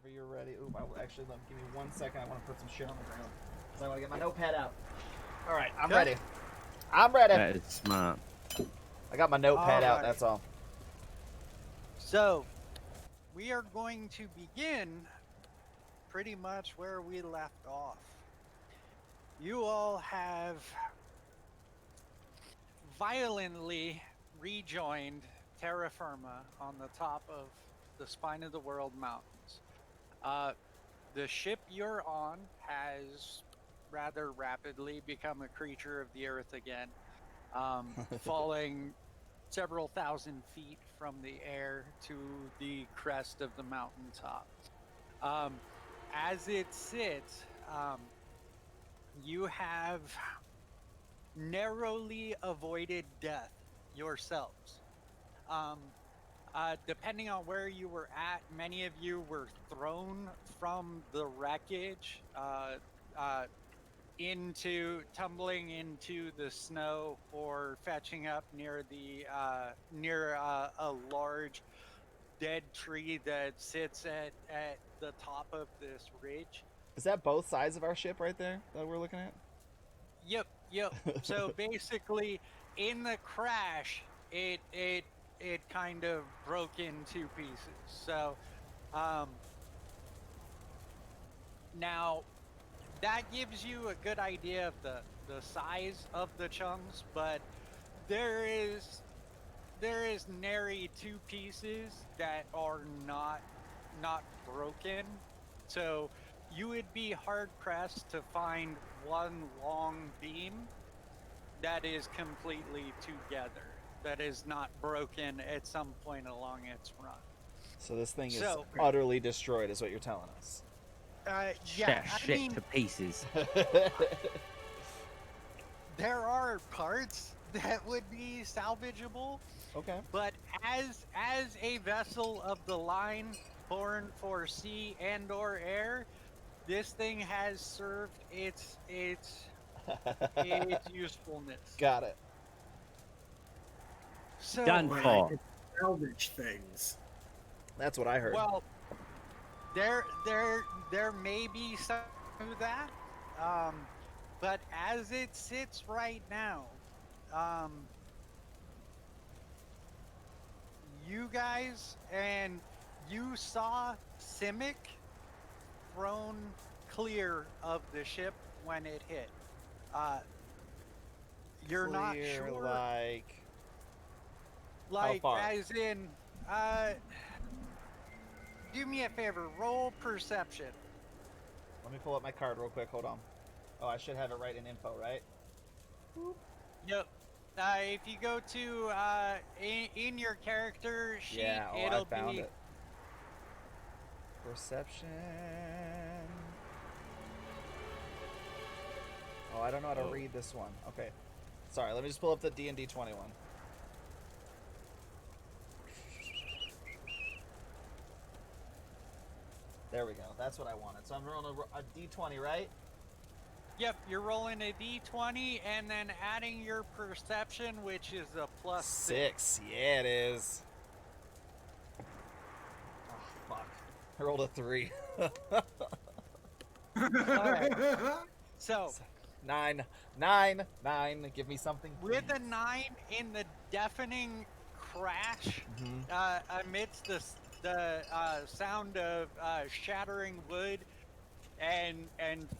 Whenever you're ready. Ooh, actually, give me 1 second. I want to put some shit on the ground. So I want to get my notepad out. All right, I'm ready. I'm ready. That is smart. I got my notepad out, that's all. So, we are going to begin pretty much where we left off. You all have violently rejoined terra firma on the top of the Spine of the World Mountains. The ship you're on has rather rapidly become a creature of the earth again, falling several thousand feet from the air to the crest of the mountaintop. As it sits, you have narrowly avoided death yourselves. Depending on where you were at, many of you were thrown from the wreckage tumbling into the snow, or fetching up near a large dead tree that sits at the top of this ridge. Is that both sides of our ship right there that we're looking at? Yep. So basically, in the crash, it kind of broke into pieces. So now that gives you a good idea of the size of the chunks, but there is nary two pieces that are not broken. So you would be hard pressed to find one long beam that is completely together, that is not broken at some point along its run. So this thing is utterly destroyed, is what you're telling us. Yeah, Shit to pieces. There are parts that would be salvageable. Okay. But as a vessel of the line, born for sea and or air, this thing has served its usefulness. Got it. So Done for. Salvage things. That's what I heard. Well, there may be some of that, but as it sits right now, you guys, and you saw Simic thrown clear of the ship when it hit. You're not sure. Like how far? As in, do me a favor, roll perception. Let me pull up my card real quick. Hold on. Oh, I should have it right in info, right? Yep. If you go to in your character sheet, yeah, it'll I found be it. Perception. Oh, I don't know how to read this one. Okay. Sorry, let me just pull up the D&D 21. There we go. That's what I wanted. So I'm rolling a D20, right? Yep, you're rolling a D20 and then adding your perception, which is a plus 6. Yeah, it is. Oh, fuck. I rolled a 3. Alright. So, 9. Give me something. With a 9 in the deafening crash, amidst the sound of shattering wood and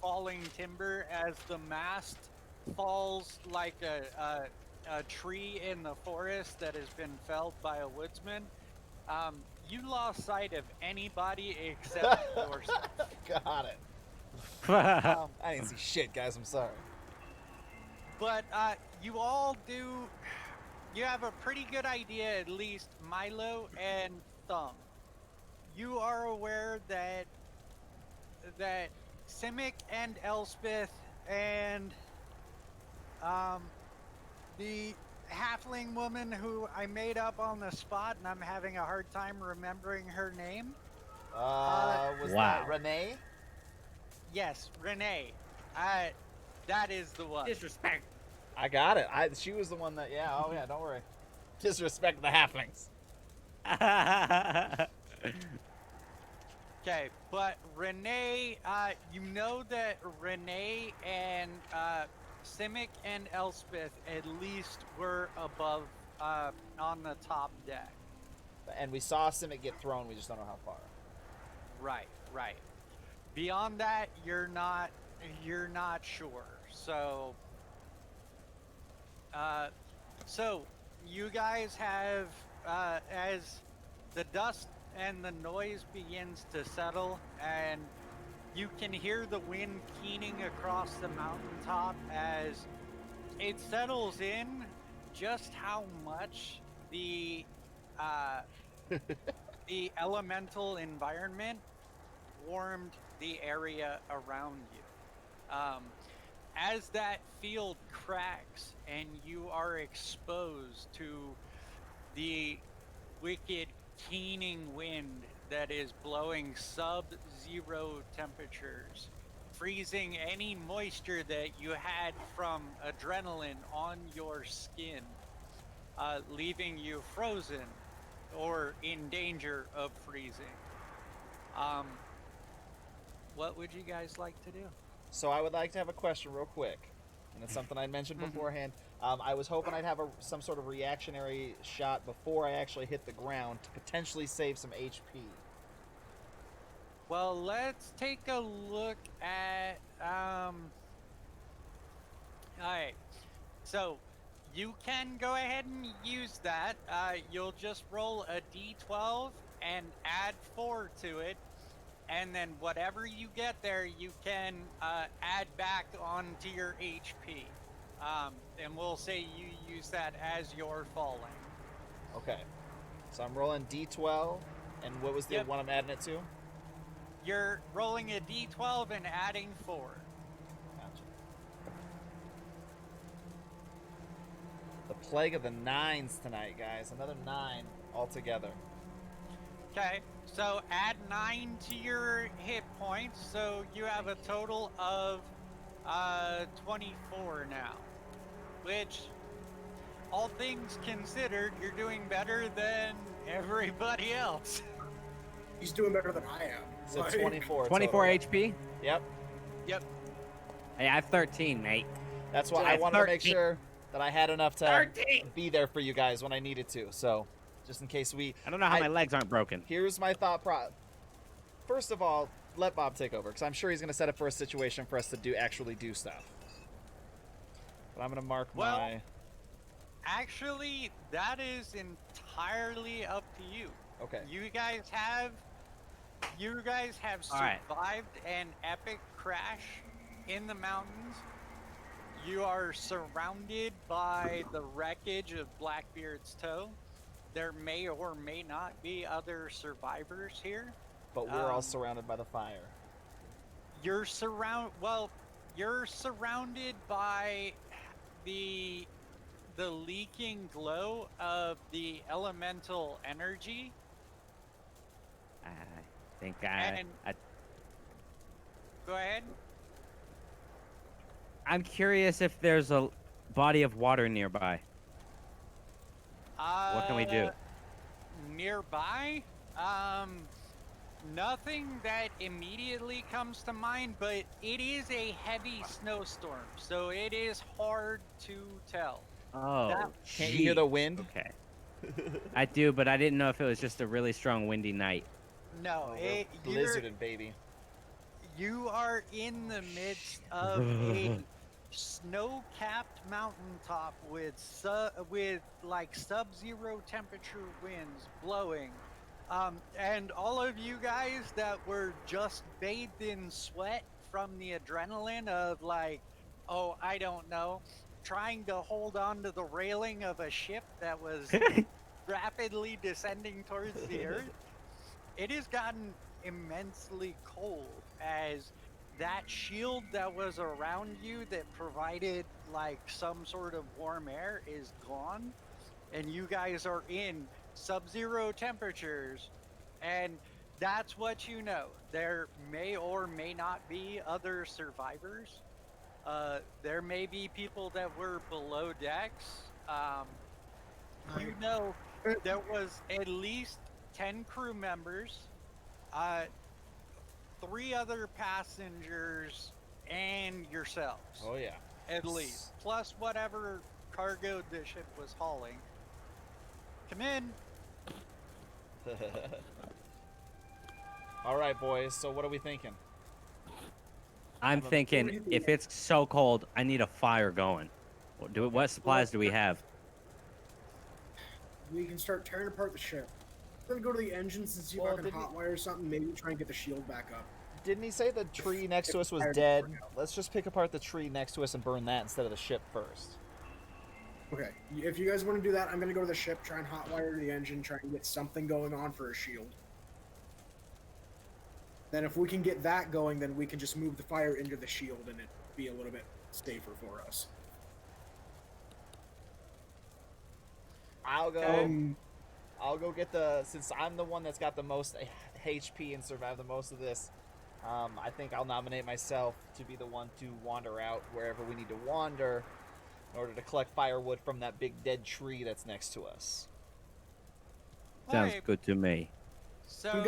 falling timber as the mast falls like a tree in the forest that has been felled by a woodsman, you lost sight of anybody except yourself. Got it. I didn't see shit, guys. I'm sorry. But you all do. You have a pretty good idea, at least Milo and Thumb. You are aware that Simic and Elspeth and the halfling woman who I made up on the spot, and I'm having a hard time remembering her name. Was that Renee? Yes, Renee. That is the one. Disrespect. I got it. She was the one that. Yeah. Oh yeah. Don't worry. Disrespect the halflings. Okay, but Renee, you know that Renee and Simic and Elspeth at least were above on the top deck. And we saw Simic get thrown. We just don't know how far. Right, right. Beyond that, you're not sure. So, so you guys have as the dust and the noise begins to settle, and you can hear the wind keening across the mountaintop as it settles in just how much the the elemental environment warmed the area around you. As that field cracks and you are exposed to the wicked keening wind that is blowing sub-zero temperatures, freezing any moisture that you had from adrenaline on your skin, leaving you frozen or in danger of freezing. What would you guys like to do? So I would like to have a question real quick, and it's something I mentioned beforehand. I was hoping I'd have some sort of reactionary shot before I actually hit the ground to potentially save some HP. Well, let's take a look at alright. So you can go ahead and use that. You'll just roll a d12 and add 4 to it. And then whatever you get there, you can add back onto your HP. And we'll say you use that as you're falling. Okay. So I'm rolling D12, and what was the one I'm adding it to? You're rolling a d12 and adding 4. Gotcha. The plague of the 9s tonight, guys. Another 9 altogether. Okay, so add 9 to your hit points, so you have a total of 24 now. Which, all things considered, you're doing better than everybody else. He's doing better than I am. So Like, 24. 24 total. HP? Yep. Yep. Hey, I have 13, mate. That's why So I I wanted to make 13. sure that I had enough to 13. be there for you guys when I needed to. So, just in case we... I don't know how my legs aren't broken. Here's my thought First of all, let Bob take over, because I'm sure he's going to set up for a situation for us to actually do stuff. But I'm going to mark my... Actually, that is entirely up to you. Okay. You guys have All right. survived an epic crash in the mountains. You are surrounded by the wreckage of Blackbeard's Toe. There may or may not be other survivors here. But we're all surrounded by the fire. You're surrounded by the leaking glow of the elemental energy. I think And- Go ahead. I'm curious if there's a body of water nearby. What can we do? Nearby? Nothing that immediately comes to mind, but it is a heavy snowstorm, so it is hard to tell. Oh, Can't you hear the wind? Okay. I do, but I didn't know if it was just a really strong windy night. No, Oh, blizzarded, baby. you are in the midst of a snow-capped mountaintop with like sub-zero temperature winds blowing. And all of you guys that were just bathed in sweat from the adrenaline of like, oh, I don't know, trying to hold on to the railing of a ship that was rapidly descending towards the earth, it has gotten immensely cold as that shield that was around you that provided like some sort of warm air is gone, and you guys are in sub-zero temperatures, and that's what you know. There may or may not be other survivors. There may be people that were below decks. You know, there was at least 10 crew members. 3 other passengers and yourselves, Oh yeah. at least, plus whatever cargo the ship was hauling. Come in. All right, boys. So what are we thinking? I'm thinking if it's so cold, I need a fire going. What supplies do we have? We can start tearing apart the ship. I'm gonna go to the engines and see Well, if I can hotwire something. Maybe try and get the shield back up. Didn't he say the tree next to us was Fire dead? doesn't work out. Let's just pick apart the tree next to us and burn that instead of the ship first. Okay, if you guys want to do that, I'm gonna go to the ship, try and hotwire the engine, try and get something going on for a shield. Then if we can get that going, then we can just move the fire into the shield and it be a little bit safer for us. I'll go get since I'm the one that's got the most HP and survived the most of this. I think I'll nominate myself to be the one to wander out wherever we need to wander in order to collect firewood from that big dead tree that's next to us. Sounds Alright, good to me. So I'm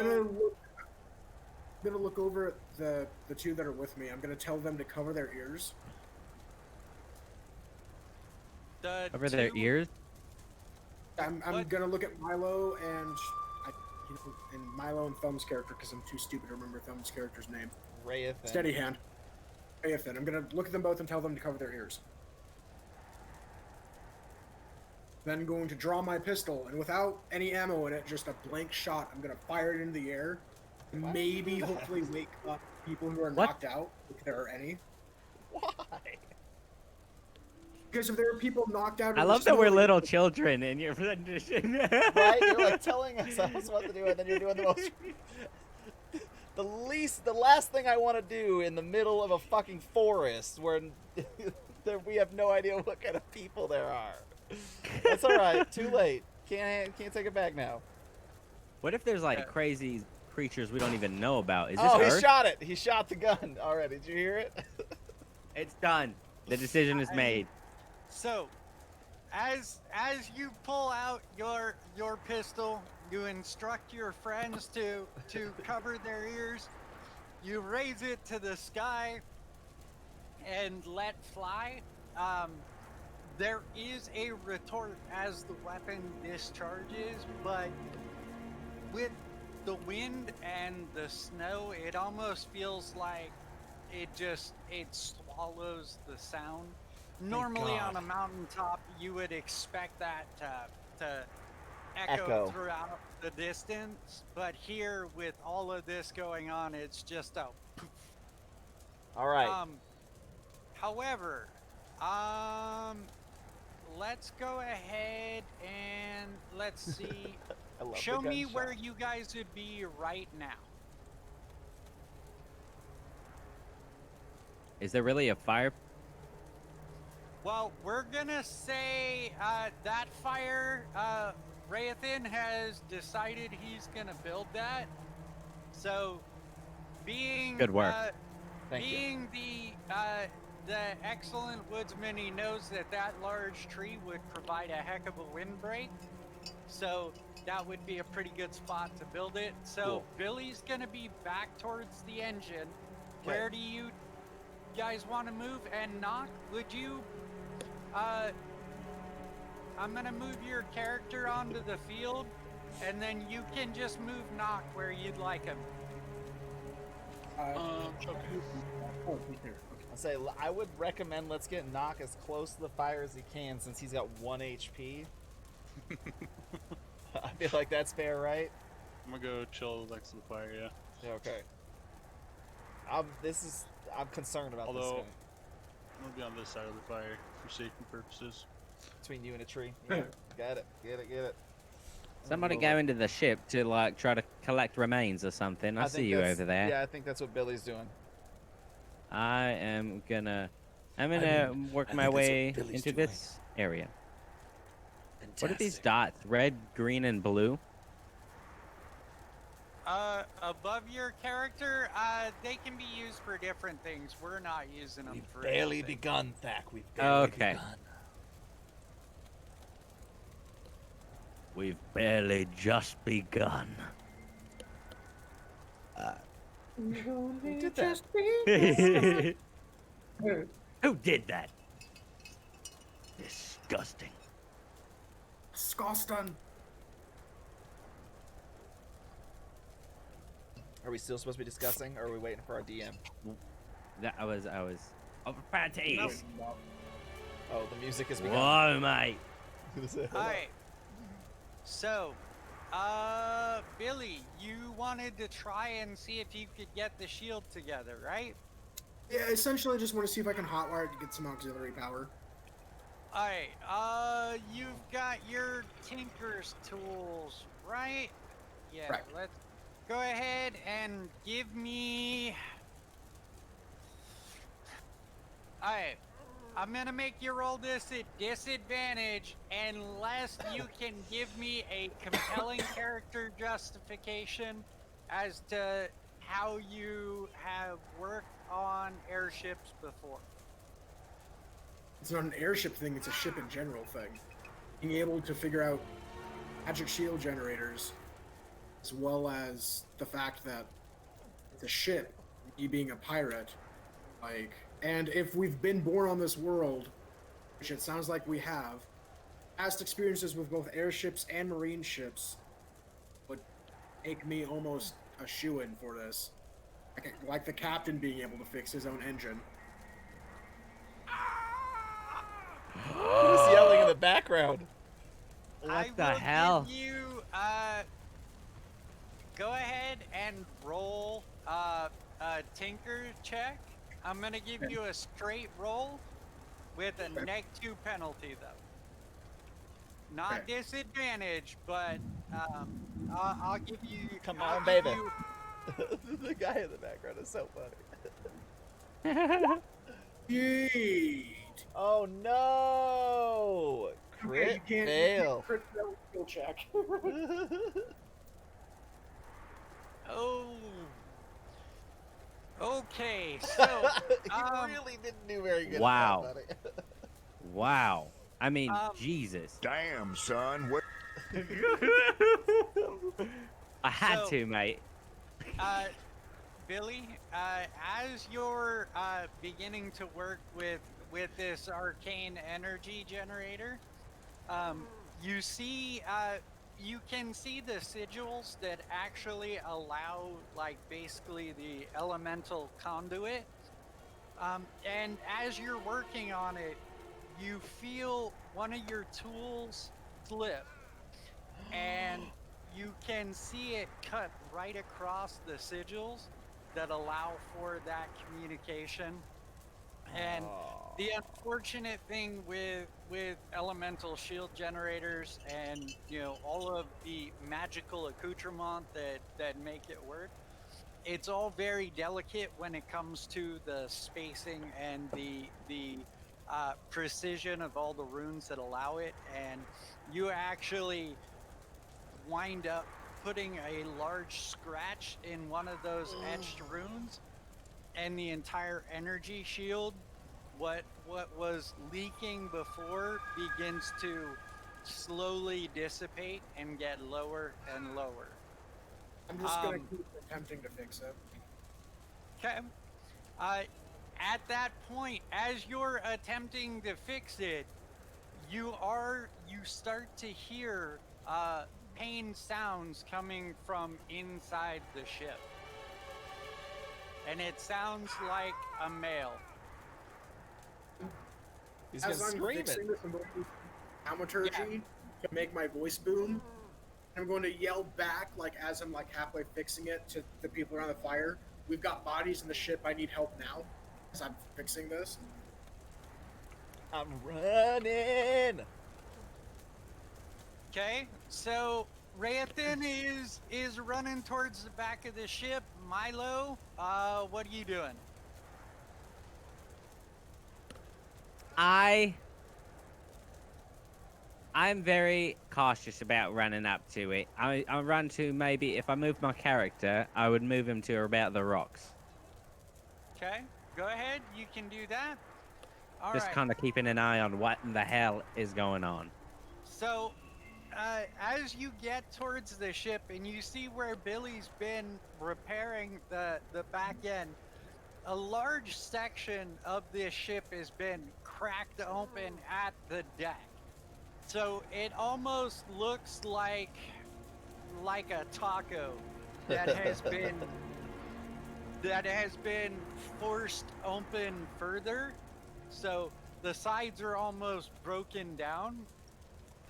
gonna look over at the 2 that are with me. I'm gonna tell them to cover their ears. Over their ears? I'm What? gonna look at Milo and Milo and Thumb's character because I'm too stupid to remember Thumb's character's name. Rayathan. Steady hand. Rayathan. I'm gonna look at them both and tell them to cover their ears. Then going to draw my pistol, and without any ammo in it, just a blank shot, I'm gonna fire it into the air. Maybe, hopefully, wake up people who are What? knocked out, if there are any. Why? Because if there are people knocked out, I in love the that we're snow, little children in your rendition. Right? You're like telling us what to do, and then you're doing the most. The last thing I want to do in the middle of a fucking forest where we have no idea what kind of people there are. That's all right. Too late. Can't take it back now. What if there's like crazy creatures we don't even know about? Is this Oh, he Earth? shot it. He shot the gun already. Did you hear it? It's done. The decision is made. So, as you pull out your pistol, you instruct your friends to cover their ears. You raise it to the sky and let fly. There is a retort as the weapon discharges, but with the wind and the snow, it almost feels like it swallows the sound. Normally on a mountaintop, you would expect that to echo throughout the distance, but here with all of this going on, it's just a poof. All right. However, let's go ahead and let's see. I love Show the me gunshot. where you guys would be right now. Is there really a fire? Well, we're gonna say that fire, Rayathan has decided he's gonna build that. So, being Good work. Thank you. being the excellent woodsman, he knows that large tree would provide a heck of a windbreak. So that would be a pretty good spot to build it. So Cool. Billy's gonna be back towards the engine. Okay. Where do you guys want to move? And Knock, would you? I'm gonna move your character onto the field, and then you can just move Knock where you'd like him. Okay. I'll say I would recommend let's get Knock as close to the fire as he can since he's got 1 HP. I feel like that's fair, right? I'm gonna go chill next to the fire, yeah. Yeah, okay. I'm concerned about this Although- guy. I'm gonna be on this side of the fire for safety purposes. Between you and a tree. Yeah, got it. Get it. Somebody go into the ship to like try to collect remains or something. I see think you that's- over there. Yeah, I think that's what Billy's doing. I'm gonna work my way into this area. What are these dots? Red, green, and blue? Above your character, they can be used for different things. We're not using them for Barely anything. begun, Thack. We've Okay. begun. We've barely just begun. Who did that? Who did that? Disgusting. Disgusting. Are we still supposed to be discussing, or are we waiting for our DM? That I was prepared to eat. Oh, the music has begun. Whoa, mate. Alright. So, Billy, you wanted to try and see if you could get the shield together, right? Yeah, essentially, I just want to see if I can hotwire it to get some auxiliary power. Alright, you've got your Tinker's tools, right? Yeah, Right. let's go ahead and give me... Alright, I'm gonna make you roll this at disadvantage unless you can give me a compelling character justification as to how you have worked on airships before. It's not an airship thing, it's a ship in general thing. Being able to figure out magic shield generators, as well as the fact that it's a ship, me being a pirate, like, and if we've been born on this world, which it sounds like we have, past experiences with both airships and marine ships would make me almost a shoo-in for this. Like the captain being able to fix his own engine. Who's yelling in the background? What the hell? Give you, go ahead and roll a Tinker check. I'm gonna give you a straight roll with a -2 penalty, though. Not disadvantage, but I'll give you. Come I'll on, give baby. you- The guy in the background is so funny. Yeet! Oh no! Crit fail. Crit fail skill check. Oh. Okay, so You really didn't do very good. Wow. At that, buddy. Wow. I mean, Jesus. Damn, son. What? I had So- to, mate. Billy, as you're beginning to work with this arcane energy generator, you see, you can see the sigils that actually allow, like, basically the elemental conduit. And as you're working on it, you feel one of your tools slip, and you can see it cut right across the sigils that allow for that communication. And the unfortunate thing with elemental shield generators and, you know, all of the magical accoutrement that make it work, it's all very delicate when it comes to the spacing and the precision of all the runes that allow it, and you actually wind up putting a large scratch in one of those etched runes, and the entire energy shield, what was leaking before, begins to slowly dissipate and get lower and lower. I'm just gonna keep attempting to fix it. Okay. At that point, as you're attempting to fix it, you start to hear pain sounds coming from inside the ship. And it sounds like a male. He's been As I'm screaming. fixing this, I'm going to use thaumaturgy to make my voice boom. I'm going to yell back, like, as I'm, like, halfway fixing it to the people around the fire. We've got bodies in the ship. I need help now as I'm fixing this. I'm running. Okay, so Rayathan is running towards the back of the ship. Milo, what are you doing? I'm very cautious about running up to it. I run to, maybe if I move my character, I would move him to about the rocks. Okay, go ahead. You can do that. All Just right. kind of keeping an eye on what in the hell is going on. So, as you get towards the ship and you see where Billy's been repairing the back end, a large section of this ship has been cracked open at the deck. So it almost looks like a taco that has been forced open further. So the sides are almost broken down,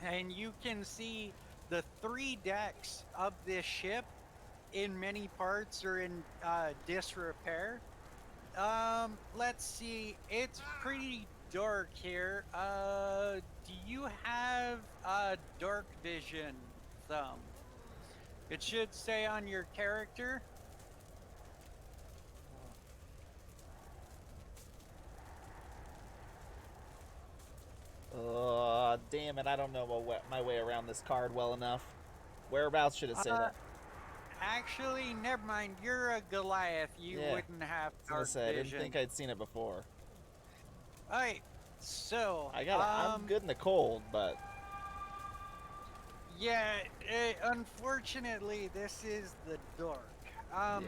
and you can see the 3 decks of this ship in many parts are in disrepair. Let's see, it's pretty dark here. Do you have dark vision, Thumb? It should say on your character. Damn it, I don't know my way around this card well enough. Whereabouts should it say that? Actually, never mind. You're a Goliath. You Yeah. wouldn't have I dark was gonna say, I vision. didn't think I'd seen it before. Alright, so I'm good in the cold, but yeah, unfortunately, this is the dark. yeah.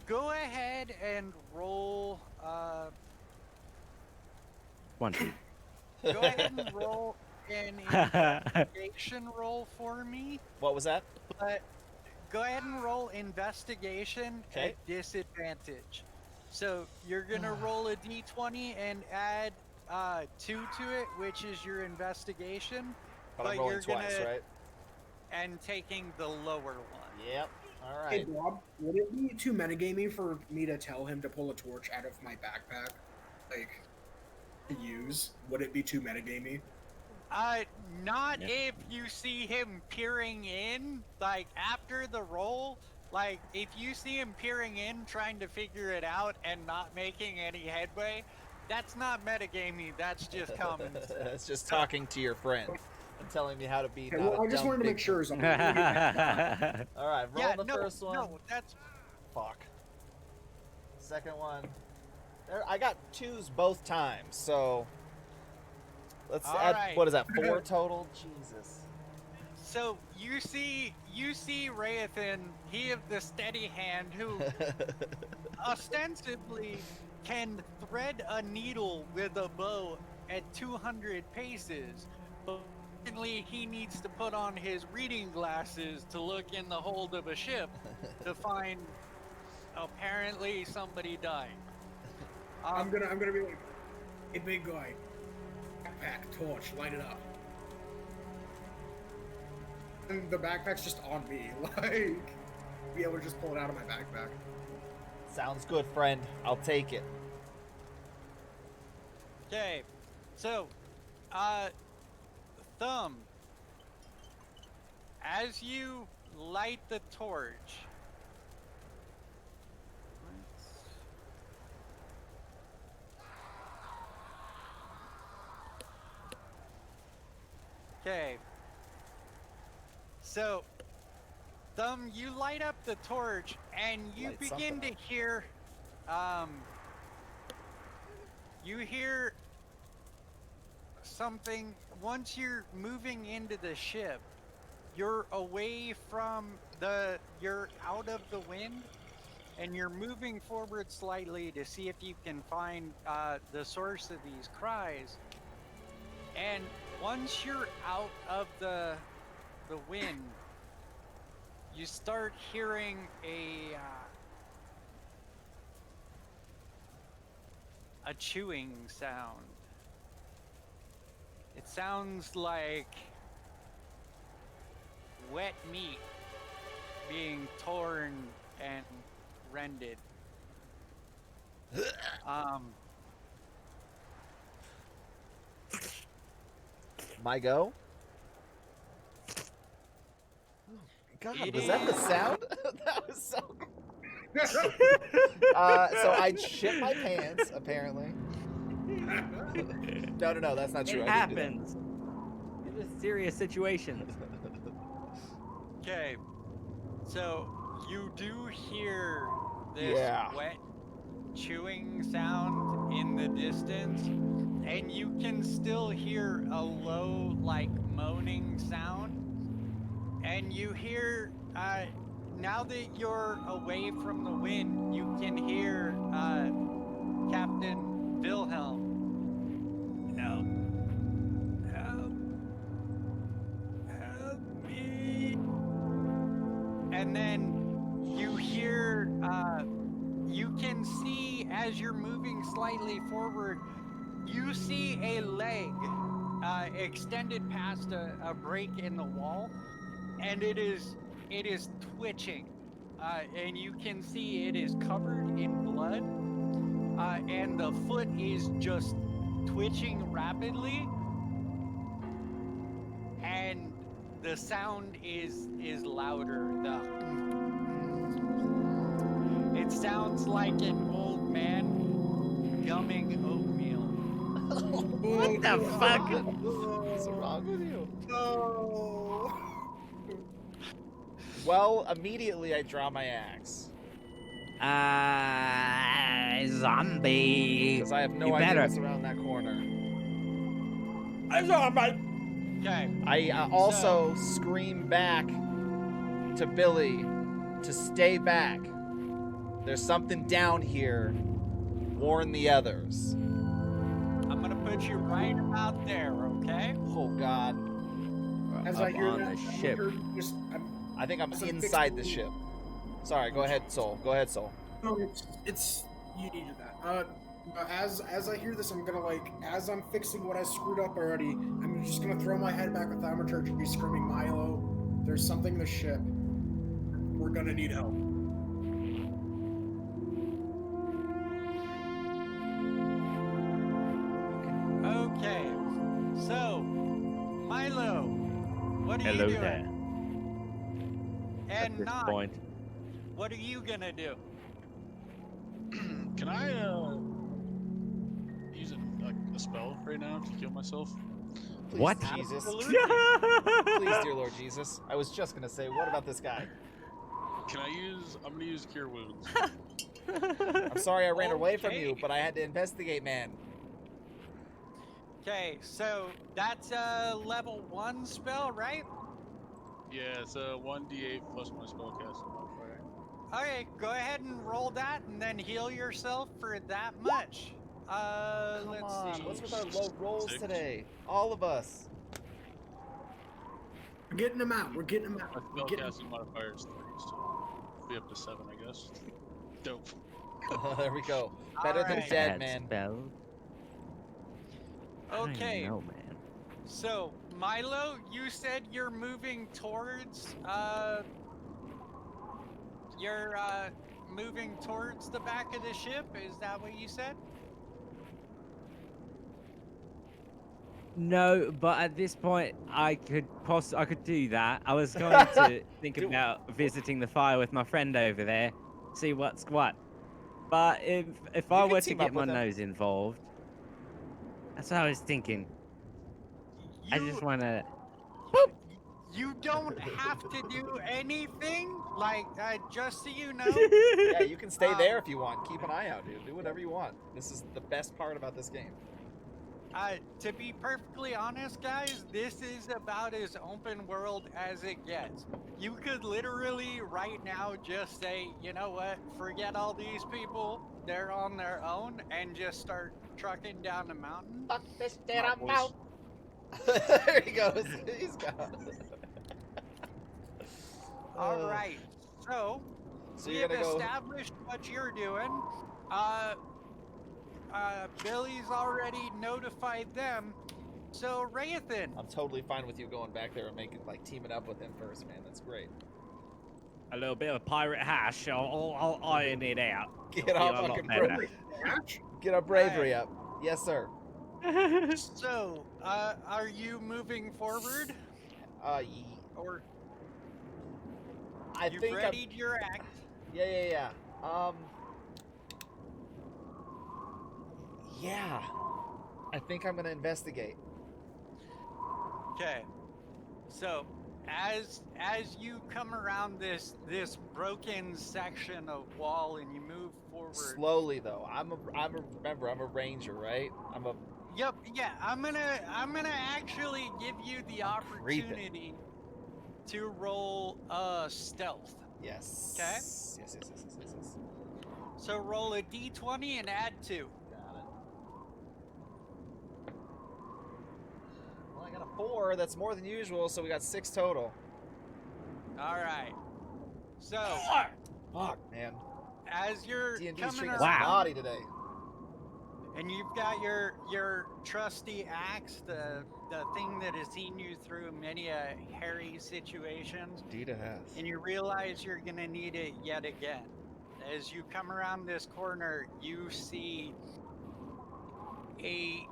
Go ahead and roll. 1, 2. Go ahead and roll an investigation roll for me. What was that? But go ahead and roll investigation Okay. at disadvantage. So you're gonna roll a d20 and add 2 to it, which is your investigation. But I'm rolling you're twice, gonna right? and taking the lower one. Yep. All Hey right. Bob, would it be too metagamey for me to tell him to pull a torch out of my backpack, like to use? Would it be too metagamey? Not Yeah. if you see him peering in, like after the roll. Like if you see him peering in, trying to figure it out and not making any headway, that's not metagamey. That's just common sense. It's just talking to your friend and telling me how to be. Okay, not well, a I just dumb wanted to big make sure. person. Something. All right, roll Yeah, the first one. no, that's Fuck. Second one. There, I got 2s both times, so let's All add. right. What is that? 4 total? Jesus. so you see Rayathan, he of the steady hand, who ostensibly can thread a needle with a bow at 200 paces, but apparently he needs to put on his reading glasses to look in the hold of a ship to find apparently somebody dying. I'm gonna be like, hey big guy, backpack, torch, light it up. And the backpack's just on me, like, be able to just pull it out of my backpack. Sounds good, friend. I'll take it. Okay, so, Thumb, as you light the torch, okay, so, Thumb, you light up the torch and you Light begin something to hear, you hear something. Once you're moving into the ship, you're away from you're out of the wind, and you're moving forward slightly to see if you can find the source of these cries. And once you're out of the wind, you start hearing a chewing sound. It sounds like wet meat being torn and rended. My go? God, It was that the is- sound? That was so. So I shit my pants, apparently. No, that's not true. It I didn't do that. happens. It is serious situations. Okay, so you do hear this Yeah. wet chewing sound in the distance, and you can still hear a low, like moaning sound. and you hear, now that you're away from the wind, you can hear Captain Wilhelm. Help. Help. Help me. And then you hear, you can see as you're moving slightly forward, you see a leg extended past a break in the wall, and it is twitching, and you can see it is covered in blood, and the foot is just twitching rapidly, and the sound is louder. It sounds like an old man gumming oatmeal. What the fuck? What's wrong with you? No. Well, immediately I draw my axe. Zombie. Because I have no You idea better. what's around that corner. Okay. I also scream back to Billy to stay back. There's something down here. Warn the others. I'm gonna put you right about there, okay? Oh God. As Up I hear on that, the ship. I think I'm As I'm inside the fixing- ship. Sorry, go ahead, Soul. Go ahead, Soul. No, it's you needed that. As I hear this, I'm gonna as I'm fixing what I screwed up already, I'm just gonna throw my head back with thaumaturgy, screaming, Milo, there's something in the ship. We're gonna need help. Okay. So, Milo, what are Hello you doing? there. At And this not, point. what are you gonna do? Can I use a spell right now to heal myself? Please, What? Jesus. Absolutely. Please, dear Lord Jesus. I was just gonna say, what about this guy? Can I use? I'm gonna use Cure Wounds. I'm sorry I ran away from you, Okay. but I had to investigate, man. Okay, so that's a level 1 spell, right? Yeah, it's a 1d8 plus my spellcasting modifier. Okay, go ahead and roll that and then heal yourself for that much. Come Let's on, see. what's with our low rolls 6. today? All of us. We're getting them out. We're getting them out. My We're getting spellcasting modifier is 3, so it'll be up to 7, I guess. Dope. There we go. Better than Alright. dead, Bad man. spell. I don't even Okay, know, man. so Milo, you said you're moving towards moving towards the back of the ship. Is that what you said? No, but at this point, I could do that. I was going to think Do- about visiting the fire with my friend over there, see what's what. But if I can were to team get up my with him. nose involved, that's what I was thinking. I just want to. You don't have to do anything. Like, just so you know, Yeah, you can stay there if you want. Keep an eye out, dude. Do whatever you want. This is the best part about this game. to be perfectly honest, guys, this is about as open world as it gets. You could literally right now just say, you know what, forget all these people, they're on their own, and just start trucking down the mountain. Fuck this shit, I'm out. There he goes. He's gone. All right, so So we you're have gonna go. established what you're doing. Billy's already notified them. So Rayathan, I'm totally fine with you going back there and making teaming up with him first, man. That's great. A little bit of pirate hash. I'll iron it out. Get Feel our a lot fucking better. Get our bravery up. Yes, sir. so are you moving forward, or I you've think I'm, readied your act? yeah. Yeah. I think I'm gonna investigate. Okay. So as you come around this broken section of wall and you move forward. Slowly though. Remember, I'm a ranger, right? Yep. Yeah. I'm gonna actually give you the I'm creeping. opportunity to roll stealth. Yes. Okay. Yes. So roll a d20 and add 2. Got it. Well, I got a 4. That's more than usual, so we got 6 total. All right. So Fuck, man. as you're D&D's coming treating us around, naughty today. and you've got your trusty axe, the thing that has seen you through many hairy situations, Indeed it has. and you realize you're gonna need it yet again. As you come around this corner, you see a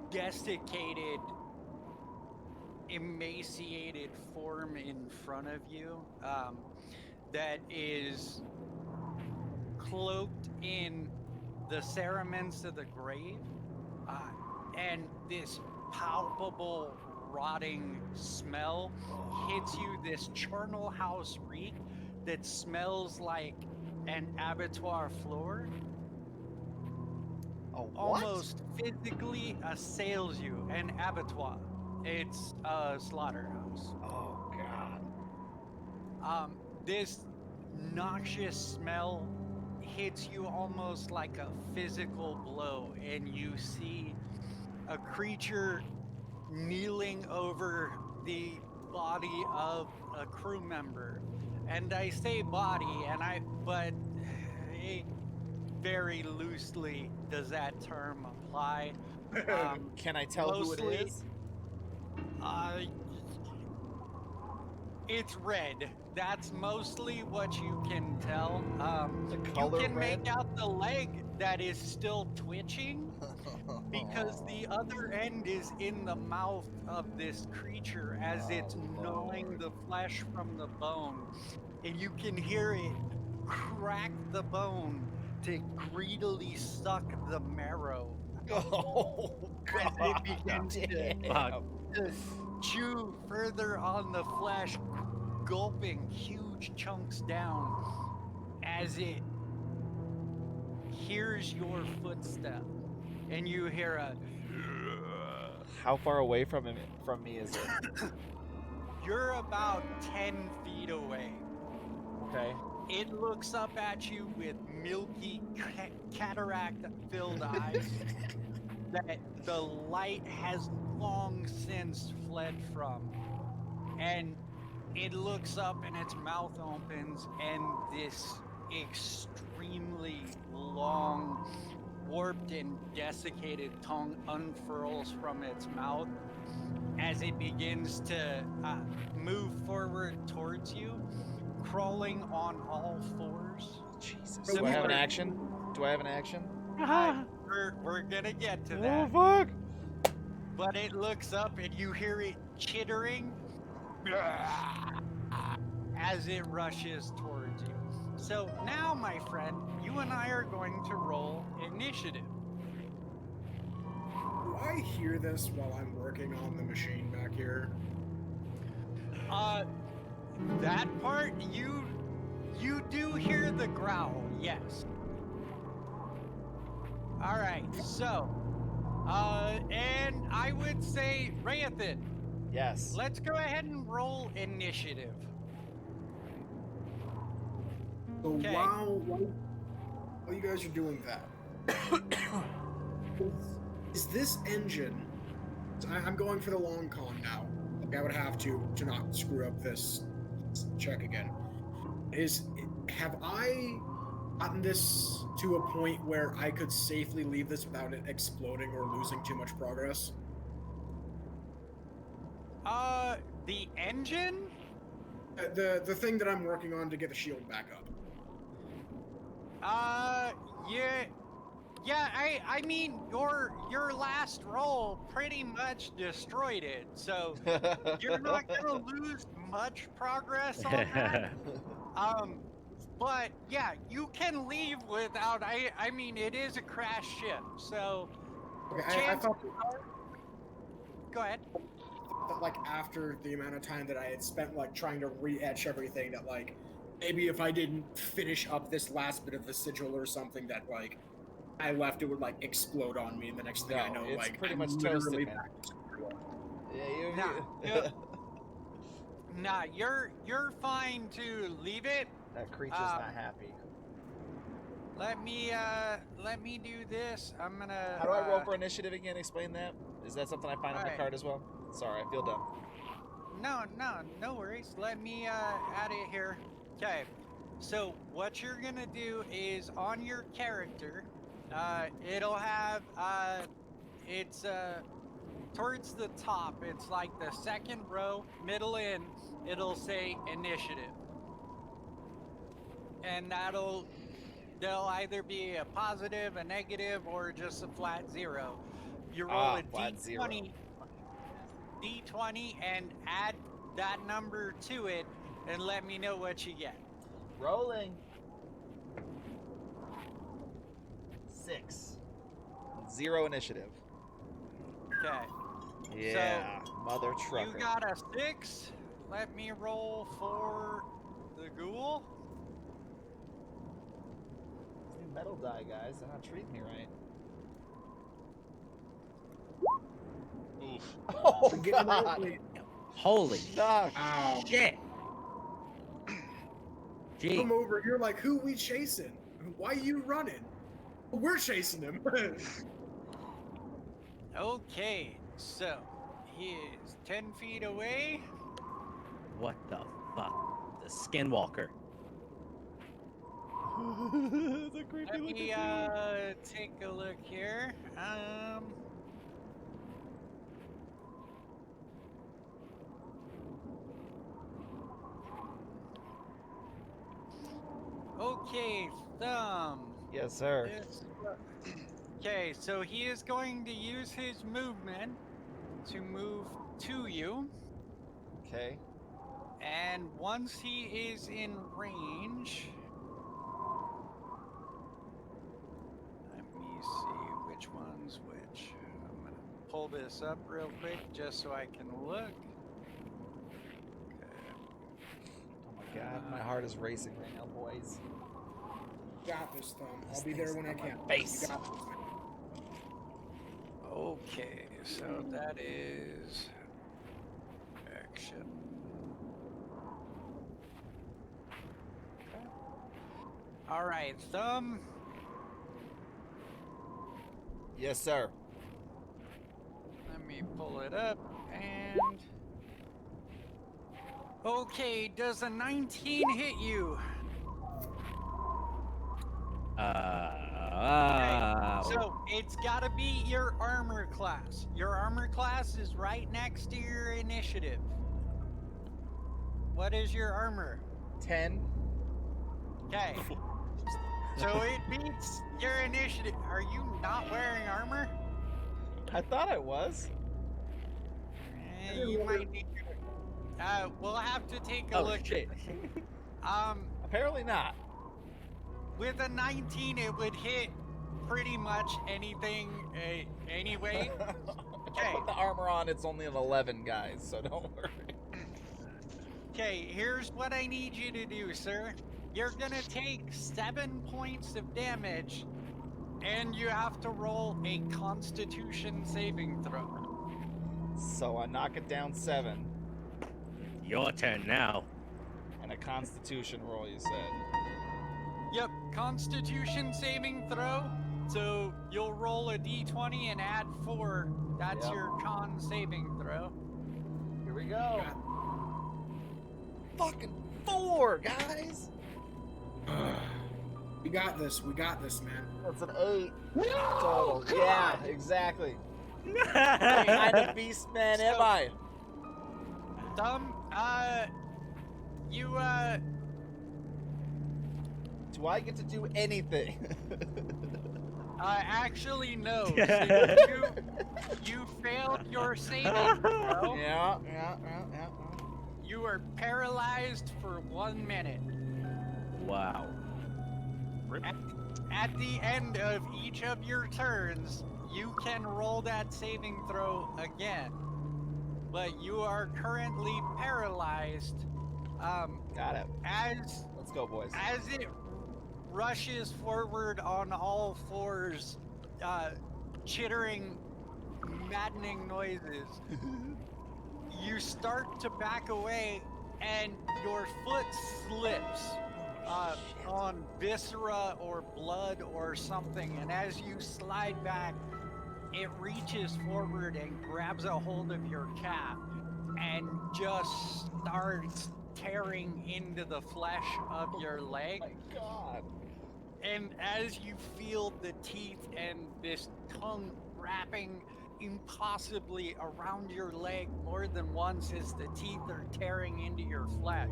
desiccated, emaciated form in front of you that is cloaked in the cerements of the grave, and this palpable rotting smell hits you, this charnel house reek that smells like an abattoir floor. Oh, what? Almost physically assails you. An abattoir. It's a slaughterhouse. Oh, God. This noxious smell hits you almost like a physical blow, and you see a creature kneeling over the body of a crew member. And I say body, but very loosely does that term apply. Can I tell who it mostly- is? It's red. That's mostly what you can tell. The You color can red? make out the leg that is still twitching because the other end is in the mouth of this creature as it's gnawing Lord. the flesh from the bone. And you can hear it crack the bone to greedily suck the marrow Oh, as God. it begins damn. to chew further on the flesh, gulping huge chunks down as it hears your footstep, and you hear a How far away from me is it? you're about 10 feet away. Okay. It looks up at you with milky cataract filled eyes that the light has long since fled from, and it looks up and its mouth opens and this extremely long, warped and desiccated tongue unfurls from its mouth as it begins to move forward towards you, crawling on all fours. Jesus. So Do I have an Similar- action? We're gonna get to Oh, that. fuck. But it looks up and you hear it chittering as it rushes towards you. So now, my friend, you and I are going to roll initiative. Do I hear this while I'm working on the machine back here? That part, you do hear the growl, yes. All right, so, and I would say, Rayathan, Yes. let's go ahead and roll initiative. So Okay. while you guys are doing that, is this engine? So I'm going for the long con now. Like I would have to not screw up this check again. Have I gotten this to a point where I could safely leave this without it exploding or losing too much progress? The engine? The thing that I'm working on to get the shield back up. Yeah, I mean, your last roll pretty much destroyed it, so you're not gonna lose much progress on that. But yeah, you can leave without. I mean, it is a crash ship, so Okay, I chances thought are. Go ahead. that like after the amount of time that I had spent like trying to re-etch everything, that like maybe if I didn't finish up this last bit of the sigil or something, that like I left, it would like explode on me, and the next thing I No, know, it's like pretty I'm much literally toasted, man. back to square one. Yeah, Yeah. Nah, you're fine to leave it. That creature's Um, not happy. Let me do this. I'm gonna. How do I roll for initiative again? Explain that. Is that something I find on the alright. card as well? Sorry, I feel dumb. No worries. Let me add it here. Okay. So what you're gonna do is on your character, it'll have it's towards the top. It's like the second row, middle in. It'll say initiative, and they'll either be a positive, a negative, or just a flat 0. You roll a flat d20, d20, and add that number to it, and let me know what you get. Rolling. 6. 0 initiative. Okay. Yeah, mother trucker. You got a 6. Let me roll for the ghoul. These new metal die, guys. They're not treating me right. Oof. Oh, We're getting God. ugly. Holy Knock. Ow. shit! Gee, Come over here like, who we chasing? Why you running? We're chasing him. Okay, so he is 10 feet away. what the fuck? The Skinwalker. It's a creepy Let looking me thing. take a look here. Okay, Thumb. Yes, sir. Okay, so he is going to use his movement to move to you, Okay. and once he is in range, let me see which one's which. I'm gonna pull this up real quick just so I can look. Okay. Oh my God, my heart is racing right now, boys. Got this, Thumb. This I'll be there thing's when I on my can. face. You got this, man. Okay, so that is action. Okay. All right, Thumb. Yes, sir. Let me pull it up and. Okay, does a 19 hit you? So it's gotta be your armor class. Your armor class is right next to your initiative. What is your armor? 10. Okay. So it beats your initiative. Are you not wearing armor? I thought I was. You might need. We'll have to take a look. Shit. Apparently not. With a 19, it would hit pretty much anything anyway. If I put the armor on, it's only an 11, guys, so don't worry. Okay, here's what I need you to do, sir. You're gonna take 7 points of damage, and you have to roll a Constitution saving throw. So I knock it down 7, Your turn now. and a Constitution roll, you said. Yep, Constitution saving throw. So you'll roll a d20 and add 4. That's Yep. your con saving throw. Here we go. Fucking 4, guys. We got this. We got this, man. That's an 8 total. Yeah, exactly. What kind of beast man am So- I? Thumb, you Do I get to do anything? actually no. You failed your saving throw. Yeah. You are paralyzed for 1 minute. Wow. At the end of each of your turns, you can roll that saving throw again. But you are currently paralyzed. Got it. As Let's go, boys. it rushes forward on all fours, chittering, maddening noises, you start to back away, and your foot slips on viscera or blood or something, and as you slide back, it reaches forward and grabs a hold of your calf and just starts tearing into the flesh of your leg. My God. And as you feel the teeth and this tongue wrapping impossibly around your leg more than once as the teeth are tearing into your flesh,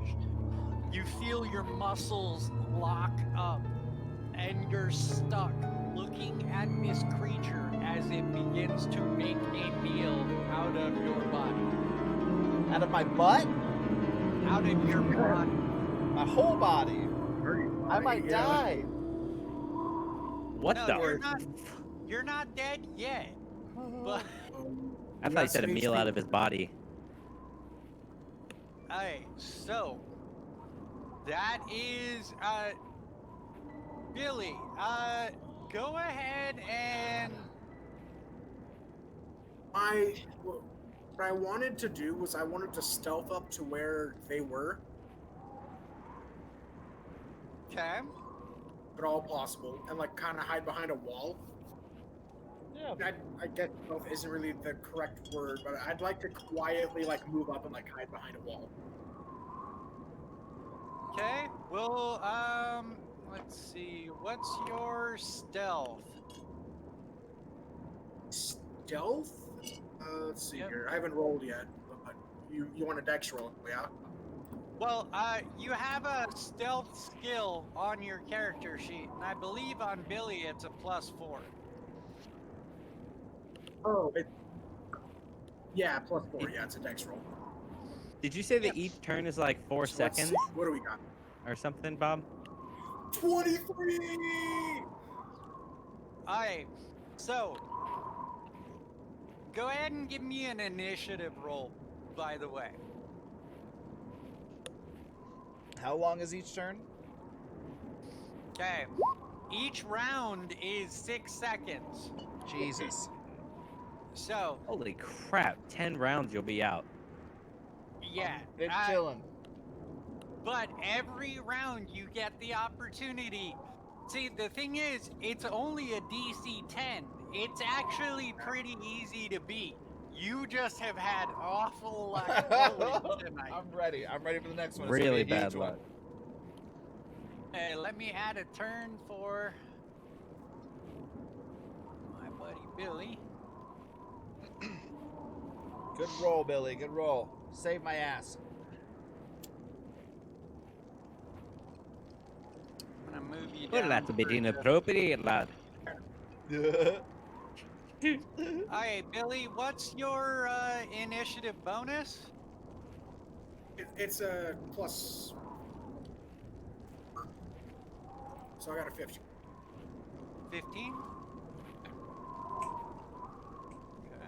you feel your muscles lock up and you're stuck looking at this creature as it begins to make a meal out of your body. Out of my butt? Out of your body. My whole body. I might die. What No, the? you're not dead yet. But I thought he said a meal out of his body. alright, so that is Billy. Go ahead and What I wanted to do was I wanted to stealth up to where they were, okay. if at all possible, and like kind of hide behind a wall. Yeah. I guess stealth isn't really the correct word, but I'd like to quietly like move up and like hide behind a wall. Okay. Well, let's see. What's your stealth? Stealth? Let's see Yep. here. I haven't rolled yet, but you want a dex roll, yeah? Well, you have a stealth skill on your character sheet, and I believe on Billy it's a +4. Oh, yeah, +4. Yeah, it's a dex roll. Did you say that Yep. each turn is like 4 So let's seconds see. What do we got? or something, Bob? 23. Alright, so go ahead and give me an initiative roll, by the way. How long is each turn? Okay. Each round is 6 seconds. Jesus. So, Holy crap! 10 rounds, you'll be out. yeah. Been chilling. But every round you get the opportunity. See, the thing is, it's only a DC 10. It's actually pretty easy to beat. You just have had awful luck rolling tonight. I'm ready. I'm ready for the next one. It's gonna Really be a huge bad one. luck. Hey, let me add a turn for my buddy Billy. Good roll, Billy. Good roll. Save my ass. I'm gonna move you Well, down. that's a bit for inappropriate, lad. Alright, Billy, what's your initiative bonus? It's a plus. So I got a 50. 15? Okay.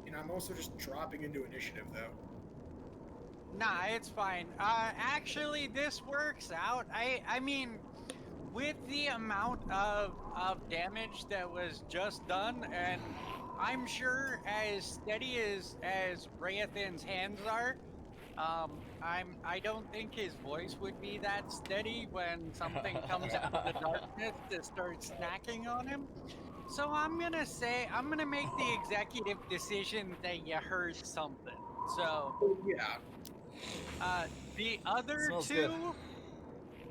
And I'm also just dropping into initiative, though. Nah, it's fine. Actually, this works out. I mean, with the amount of damage that was just done, and I'm sure as steady as Rayathan's hands are, I don't think his voice would be that steady when something comes out of the darkness that starts snacking on him. So I'm gonna make the executive decision that you heard something. So Oh, yeah. the other Smells two, good.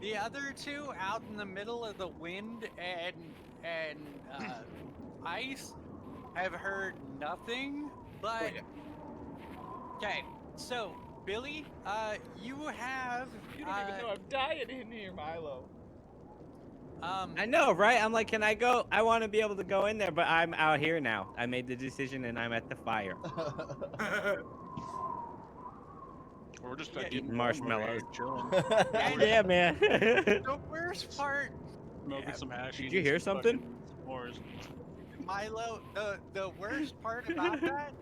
the other two out in the middle of the wind and ice have heard nothing. But Oh, yeah. okay, so Billy, you have You don't even know I'm dying in here, Milo. I know, right? I'm like, can I go? I want to be able to go in there, but I'm out here now. I made the decision, and I'm at the fire. We're just Yeah, getting marshmallows. chilling, Yeah, man. the worst part, smoking some hash. Did eating you hear some something? fucking s'mores. Milo. The worst part about that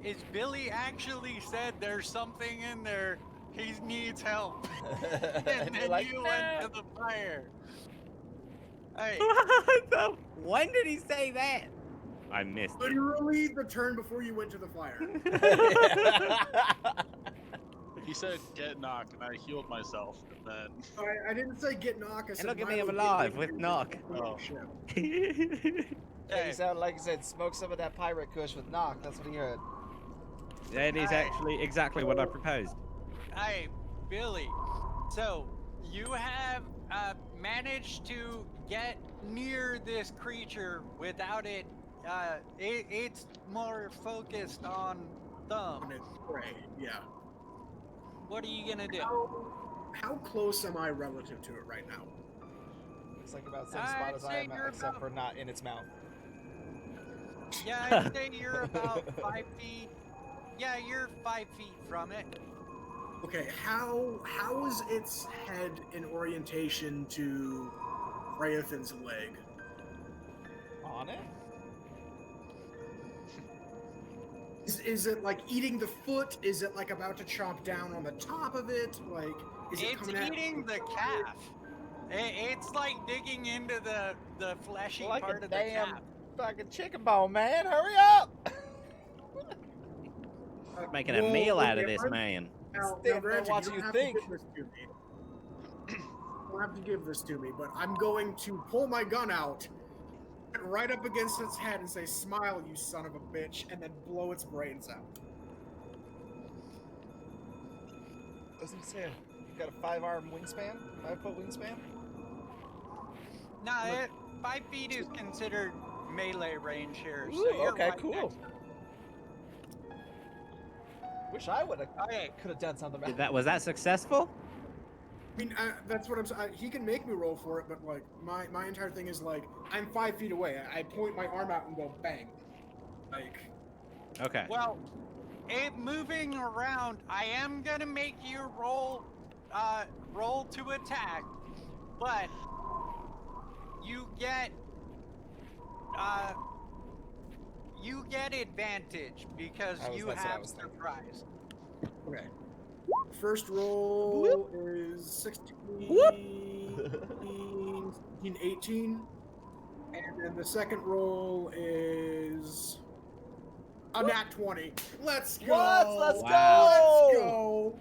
is Billy actually said there's something in there. He needs help, and you're then like, you "Nah." went to the fire. Hey, When did he say that? I missed it. Literally the turn before you went to the fire. He said get knocked, and I healed myself, and then I didn't say get knock. I said look at me, Milo, I'm get alive Nick with to knock. Oh. shit. Yeah, you sound like you said, smoke some of that pirate kush with knock. That's what he heard. That is actually exactly what I proposed. Hey, Billy. So you have managed to get near this creature without it. It's more focused on Thumb. On it, right, yeah. What are you gonna do? How close am I relative to it right now? Looks like about the same I'd spot as I say am, you're except about- for not in its mouth. Yeah, I'd say you're about 5 feet. Yeah, you're 5 feet from it. Okay, how is its head in orientation to Rayathan's leg? On it? Is it like eating the foot? Is it like about to chomp down on the top of it? Like, is it It's coming at eating the calf. It's like digging into the fleshy Like part a of the damn calf. fucking chicken bone, man. Hurry up! Making a meal out of this man. Now, Damn, man, granted, watch you don't you have think. to give this to me. You don't have to give this to me, but I'm going to pull my gun out, right up against its head, and say, "Smile, you son of a bitch," and then blow its brains out. I was gonna say, you got a 5-arm wingspan? 5-foot wingspan? Nah, Look. 5 feet is considered melee range here. Ooh, So you're okay, right cool. next- Wish I would have. Okay, Could have done something about Was that successful? I mean, that's what I'm saying. He can make me roll for it, but like my entire thing is like I'm 5 feet away. I point my arm out and go bang. Like, Okay. well, it moving around, I am gonna make you roll to attack, but you get advantage because you that's what I have was thinking. surprise. okay. First roll is 16, 18, and then the second roll is a nat 20. Let's go. What? Let's Wow. Let's go.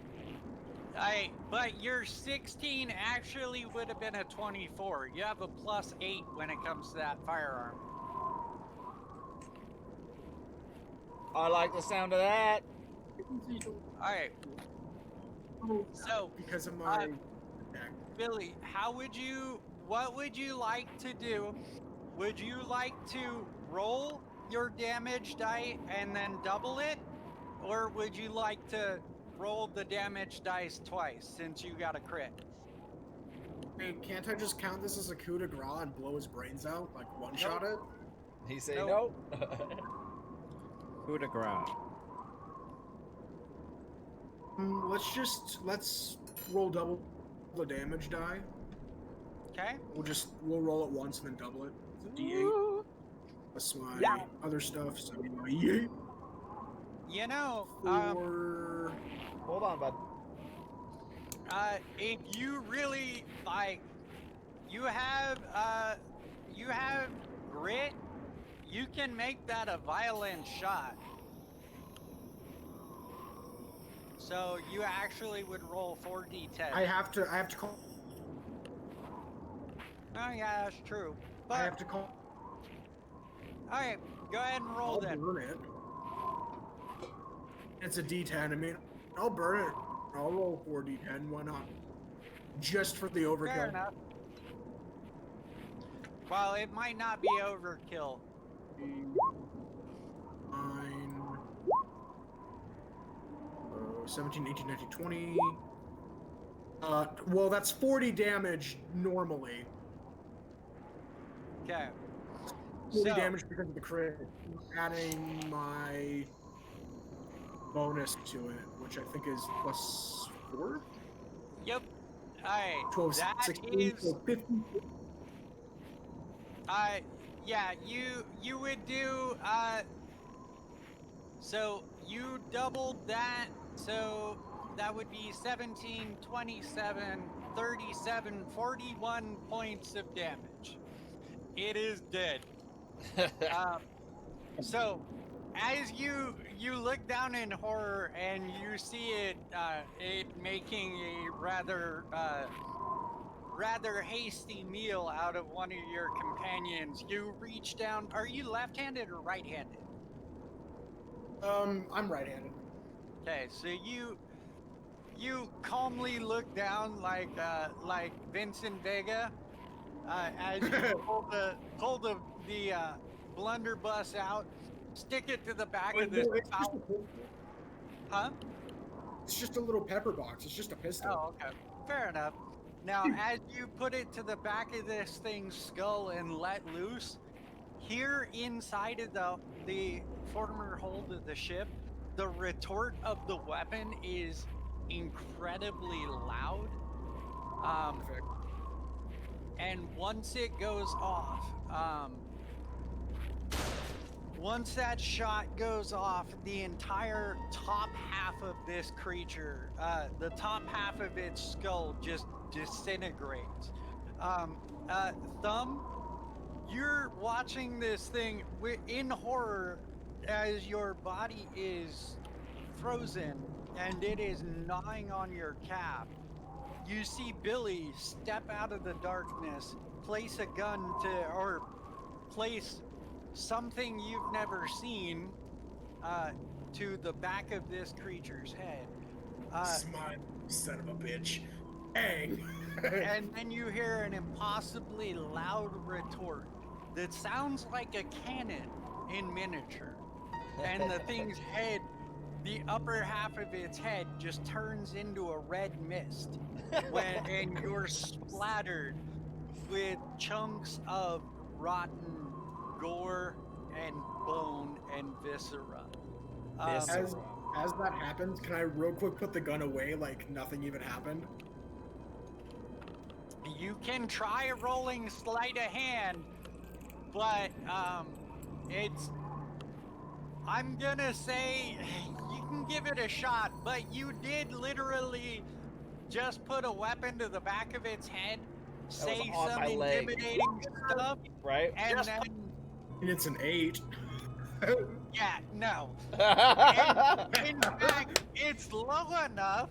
But your 16 actually would have been a 24. You have a +8 when it comes to that firearm. I like the sound of that. Alright, so Because of my Billy, what would you like to do? Would you like to roll your damage die and then double it? Or would you like to roll the damage dice twice since you got a crit? I mean, can't I just count this as a coup de grace and blow his brains out? Like one-shot it? He say Nope. no. Coup de grace. Let's roll double the damage die. Okay? We'll roll it once and then double it. It's a D8. That's my other stuff. So yeah. You know, For Hold on, bud. if you really like, you have grit, you can make that a violent shot. So you actually would roll 4d10. I have to call. Oh yeah, that's true. I have But to call. alright, go ahead and roll I'll then. burn it. It's a D10. I mean, I'll burn it. I'll roll 4d10. Why not? Just for the Fair overkill. enough. Well, it might not be overkill. 9, 17, 18, 19, 20. Well, that's 40 damage normally. Okay. 40 So, damage because of the crit. Adding my bonus to it, which I think is +4? yep. Alright. 12, That 16, is so 50. yeah, you would do so you doubled that, so that would be 17, 27, 37, 41 points of damage. It is dead. So, as you look down in horror and you see it making a rather hasty meal out of one of your companions, you reach down. Are you left-handed or right-handed? I'm right-handed. Okay, so you calmly look down like Vincent Vega as you pull the blunderbuss out, stick it to the back Well, of this no, it's just a foul. pistol. Huh? It's just a little pepper box. It's just a pistol. Oh, okay. Fair enough. Now, as you put it to the back of this thing's skull and let loose, here inside of the former hold of the ship, the retort of the weapon is incredibly loud. Perfect. And once it goes off, once that shot goes off, the entire top half of this creature, the top half of its skull just disintegrates. Thumb, you're watching this thing in horror as your body is frozen and it is gnawing on your calf. You see Billy step out of the darkness, place a gun or place something you've never seen to the back of this creature's head. Smile, son of a bitch. Bang! And then you hear an impossibly loud retort that sounds like a cannon in miniature. And the thing's head, the upper half of its head, just turns into a red mist. And you're splattered with chunks of rotten gore and bone and viscera. As that happens, can I real quick put the gun away like nothing even happened? You can try rolling sleight of hand, but I'm gonna say you can give it a shot, but you did literally just put a weapon to the back of its head, say on some my leg. intimidating stuff, Right? and then It's an 8. yeah, no. In fact, it's low enough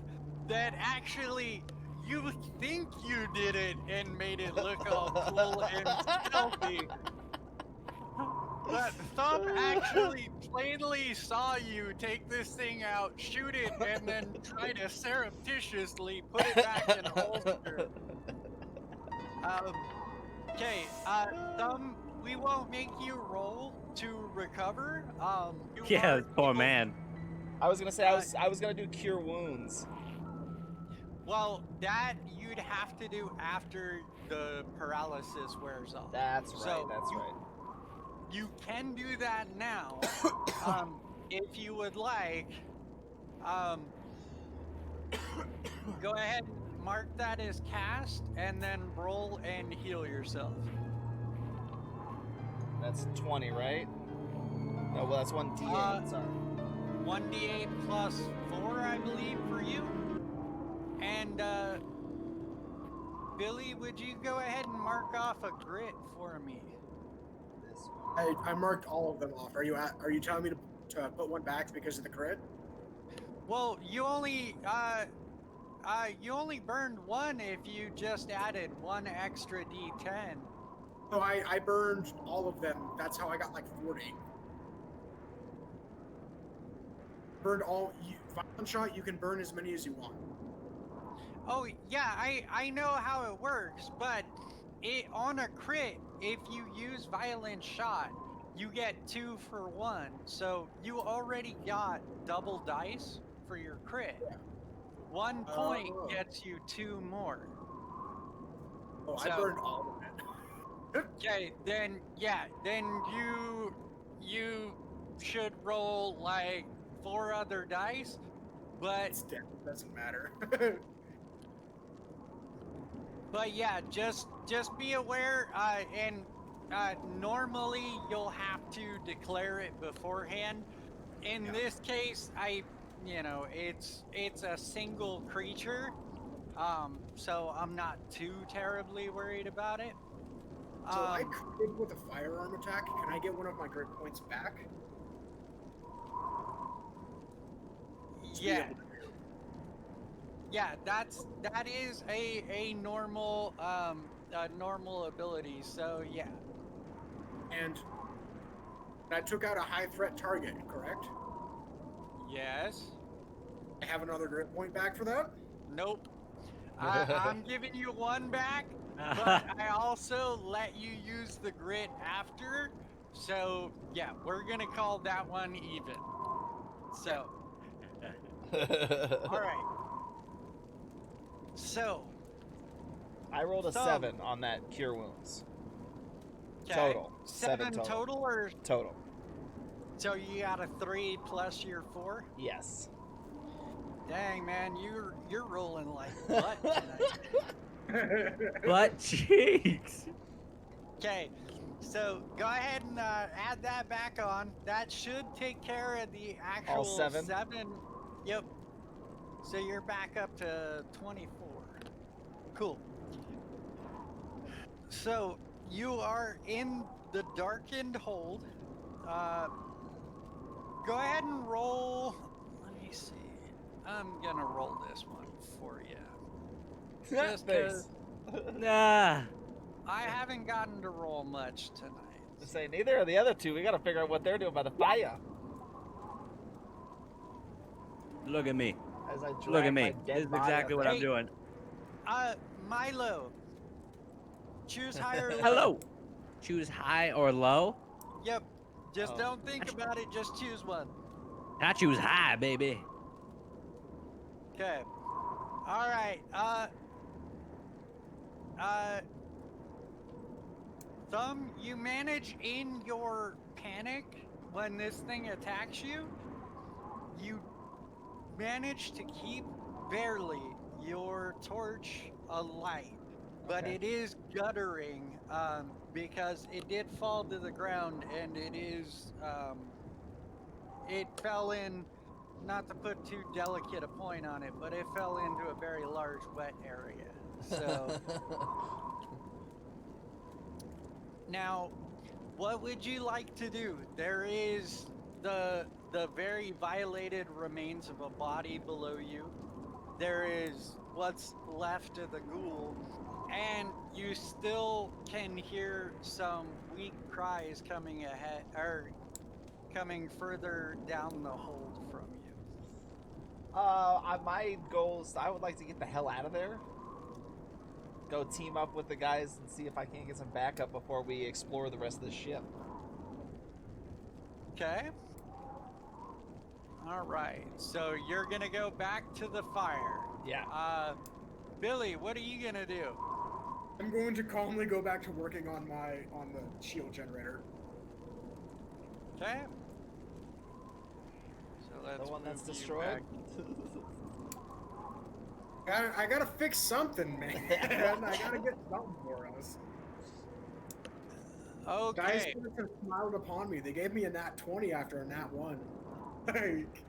that actually you think you did it and made it look all cool and stealthy. But Thumb actually plainly saw you take this thing out, shoot it, and then try to surreptitiously put it back in holster. Okay, Thumb, we won't make you roll to recover. You Yeah, are poor able- man. I was gonna say I was gonna do cure wounds. Well, that you'd have to do after the paralysis wears off. That's right. So that's you- right. You can do that now, if you would like. Go ahead, mark that as cast, and then roll and heal yourself. That's 20, right? Oh well, that's 1d8. Sorry. 1d8 plus 4, I believe, for you. And Billy, would you go ahead and mark off a grit for me? This one. I marked all of them off. Are you telling me to put one back because of the crit? Well, you only burned one if you just added one extra d10. No, I burned all of them. That's how I got like 40. Burned all. Violent shot, you can burn as many as you want. Oh yeah, I know how it works, but on a crit, if you use violent shot, you get 2 for 1. So you already got double dice for your crit. Yeah. 1 point Oh. gets you 2 more. Oh, I So- burned all of it. Okay, then you should roll like 4 other dice, but It's dead. It doesn't matter. But yeah, just be aware, and normally you'll have to declare it beforehand. In this case, it's a single creature, so I'm not too terribly worried about it. So I crit with a firearm attack. Can I get one of my grit points back? Yeah. Yeah, that is a normal normal ability. So yeah. And I took out a high threat target, correct? Yes. I have another grit point back for that? Nope. I'm giving you one back, but I also let you use the grit after. So yeah, we're gonna call that one even. So all right. So I rolled a Thumb. 7 on that cure wounds. okay. Total. 7 total. total, or Total. so you got a 3 plus your 4? Yes. Dang man, you're rolling like butt tonight. Butt cheeks. Okay, so go ahead and add that back on. That should take care of the actual All 7? 7. Yep. So you're back up to 24. Cool. So you are in the darkened hold. Go ahead and roll. Let me see. I'm gonna roll this one for you. Just 'cause Nah. I haven't gotten to roll much tonight. To say neither of the other two. We gotta figure out what they're doing by the fire. Look at me. As I drag Look at my me. dead This is body exactly up what there. I'm doing. Milo. Choose higher or low. Hello. Choose high or low. Yep. Just Oh. don't think about it, just choose one. I choose high, baby. Okay. All right. Thumb, you manage in your panic when this thing attacks you. You manage to keep barely your torch alight, but Okay. it is guttering because it did fall to the ground and it is it fell in. Not to put too delicate a point on it, but it fell into a very large wet area. So now, what would you like to do? There is the very violated remains of a body below you. There is what's left of the ghoul, and you still can hear some weak cries coming ahead, or coming further down the hold from you. My goals, I would like to get the hell out of there. Go team up with the guys and see if I can't get some backup before we explore the rest of the ship. Okay. All right. So you're gonna go back to the fire. Yeah. Billy, what are you gonna do? I'm going to calmly go back to working on the shield generator. Okay. So let's The one that's move you destroyed? back. I gotta fix something, man. I gotta get something for us. Guys Okay. could have smiled upon me. They gave me a nat 20 after a nat 1. Like,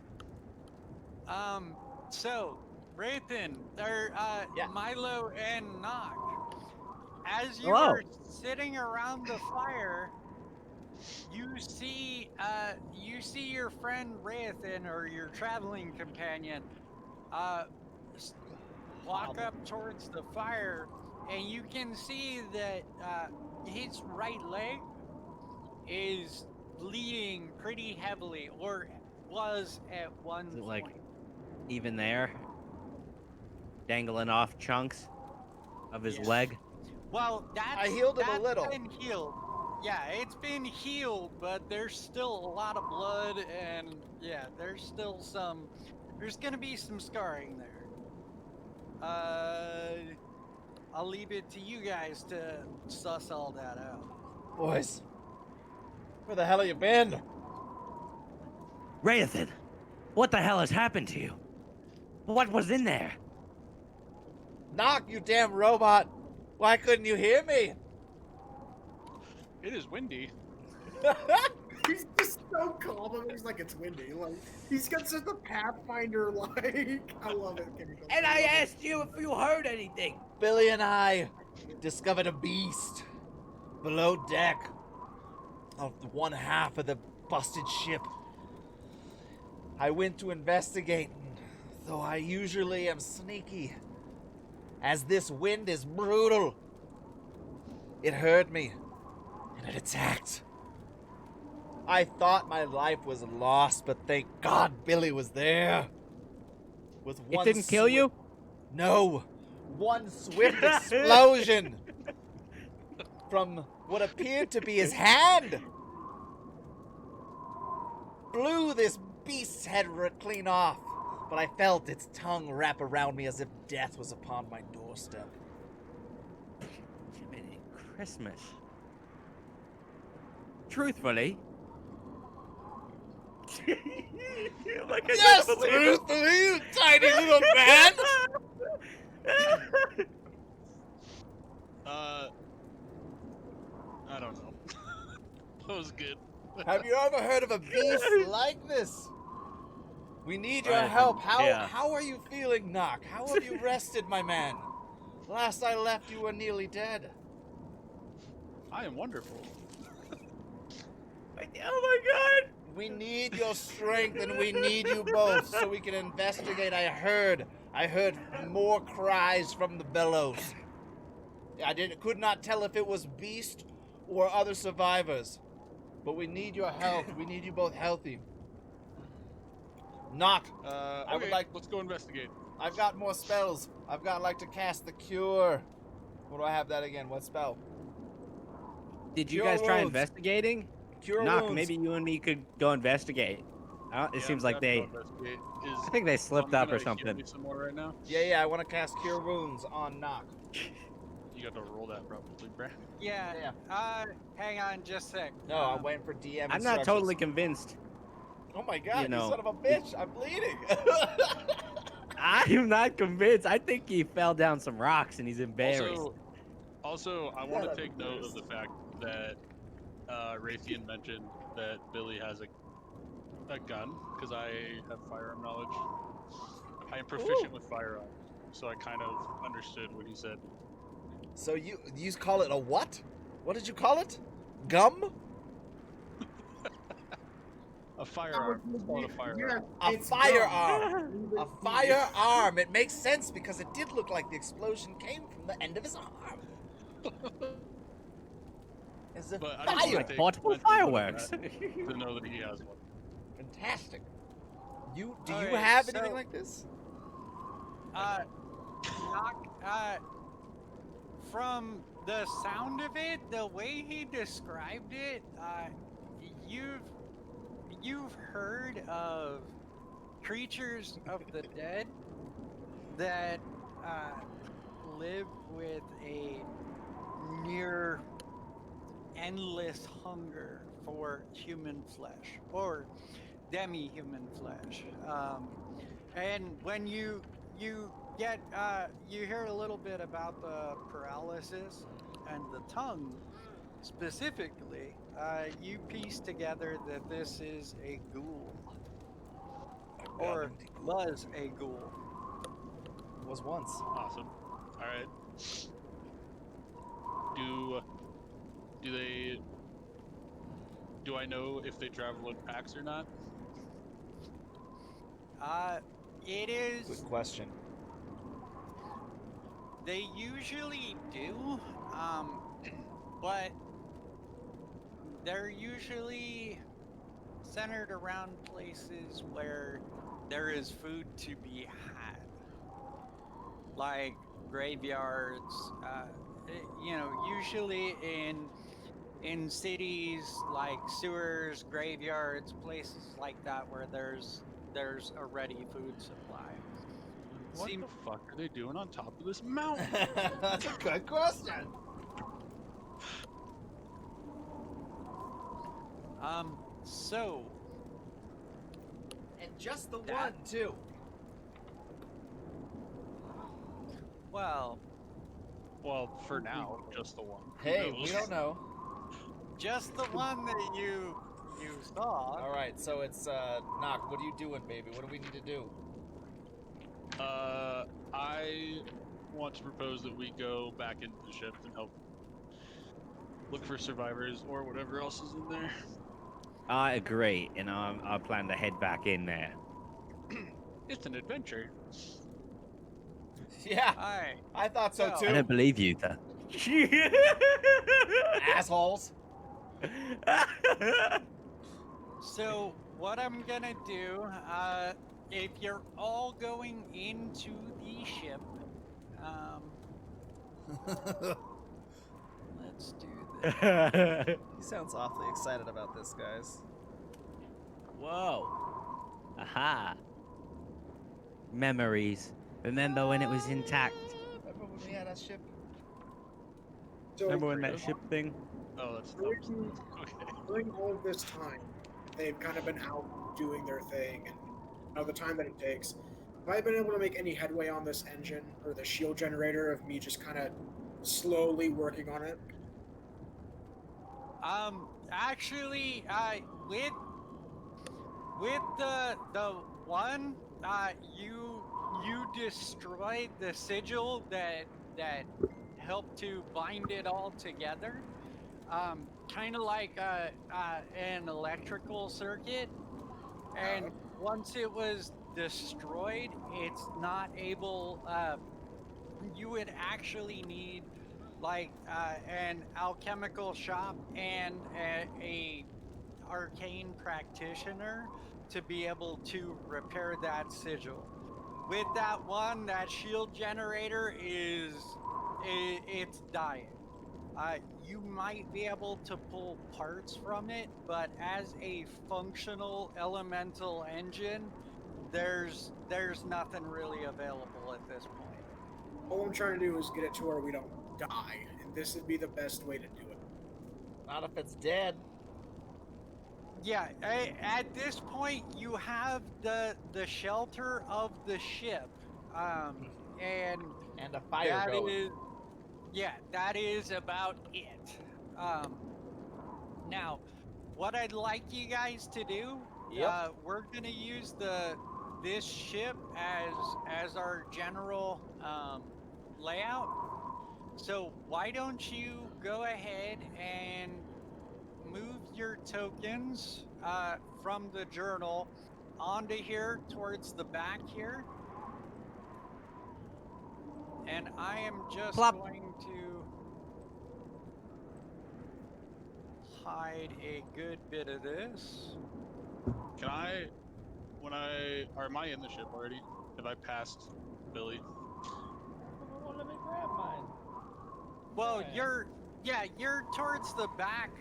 So Rathan, or Yeah. Milo and Nock, as you Hello. are sitting around the fire, you see your friend Rathan, or your traveling companion, walk up towards the fire, and you can see that his right leg is bleeding pretty heavily, or was at one Is it point. like even there? Dangling off chunks of his Yes. leg? Well, I healed him a that's little. been healed. Yeah, it's been healed, but there's still a lot of blood, and yeah, there's gonna be some scarring there. I'll leave it to you guys to suss all that out. Boys, where the hell have you been? Rathan, what the hell has happened to you? What was in there? Knock, you damn robot! Why couldn't you hear me? It is windy. he's just so calm. He's like, it's windy. Like, he's got such a Pathfinder, like, I love it. Chemical. And I love it. asked you if you heard anything. Billy and I discovered a beast. below deck of the one half of the busted ship. I went to investigate, and though I usually am sneaky, as this wind is brutal, it heard me, and it attacked. I thought my life was lost, but thank God Billy was there. With It one didn't kill you? No. One swift explosion from what appeared to be his hand blew this beast's head clean off, but I felt its tongue wrap around me as if death was upon my doorstep. Jiminy Christmas. Truthfully. Like I Yes, couldn't believe it. truthfully, you tiny little man! I don't know. That was good. Have you ever heard of a beast like this? We need your Right, help. yeah. How are you feeling, Nock? How have you rested, my man? Last I left, you were nearly dead. I am wonderful. Oh my god! We need your strength, and we need you both so we can investigate. I heard more cries from the bellows. Could not tell if it was beast or other survivors, but we need your help. We need you both healthy. Nock, I would like- let's go investigate. I've got more spells. I've got like to cast the cure. What do I have that again? What spell? Did you Cure guys try wounds. investigating? Cure Knock, wounds. maybe you and me could go investigate. It Yeah, seems I'm like gonna they. go investigate. I think they slipped Tom up or gonna heal something. me some more right now? Yeah, I want to cast cure wounds on Nock. You got to roll that probably, Brad. Yeah. Hang on just a sec. No, I'm waiting for DM. I'm not instructions. totally convinced. Oh my god, you know. son of a bitch! I'm bleeding. I'm not convinced. I think he fell down some rocks and he's embarrassed. Also, I want Yeah, to take note of the fact that Raytheon mentioned that Billy has a gun, because I have firearm knowledge. I am proficient with firearms, so I kind of understood what he said. So you call it a what? What did you call it? Gum? A firearm. Let's call it a firearm. A It's firearm. A firearm. It makes sense because it did look like the explosion came from the end of his arm. It's a But I just fire. wanna take Portable mental note of fireworks. that to know that he has one. Fantastic. Do you Alright, have so- anything like this? From the sound of it, the way he described it, you've heard of creatures of the dead that live with a near endless hunger for human flesh or demi-human flesh, and when you get you hear a little bit about the paralysis and the tongue specifically, you piece together that this is a ghoul, or was a ghoul. Was once. Awesome. All right. Do I know if they travel in packs or not? It is. Good question. They usually do, but they're usually centered around places where there is food to be had, like graveyards. Usually in cities like sewers, graveyards, places like that where there's a ready food supply. What Seem- the fuck are they doing on top of this mountain? That's a good question. So And just the That- one, too. well, Well, for now, just the one. Who Hey, knows? we don't know. just the one that you saw. All right, so it's Nock. What are you doing, baby? What do we need to do? I want to propose that we go back into the ship and help look for survivors or whatever else is in there. I agree, and I plan to head back in there. It's an adventure. Yeah, All right. I thought so So- too. I don't believe you, though. Assholes. So what I'm gonna do, if you're all going into the ship, let's do this. He sounds awfully excited about this, guys. Whoa. Aha. Memories. Remember when it was intact? Remember when we had a ship? So Remember when that ship thing? Oh, that's during, okay. during all of this time, they've kind of been out doing their thing, and the time that it takes. Have I been able to make any headway on this engine or the shield generator of me just kind of slowly working on it? Actually, with the one, you destroyed the sigil that helped to bind it all together. Kind of like an electrical circuit, and once it was destroyed, it's not able. You would actually need like an alchemical shop and a arcane practitioner to be able to repair that sigil. With that one, that shield generator it's dying. You might be able to pull parts from it, but as a functional elemental engine, there's nothing really available at this point. All I'm trying to do is get it to where we don't die, and this would be the best way to do it. Not if it's dead. Yeah, at this point, you have the shelter of the ship, and And a fire that going. is, yeah, that is about it. Now, what I'd like you guys to do, Yep. we're gonna use this ship as our general layout. So why don't you go ahead and move your tokens from the journal onto here towards the back here. And I am just Plop. going to hide a good bit of this. Can I, am I in the ship already? Have I passed Billy? Well, let me grab mine. Well, Yeah. you're towards the back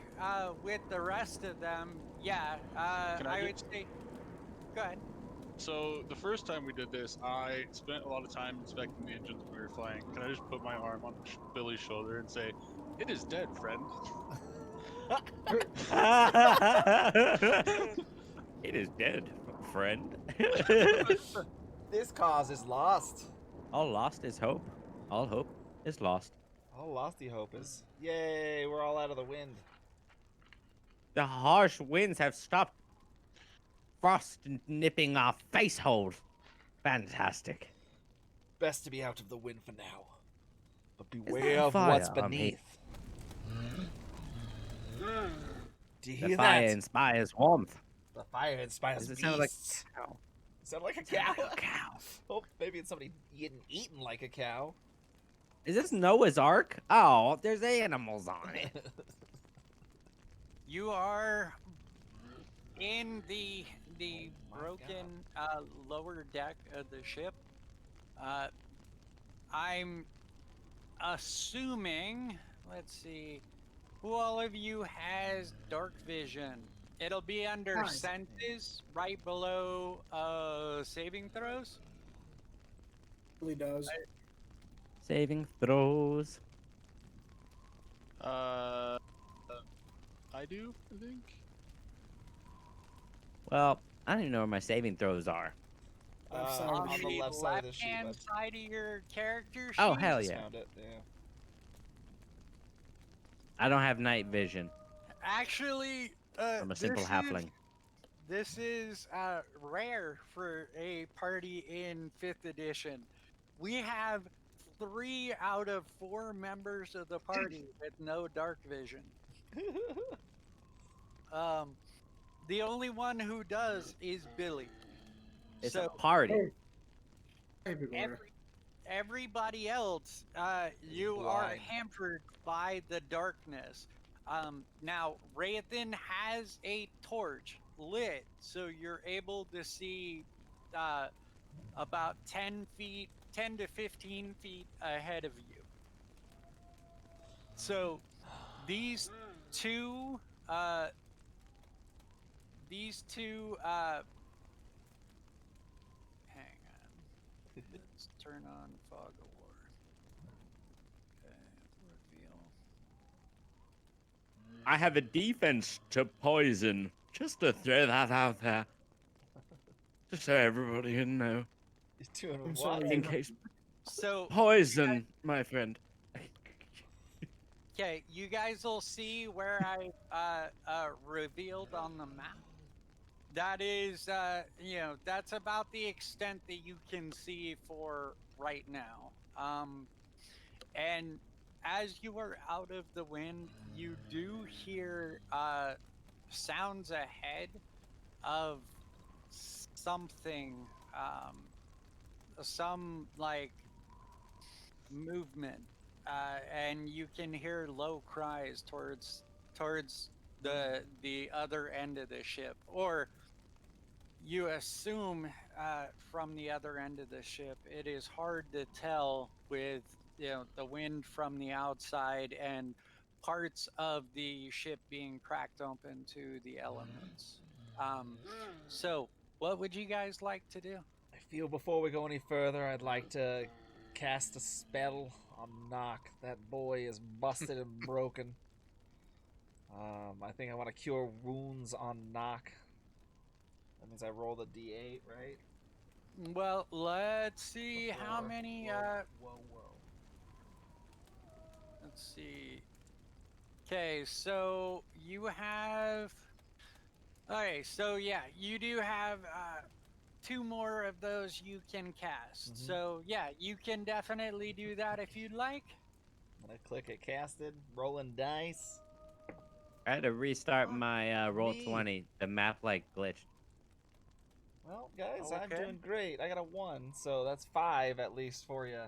with the rest of them. Yeah, Can I I do- would say. Go ahead. So the first time we did this, I spent a lot of time inspecting the engines we were flying. Can I just put my arm on Billy's shoulder and say, "It is dead, friend"? It is dead, friend. This cause is lost. All lost is hope. All hope is lost. All losty hope is. Yay, we're all out of the wind. The harsh winds have stopped. Frost nipping our face hold. Fantastic. Best to be out of the wind for now. But that beware a of what's fire? beneath. Do you The hear fire that? inspires warmth. The fire inspires Does it sound like beasts. a cow? Sound like a Sound cow? like a cow. Oh, maybe it's somebody getting eaten like a cow. Is this Noah's Ark? Oh, there's animals on it. You are in the Oh my broken lower deck of the ship. I'm assuming, let's see, who all of you has dark vision. It'll be under Nice. senses, right below saving throws. Really does. Saving throws. I do, I think. Well, I don't even know where my saving throws are. Left side of on the the sheet. left side of the sheet. left-hand bud. side of your character sheet. Oh, hell Just yeah. found it, yeah. I don't have night vision. Actually, I'm a simple halfling. This is rare for a party in 5th edition. We have 3 out of 4 members of the party with no dark vision. The only one who does is Billy. It's So a party. Oh, hey, big boy. everybody else, you are Blind. hampered by the darkness. Now, Rayathan has a torch lit, so you're able to see about 10 to 15 feet ahead of you. So these two, uh, these two, hang on. Let's turn on Fog of War. Okay, reveal. I have a defense to poison. Just to throw that out there. Just so everybody can know. You're doing I'm what? sorry. In case So poison, my friend. okay, you guys will see where I revealed on the map. That is, that's about the extent that you can see for right now. And as you are out of the wind, you do hear sounds ahead of something, some like movement, and you can hear low cries towards the other end of the ship, or you assume from the other end of the ship. It is hard to tell with the wind from the outside and parts of the ship being cracked open to the elements. So what would you guys like to do? I feel before we go any further, I'd like to cast a spell on Knock. That boy is busted and broken. I think I want to cure wounds on Knock. That means I roll the d8, right? Well, let's see how Four. many Whoa. let's see. Okay, so you have. Okay, so yeah, you do have two more of those you can cast. Mhm. So yeah, you can definitely do that if you'd like. I'm gonna click it, casted, rolling dice. I had to restart Fuck my roll me. 20. The map like glitched. Well, guys, I'm Okay. doing great. I got a 1, so that's 5 at least for you.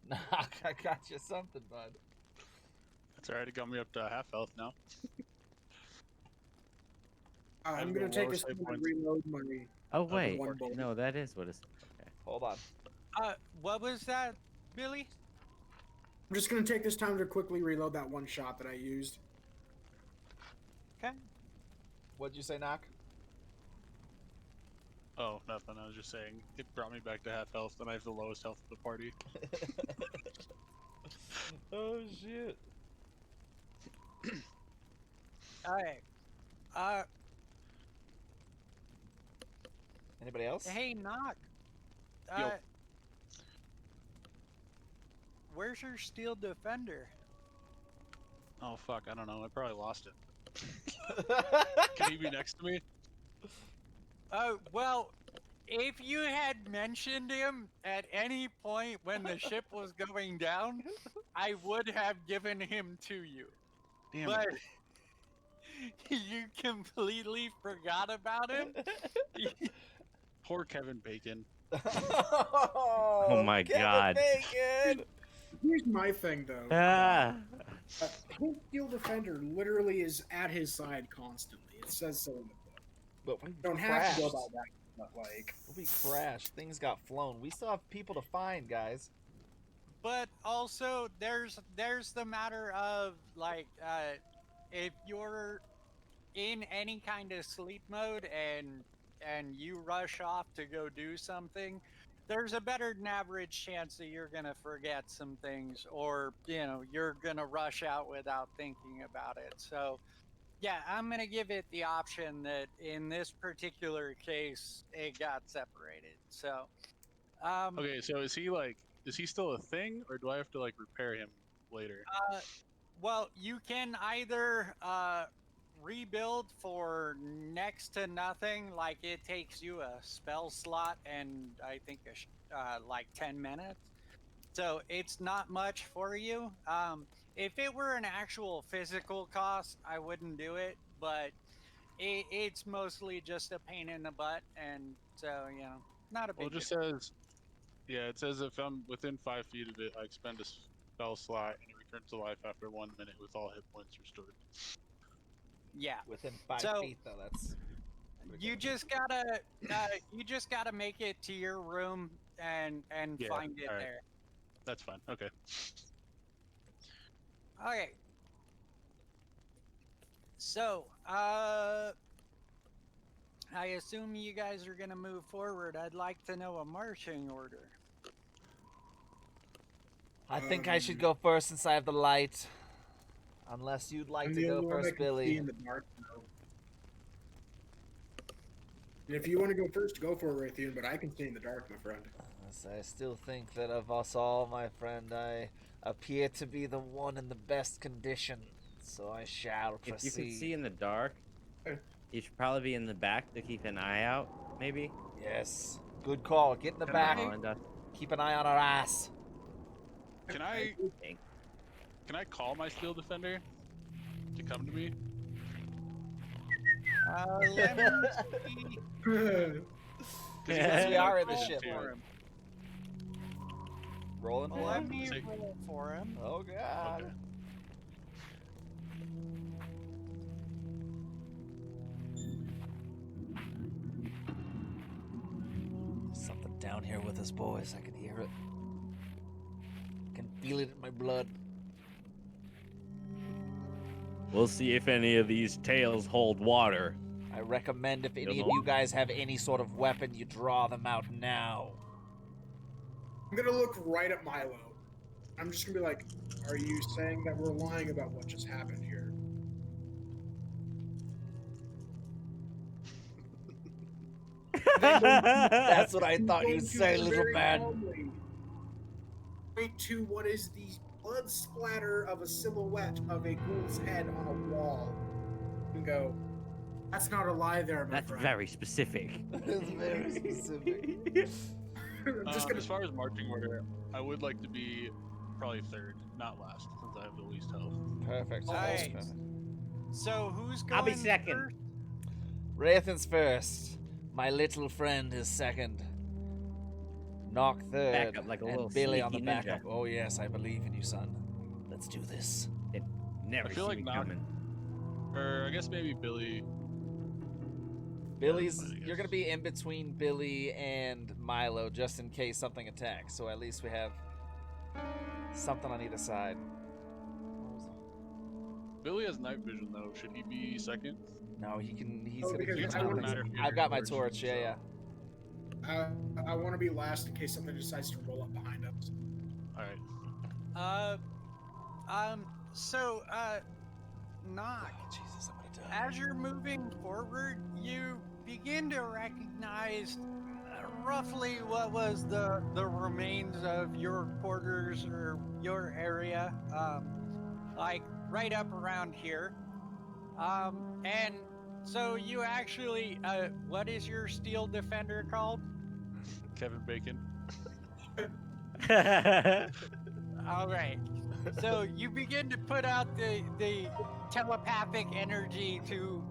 Knock, I got you something, bud. That's already got me up to half health now. I'm have gonna the take a lowest hit second to points. reload my. Oh wait, one bullet. no, that is what it's. Okay. Hold on. What was that, Billy? I'm just gonna take this time to quickly reload that one shot that I used. Okay. What'd you say, Knock? Oh, nothing. I was just saying it brought me back to half health, and I have the lowest health of the party. Oh, shit. All right. Anybody else? Hey, Knock. Yo. Where's your steel defender? Oh fuck, I don't know. I probably lost it. Can he be next to me? Oh, well, if you had mentioned him at any point when the ship was going down, I would have given him to you. Damn But it. you completely forgot about him. Poor Kevin Bacon. Oh my Kevin God. Bacon! Here's my thing though. Ah. His steel defender literally is at his side constantly. It says so in the book. But we You don't crashed. have to go about that, but like. We crashed. Things got flown. We still have people to find, guys. But also, there's the matter of like, if you're in any kind of sleep mode and you rush off to go do something, there's a better than average chance that you're gonna forget some things, or you're gonna rush out without thinking about it. So yeah, I'm gonna give it the option that in this particular case it got separated. So Okay, so is he still a thing, or do I have to like repair him later? well, you can either rebuild for next to nothing, like it takes you a spell slot and I think like 10 minutes. So it's not much for you. if it were an actual physical cost, I wouldn't do it, but it's mostly just a pain in the butt, and so not a Well, it big just deal. says, yeah, it says if I'm within 5 feet of it, I expend a spell slot and it returns to life after 1 minute with all hit points restored. Yeah. Within 5 So feet, though, that's pretty you close. just gotta make it to your room and Yeah, find it all right. there. That's fine. Okay. Okay. So, I assume you guys are gonna move forward. I'd like to know a marching order. I think I should go first since I have the light. Unless you'd like I'm to the go only one that first, can see Billy. in the dark now. And if you want to go first, go for it, Raytheon, but I can see in the dark, my friend. Yes, I still think that of us all, my friend, I appear to be the one in the best condition. So I shall If you proceed. can see in the dark, Okay. you should probably be in the back to keep an eye out, maybe. Yes. Good call. Get in the Come back. behind us. Keep an eye on our ass. Can I call my steel defender to come to me? Let me see. Yes, we are in the Roll ship. for him. Rolling for Let him? me Say- roll for him. Oh, God. Okay. Something down here with us, boys. I can hear it. I can feel it in my blood. We'll see if any of these tails hold water. I recommend if any You're of the- you guys have any sort of weapon, you draw them out now. I'm gonna look right at Milo. I'm just gonna be like, are you saying that we're lying about what just happened here? That's what I thought Going you'd to say, little very man. calmly point to what is the blood splatter of a silhouette of a ghoul's head on a wall and go, that's not a lie there, my That's friend. very specific. It's very specific. I'm just gonna As far as marching order, I would like to be probably third, not last, since I have the least health. Perfect. Alright. Perfect. So who's going I'll be second. first? Wraithen's first. My little friend is second. Knock third. Back up like a and little Billy on the sneaky ninja. backup. Oh yes, I believe in you, son. Let's do this. Never I feel see like me not- coming. Or I guess maybe Billy. Billy's. I guess. You're gonna be in between Billy and Milo, just in case something attacks. So at least we have something on either side. Billy has night vision though. Should he be second? No, he can. He's Oh, gonna because keep I moving. wouldn't matter if you I've had got your my torch, torch. Yeah, so- yeah. I want to be last in case something decides to roll up behind us. All right. Knock. Jesus, I'm gonna die. As you're moving forward, you begin to recognize roughly what was the remains of your quarters or your area, like right up around here. And so you actually, what is your steel defender called? Kevin Bacon. All right. So you begin to put out the telepathic energy to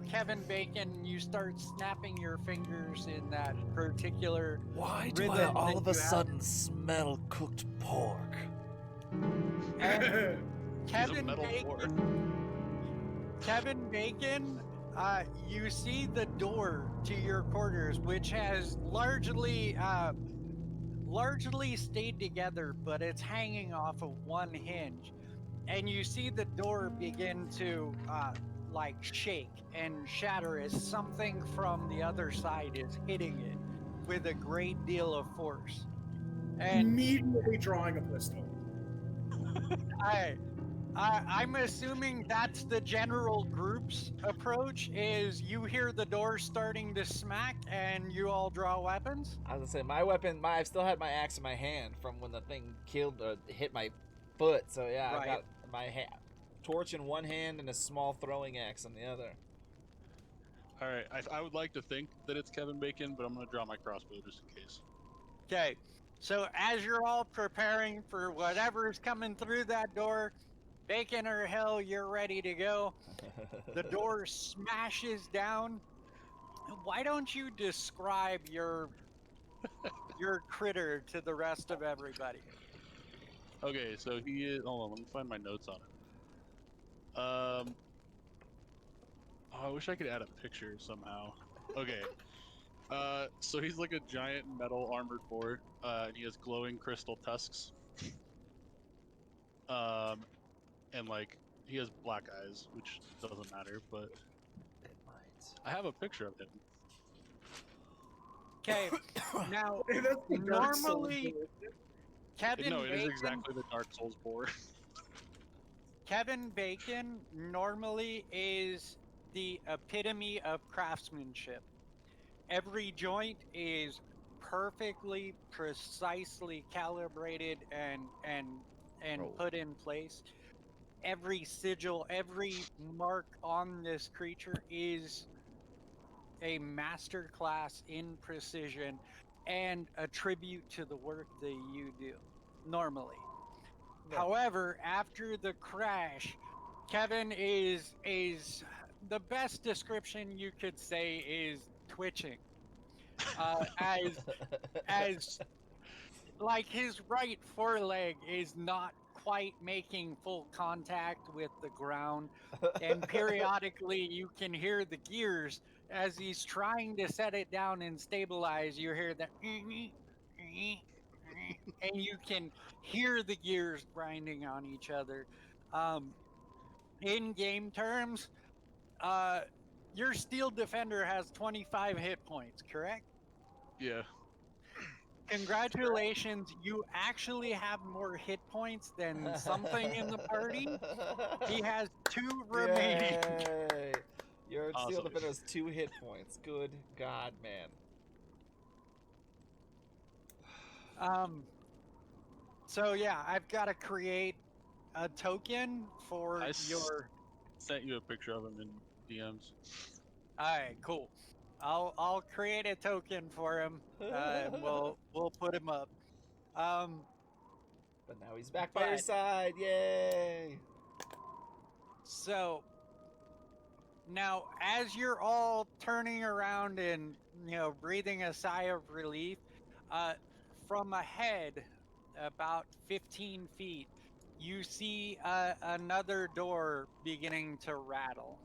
Kevin Bacon. You start snapping your fingers in that particular. Why do I rhythm all that of a you have. sudden smell cooked pork? And He's a Kevin metal dwarf. Kevin Bacon, you see the door to your quarters, which has largely stayed together, but it's hanging off of one hinge. And you see the door begin to like shake and shatter as something from the other side is hitting it with a great deal of force. And Immediately drawing a pistol. I'm assuming that's the general group's approach. Is you hear the door starting to smack and you all draw weapons. I was gonna say my weapon. I still had my axe in my hand from when the thing hit my foot. So yeah, I've Right. got my torch in one hand and a small throwing axe in the other. All right. I would like to think that it's Kevin Bacon, but I'm gonna draw my crossbow just in case. Okay, so as you're all preparing for whatever's coming through that door, Bacon or hell, you're ready to go. The door smashes down. Why don't you describe your critter to the rest of everybody? Okay, so he is. Hold on, let me find my notes on him. Oh, I wish I could add a picture somehow. Okay. So he's like a giant metal armored boar, and he has glowing crystal tusks. And like he has black eyes, which doesn't matter, but It might. I have a picture of him. Okay, now Hey, that's the Dark Souls normally board. Kevin No, it is Bacon, exactly the Dark Souls boar. Kevin Bacon normally is the epitome of craftsmanship. Every joint is perfectly, precisely calibrated and Roll. put in place. Every sigil, every mark on this creature is a master class in precision and a tribute to the work that you do normally. However, after the crash, Kevin is the best description you could say is twitching. As like his right foreleg is not quite making full contact with the ground, and periodically you can hear the gears as he's trying to set it down and stabilize. You hear the and you can hear the gears grinding on each other. In game terms, uh, your steel defender has 25 hit points, correct? Yeah. Congratulations, you actually have more hit points than something in the party. He has 2 remaining. Yay! Your steel Awesome. defender has 2 hit points. Good God, man. So yeah, I've got to create a token for your. Sent you a picture of him in DMs. All right, cool. I'll create a token for him. And we'll put him up. But now he's back by your But- side. Yay! So now, as you're all turning around and breathing a sigh of relief, from ahead, about 15 feet, you see another door beginning to rattle,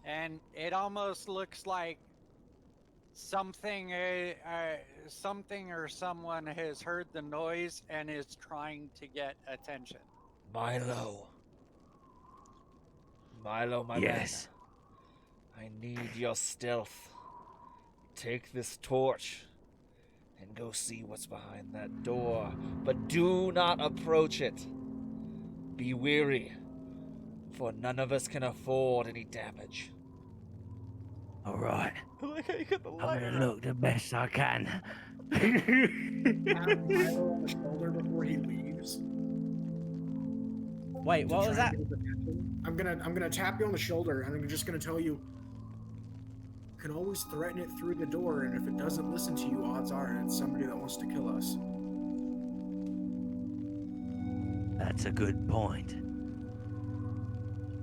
and it almost looks like something or someone has heard the noise and is trying to get attention. Milo, my Yes. man. I need your stealth. Take this torch and go see what's behind that door. But do not approach it. Be wary, for none of us can afford any damage. All right. I like how you got the I'm gonna look the best I can. Tap Milo on the shoulder before he leaves. Wait, to what try was and that? get his attention. I'm gonna tap you on the shoulder, and I'm just gonna tell you, you can always threaten it through the door, and if it doesn't listen to you, odds are it's somebody that wants to kill us. That's a good point.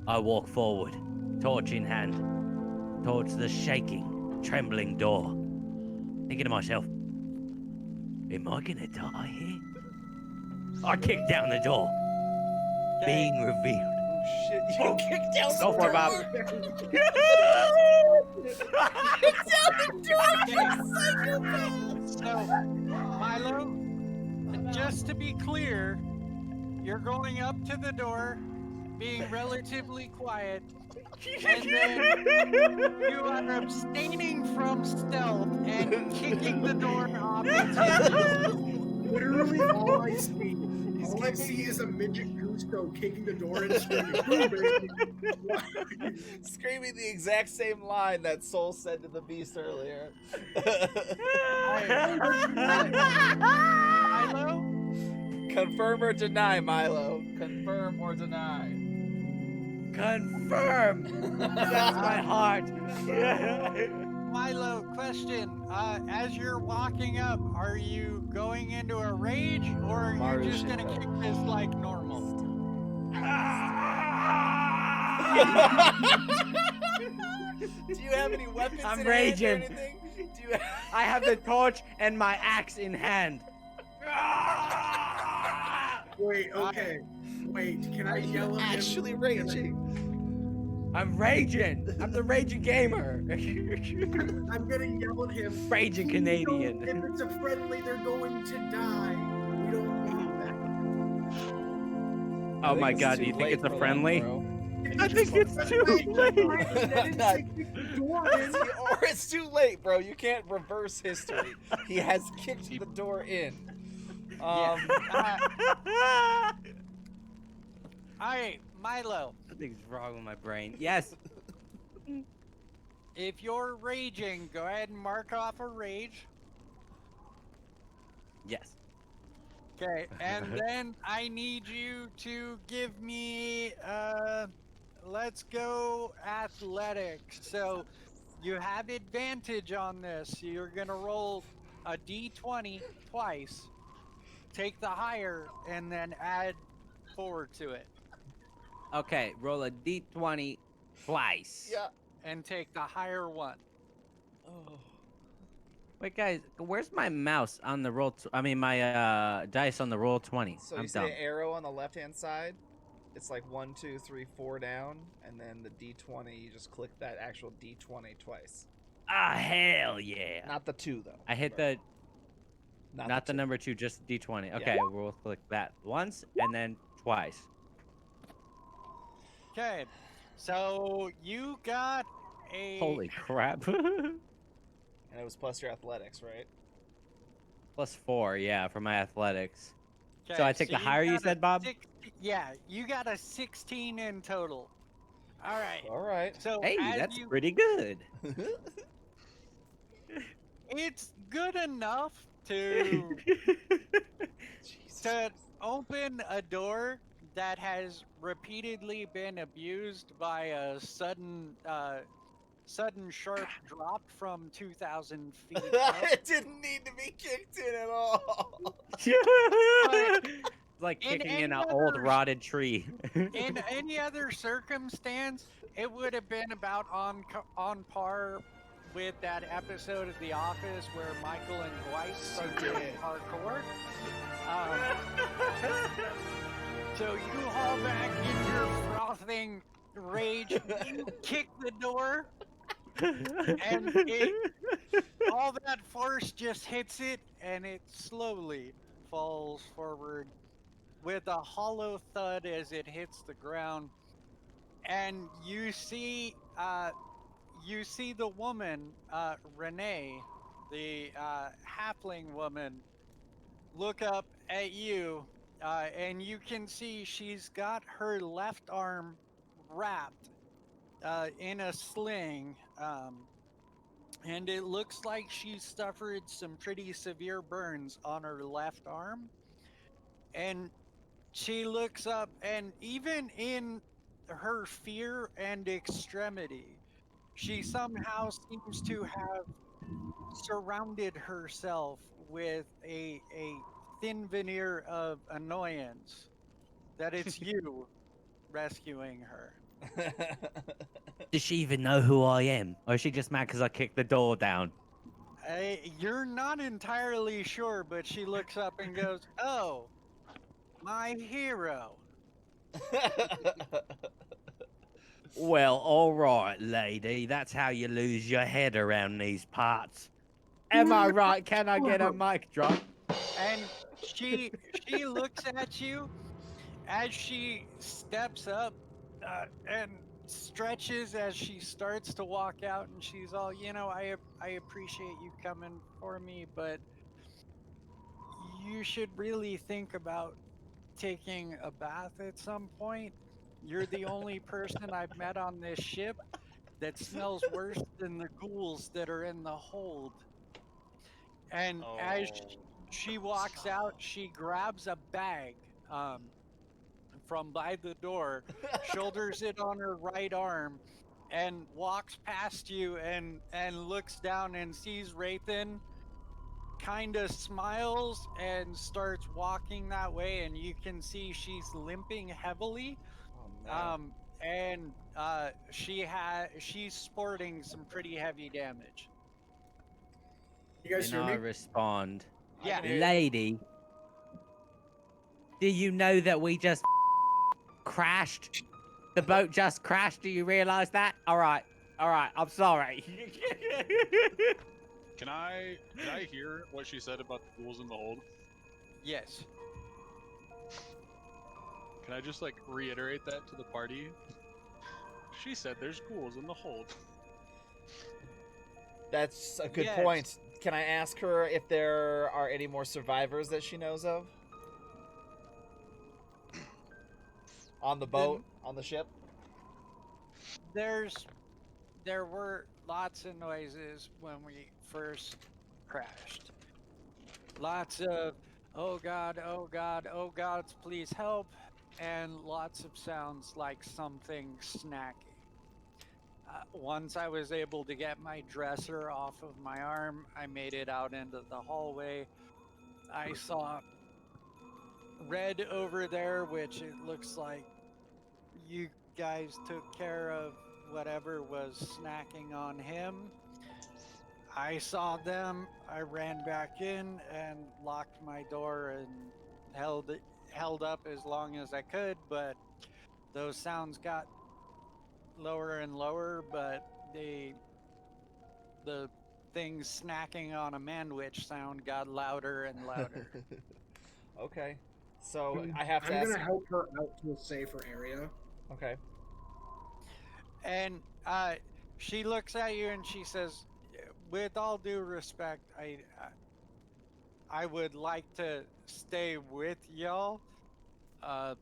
I walk forward, torch in hand, towards the shaking, trembling door, thinking to myself, am I gonna die here? I kick down the door, being revealed. Oh shit, you kicked down the Go for it, Bob. So, Milo, just to be clear, you're going up to the door, being relatively quiet, and then you are abstaining from stealth and kicking the door off its hinges. Literally, all I see is a midget Gusto kicking the door and screaming, "Boom, baby." Screaming the exact same line that Soul said to the beast earlier. Milo, Confirm or deny, Milo. Confirm or deny. Confirm! That's my heart. Milo, question. As you're walking up, are you going into a rage or are you just gonna kick this like normal? Do you have any weapons I'm in raging. hand or anything? Do you I have the torch and my axe in hand. Wait, okay. Wait, can I yell at him? actually Can raging? I'm raging. I'm the raging gamer. I'm gonna yell at him. Raging "Please Canadian." don't- If it's a friendly, they're going to die. We don't want that. Oh my god, do you think it's a friendly? I think it's too late. Or it's too late, bro. You can't reverse history. He has kicked the door in. All right, Milo. Something's wrong with my brain. Yes. If you're raging, go ahead and mark off a rage. Yes. Okay, and then I need you to give me, let's go athletics. So you have advantage on this. You're going to roll a d20 twice, take the higher, and then add 4 to it. Okay, roll a d20 twice. Yeah. And take the higher one. Oh. Wait, guys, where's my mouse on the roll? My dice on the roll 20. So I'm you see dumb. the arrow on the left-hand side? It's like 1, 2, 3, 4 down, and then the D20. You just click that actual D20 twice. Ah, hell yeah! Not the 2 though. I hit but the not the 2. number 2, just d20. Okay, we'll click that once and then twice. Okay, so you got a... Holy crap! And it was plus your athletics, right? +4, yeah, for my athletics. Okay, So I take the higher you got a said, Bob? Yeah, you got a 16 in total. All right. All right. So Hey, as that's you, pretty good. it's good enough to open a door that has repeatedly been abused by a sudden sharp drop from 2,000 feet up. It didn't need to be kicked in at all. It's like In kicking in any an old other- rotted tree. In any other circumstance, it would have been about on par with that episode of The Office where Michael and Dwight start doing did. parkour. So you haul back in your frothing rage, you kick the door, and all that force just hits it, and it slowly falls forward with a hollow thud as it hits the ground. And you see the woman, Renee, the halfling woman, look up at you, and you can see she's got her left arm wrapped in a sling, and it looks like she's suffered some pretty severe burns on her left arm. And she looks up, and even in her fear and extremity, she somehow seems to have surrounded herself with a thin veneer of annoyance that it's you rescuing her. Does she even know who I am? Or is she just mad because I kicked the door down? You're not entirely sure, but she looks up and goes, "Oh, my hero." Well, alright, lady. That's how you lose your head around these parts. Am I right? Can I get a mic drop? And she looks at you as she steps up and stretches as she starts to walk out, and she's all, I appreciate you coming for me, but you should really think about taking a bath at some point. You're the only person I've met on this ship that smells worse than the ghouls that are in the hold. And as she walks out, she grabs a bag from by the door, shoulders it on her right arm, and walks past you and looks down and sees Rathan, kind of smiles and starts walking that way, and you can see she's limping heavily. Oh, no. and she's sporting some pretty heavy damage. You guys And hear I me? respond, I Yeah. can hear you. lady, do you know that we just crashed? The boat just crashed. Do you realize that? All right. I'm sorry. Can I hear what she said about the ghouls in the hold? Yes. Can I just like reiterate that to the party? She said there's ghouls in the hold. That's a good Yes. point. Can I ask her if there are any more survivors that she knows of? On the boat, on the ship? There were lots of noises when we first crashed. Lots of oh god, oh god, oh gods, please help, and lots of sounds like something snacking. Once I was able to get my dresser off of my arm, I made it out into the hallway. I saw Red over there, which it looks like you guys took care of whatever was snacking on him. I saw them. I ran back in and locked my door and held up as long as I could, but those sounds got lower and lower, but the things snacking on a manwich sound got louder and louder. Okay. So I have to I'm ask. gonna help her out to a safer area. Okay. And she looks at you and she says, "With all due respect, I would like to stay with y'all. I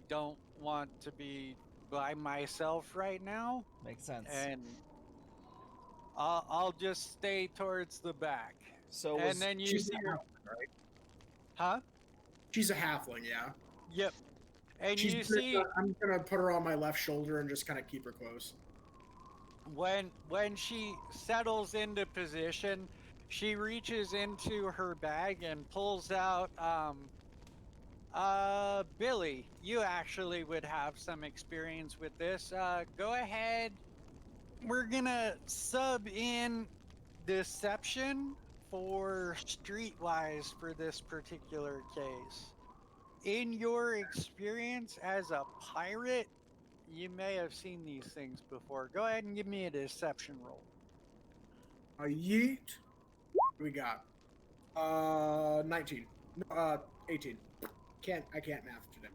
don't want to be by myself right now, Makes sense. and I'll just stay towards the back." So And then you She's see a her, halfling, right? huh? She's a halfling, yeah. Yep. And She's you gonna- see I'm gonna put her on my left shoulder and just kind of keep her close. when she settles into position, she reaches into her bag and pulls out Billy, you actually would have some experience with this. Go ahead. We're gonna sub in deception for streetwise for this particular case. In your experience as a pirate, you may have seen these things before. Go ahead and give me a deception roll. Yeet. What we got? 19. No, 18. I can't math today.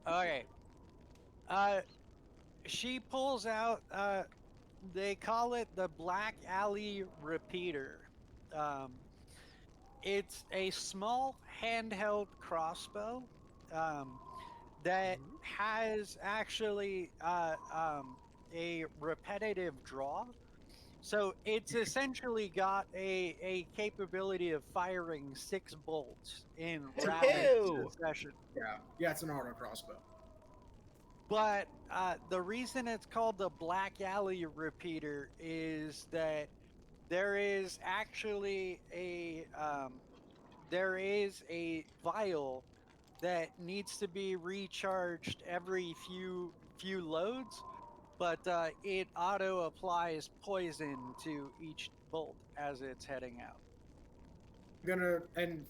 Okay. She pulls out they call it the Black Alley Repeater. Um, it's a small handheld crossbow that has actually a repetitive draw. So it's essentially got a capability of firing 6 bolts in rapid Ew. succession. Yeah, it's an auto crossbow. But the reason it's called the Black Alley Repeater is that there is actually a vial that needs to be recharged every few loads, but it auto applies poison to each bolt as it's heading out.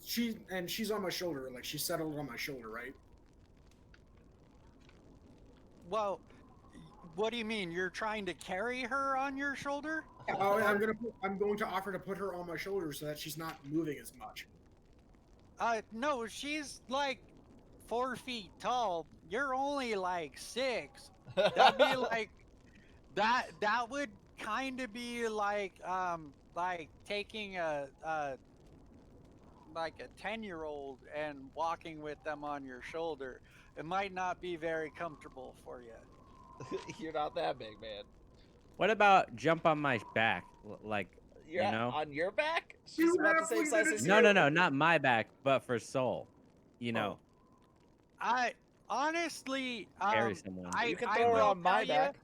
She's on my shoulder, like she's settled on my shoulder, right? Well, what do you mean? You're trying to carry her on your shoulder? Oh, I'm going to offer to put her on my shoulder so that she's not moving as much. No, she's like 4 feet tall. You're only like 6. That'd be like that. That would kind of be like taking a 10-year-old and walking with them on your shoulder. It might not be very comfortable for you. You're not that big, man. What about jump on my back? Like, You're you know? on your back? She's You about the have same looked size at as it you. No, not my back, but for Soul. You know, I honestly, carry someone. I You can I throw her will on my tell ya, back.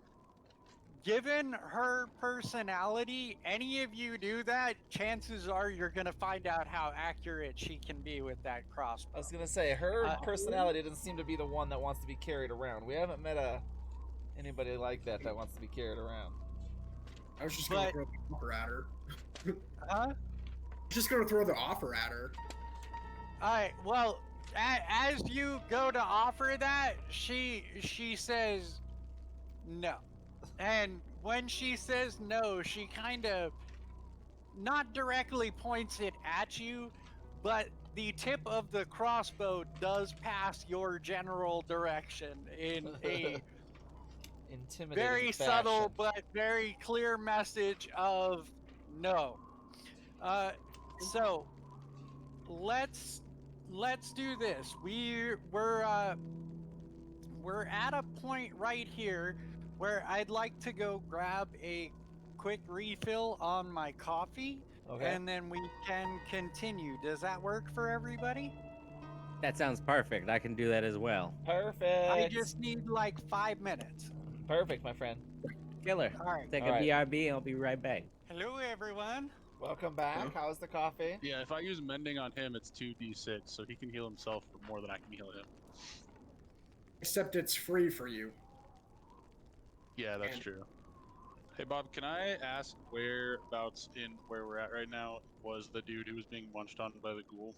given her personality, any of you do that, chances are you're gonna find out how accurate she can be with that I crossbow. was gonna say her Uh, personality doesn't seem to be the one that wants to be carried around. We haven't met anybody like that wants to be carried around. I was just gonna But- throw the offer at her. Huh? Just gonna throw the offer at her. Alright, well, as you go to offer that, she says no. And when she says no, she kind of not directly points it at you, but the tip of the crossbow does pass your general direction in a Intimidating very fashion. subtle but very clear message of no. So let's do this. We're at a point right here where I'd like to go grab a quick refill on my coffee, Okay. and then we can continue. Does that work for everybody? That sounds perfect. I can do that as well. Perfect. I just need like 5 minutes. Perfect, my friend. Killer. All right. Take All a right. BRB and I'll be right back. Hello, everyone. Welcome back. How's the coffee? Yeah, if I use mending on him, it's 2d6, so he can heal himself for more than I can heal him. Except it's free for you. Yeah, that's And- true. Hey Bob, can I ask whereabouts in where we're at right now was the dude who was being munched on by the ghoul?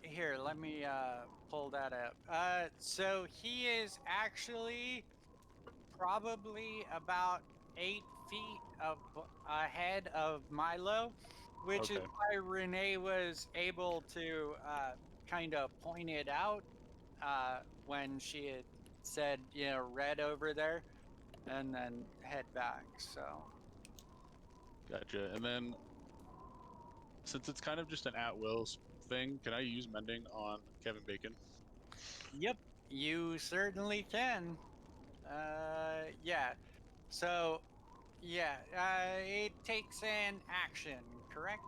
Here, let me pull that up. So he is actually probably about 8 feet ahead of Milo, which is Okay. why Renee was able to kind of point it out when she had said, red over there, and then head back. So Gotcha. And then, since it's kind of just an at-will thing, can I use mending on Kevin Bacon? yep, you certainly can. Yeah. So, yeah, it takes an action, correct?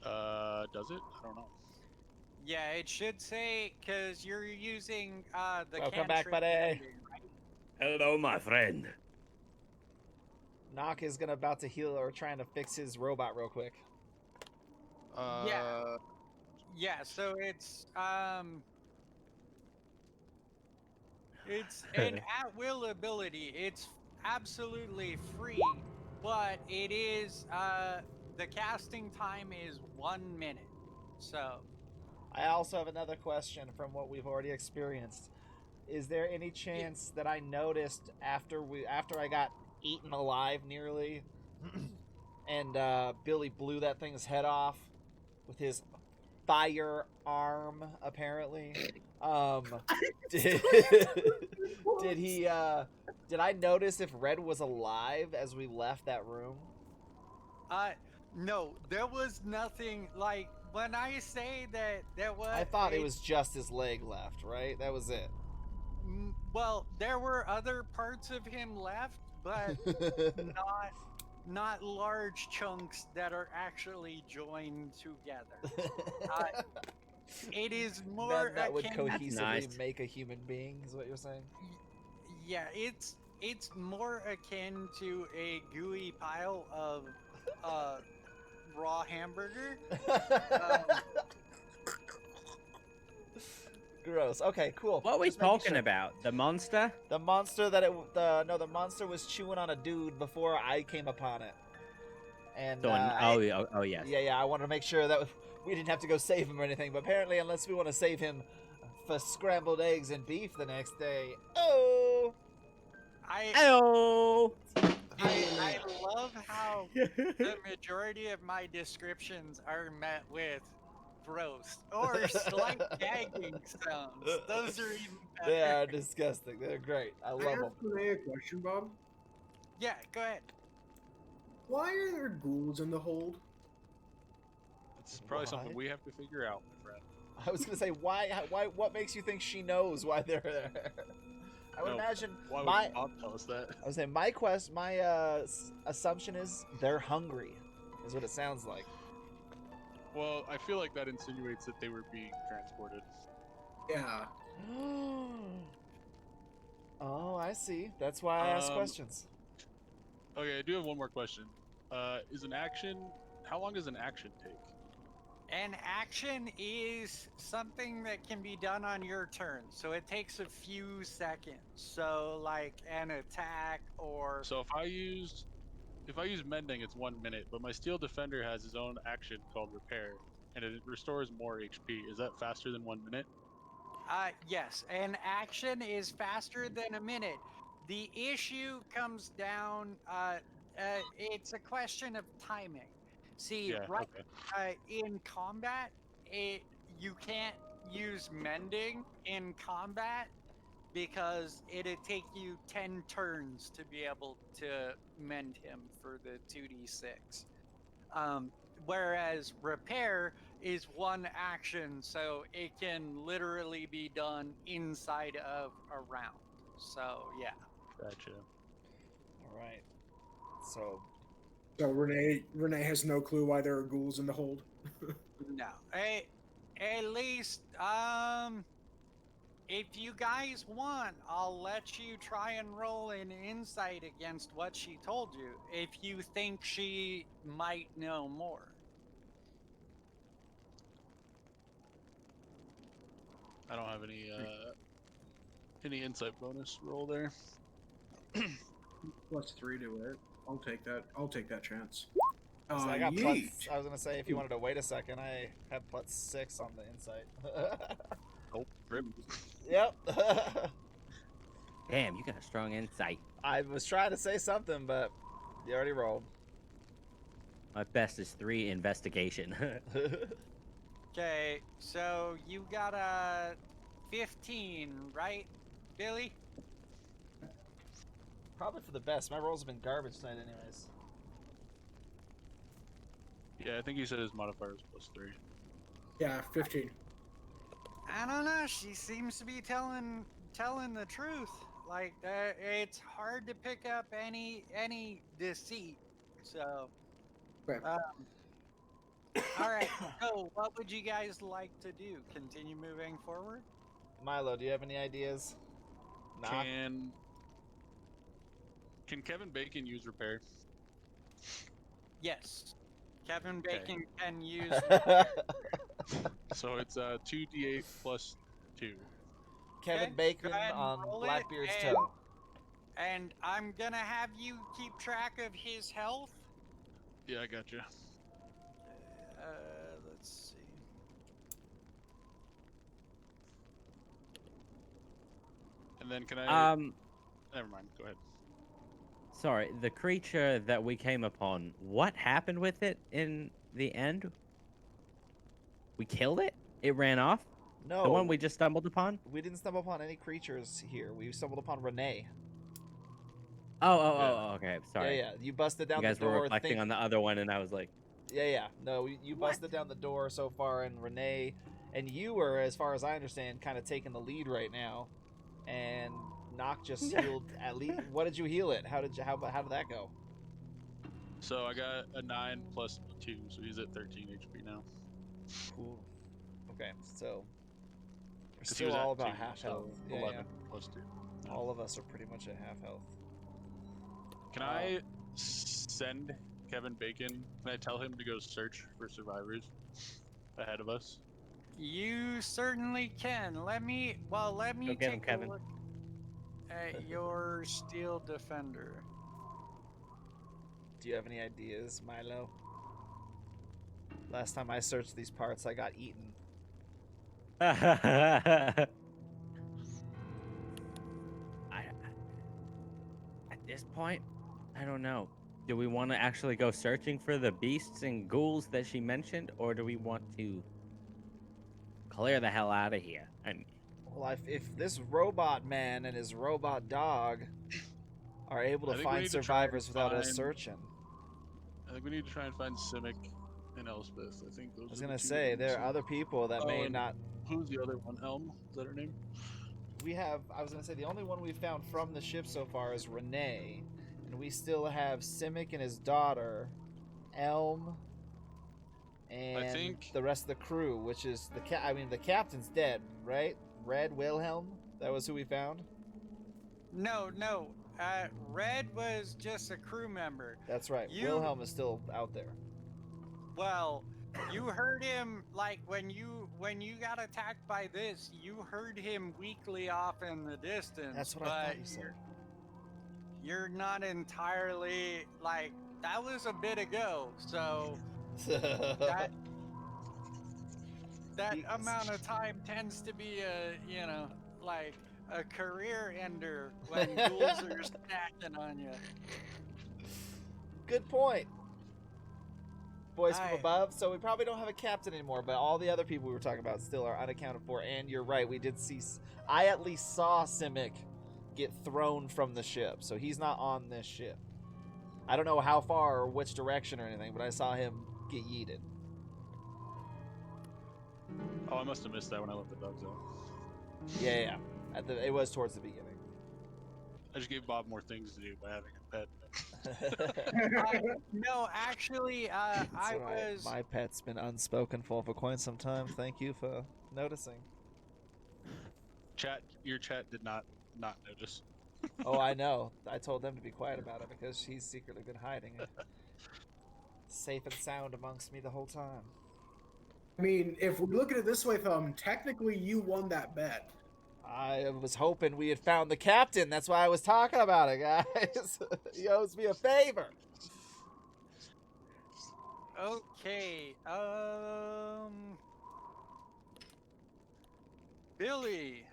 Does it? I don't know. Yeah, it should say, because you're using the Welcome back, cantrip buddy. mending, right? Hello, my friend. Knock is about to heal or trying to fix his robot real quick. Yeah, so it's an at-will ability. It's absolutely free, but it is the casting time is 1 minute. So I also have another question from what we've already experienced. Is there any chance that I noticed after I got eaten alive nearly, and Billy blew that thing's head off with his firearm? Apparently, did he? Did I notice if Red was alive as we left that room? no, there was nothing like when I say that there was. I thought it was just his leg left. Right, that was it. Well, there were other parts of him left, but not large chunks that are actually joined together. It is more None that would akin. cohesively nice. make a human being, is what you're saying? Yeah, it's more akin to a gooey pile of raw hamburger. Gross. Okay, cool. What are we Just making talking sure. about? The monster? The monster the monster was chewing on a dude before I came upon it. And Oh yes. yeah, I wanted to make sure that we didn't have to go save him or anything. But apparently, unless we want to save him for scrambled eggs and beef the next day, oh. Hello. I love how the majority of my descriptions are met with gross or slight gagging sounds. Those are even better. They are disgusting. They're great. I love them. Renee, a question, Bob. Yeah, go ahead. Why are there ghouls in the hold? It's probably something Why? we have to figure out, my friend. I was gonna say why? What makes you think she knows why they're there? I would No, imagine Why my. would Bob tell us that? I would say my assumption is they're hungry, is what it sounds like. Well, I feel like that insinuates that they were being transported. Yeah. Oh, I see. That's why I ask Um, questions. Okay, I do have one more question. Is an action? How long does an action take? An action is something that can be done on your turn, so it takes a few seconds. So, like an attack or So if I use mending, it's 1 minute, but my steel defender has his own action called repair, and it restores more HP. Is that faster than 1 minute? yes, an action is faster than a minute. The issue comes down, it's a question of timing. See, Yeah. right Okay. in combat, it you can't use mending in combat because it'd take you 10 turns to be able to mend him for the 2d6. Um, whereas repair is one action, so it can literally be done inside of a round. So yeah. Gotcha. All right. So So Renee has no clue why there are ghouls in the hold. No. At least if you guys want, I'll let you try and roll an insight against what she told you if you think she might know more. I don't have any insight bonus roll there. +3 to it. I'll take that. I'll take that chance. so I got Yeet. I was gonna say if you wanted to wait a second, I have +6 on the insight. Oh, rip. Yep. Damn, you got a strong insight. I was trying to say something, but you already rolled. My best is 3 investigation. Okay, so you got a 15, right, Billy? Probably for the best. My rolls have been garbage tonight, anyways. Yeah, I think he said his modifier was +3. Yeah, 15. I don't know. She seems to be telling the truth. Like it's hard to pick up any deceit. So, Okay. all right. So, what would you guys like to do? Continue moving forward? Milo, do you have any ideas? Knock. Can Kevin Bacon use repair? Yes. Kevin Okay. Bacon can use. So it's 2d8 plus 2. Kevin Okay, Bacon go ahead and on roll it, Blackbeard's and- toe. And I'm gonna have you keep track of his health. Yeah, I gotcha. Let's see. And then can I? um, Never mind. Go ahead. sorry, the creature that we came upon, what happened with it in the end? We killed it? It ran off? No, The one we just stumbled upon? we didn't stumble upon any creatures here. We stumbled upon Renee. Okay. Yeah, Sorry. yeah. You busted down You guys the were door. reflecting on the other one, and I was like, Yeah, yeah. No, you What? busted down the door so far, and Renee and you were, as far as I understand, kind of taking the lead right now. And Nock just healed at least. What did you heal it? How did that go? So I got a 9 plus 2, so he's at 13 HP now. Cool. Okay, so we're 'Cause he was still all at about 2, half so health. Yeah, 11 yeah. plus 2. Yeah. All of us are pretty much at half health. Can I send Kevin Bacon? Can I tell him to go search for survivors ahead of us? You certainly can. Let me Go get him, take a Kevin. look at your steel defender. Do you have any ideas, Milo? Last time I searched these parts, I got eaten. at this point, I don't know. Do we want to actually go searching for the beasts and ghouls that she mentioned, or do we want to clear the hell out of here? I mean, Well, if this robot man and his robot dog are able I to think we find need to try and survivors without us find- searching, I think we need to try and find Simic and Elspeth. I think those I was are the gonna two say that there are we're other people that may and not. Who's the other one? Elm? Is that her name? We have. I was gonna say the only one we found from the ship so far is Renee, and we still have Simic and his daughter, Elm, and think- the rest of the crew, which is the captain's dead, right? Red Wilhelm. That was who we found. No, no. Red was just a crew member. That's right. You- Wilhelm is still out there. Well, you heard him like when you got attacked by this. You heard him weakly off in the distance. That's what but I thought you said. You're not entirely like that was a bit ago. So that He- amount of time tends to be like a career ender when ghouls are stacking on you. Good point. Boys from I- above. So we probably don't have a captain anymore, but all the other people we were talking about still are unaccounted for. And you're right, we did see. I at least saw Simic get thrown from the ship, so he's not on this ship. I don't know how far or which direction or anything, but I saw him get yeeted. Oh, I must have missed that when I left the dog zone. Yeah. It was towards the beginning. I just gave Bob more things to do by having a pet. No, actually, I That's all right. was. My pet's been unspoken for quite some time. Thank you for noticing. Your chat did not notice. Oh, I know. I told them to be quiet about it because she's secretly been hiding it. Safe and sound amongst me the whole time. I mean, if we look at it this way, Thumb, technically you won that bet. I was hoping we had found the captain. That's why I was talking about it, guys. He owes me a favor. Okay. Billy.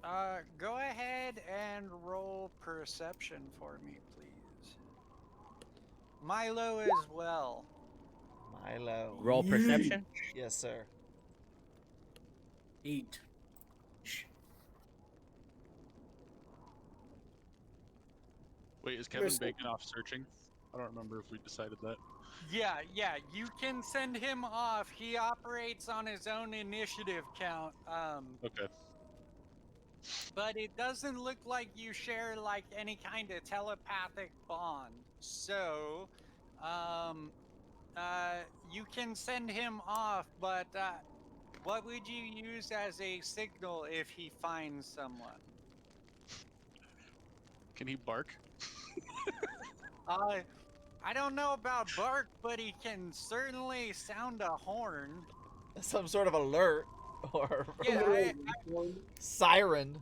Yeah. Go ahead and roll perception for me, please. Milo as well. Milo. Roll perception. Yes, sir. 8. Wait, is Kevin Where's- Bacon off searching? I don't remember if we decided that. Yeah, you can send him off. He operates on his own initiative count. Okay. But it doesn't look like you share like any kind of telepathic bond. So, you can send him off, but what would you use as a signal if he finds someone? Can he bark? I don't know about bark, but he can certainly sound a horn. Some sort of alert or Yeah, siren.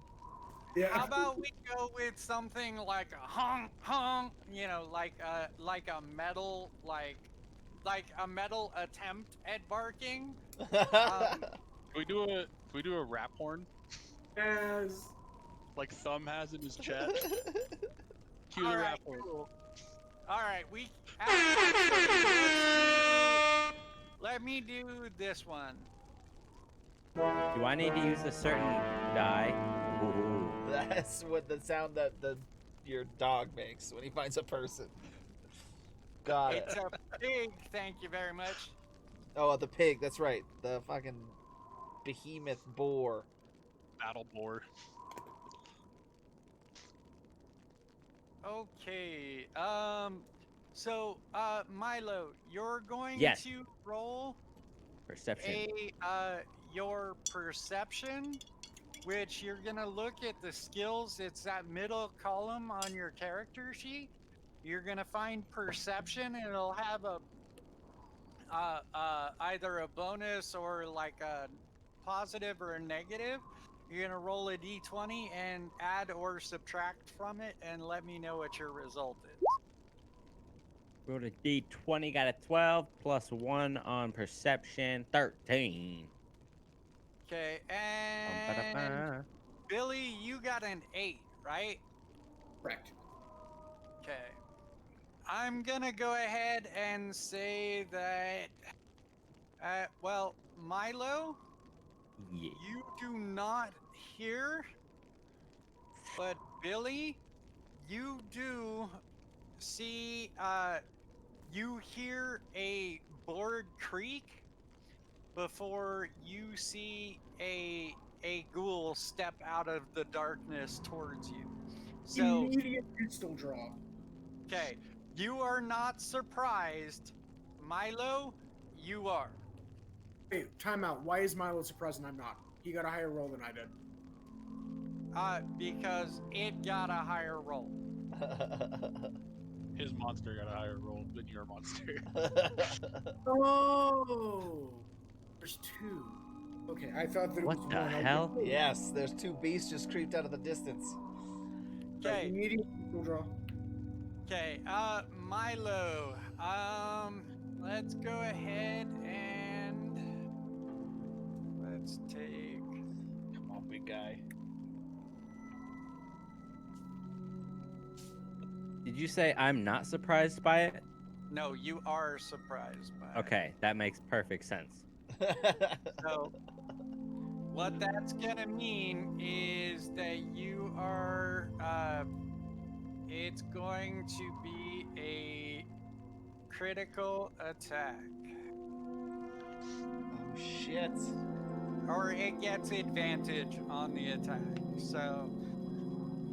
Yeah. How about we go with something like a honk honk, like a metal like a metal attempt at barking. Can we do a rap horn As like Thumb has in his chat? Cue the All rap right, horn. cool. All right, let me do this one. Do I need to use a certain die? Ooh. That's what the sound that your dog makes when he finds a person. Got it. It's a pig. Thank you very much. Oh, the pig. That's right. The fucking behemoth boar. Battle boar. Okay. So, Milo, you're going Yes. to roll Perception. your perception, which you're gonna look at the skills. It's that middle column on your character sheet. You're gonna find perception, and it'll have a either a bonus or like a positive or a negative. You're gonna roll a d20 and add or subtract from it, and let me know what your result is. Rolled a d20, got a 12 plus 1 on perception, 13. Okay, and Ba-da-ba. Billy, you got an 8, right? correct. Okay. I'm gonna go ahead and say that, well, Milo, Yeah. you do not hear, but Billy, you do see, you hear a board creak before you see a ghoul step out of the darkness towards you. So, Immediate pistol draw. okay, you are not surprised. Milo, you are. Wait, time out. Why is Milo surprised and I'm not? He got a higher roll than I did. because it got a higher roll. His monster got a higher roll than your monster. Oh, there's two. Okay, I thought that it What was the one. hell? Yes, there's two beasts just creeped out of the distance. Okay. Immediate draw. Okay, Milo, let's go ahead and let's take. Come on, big guy. Did you say I'm not surprised by it? No, you are surprised by it. Okay, that makes perfect sense. So, what that's gonna mean is that you are, it's going to be a critical attack. Oh shit. Or it gets advantage on the attack. So,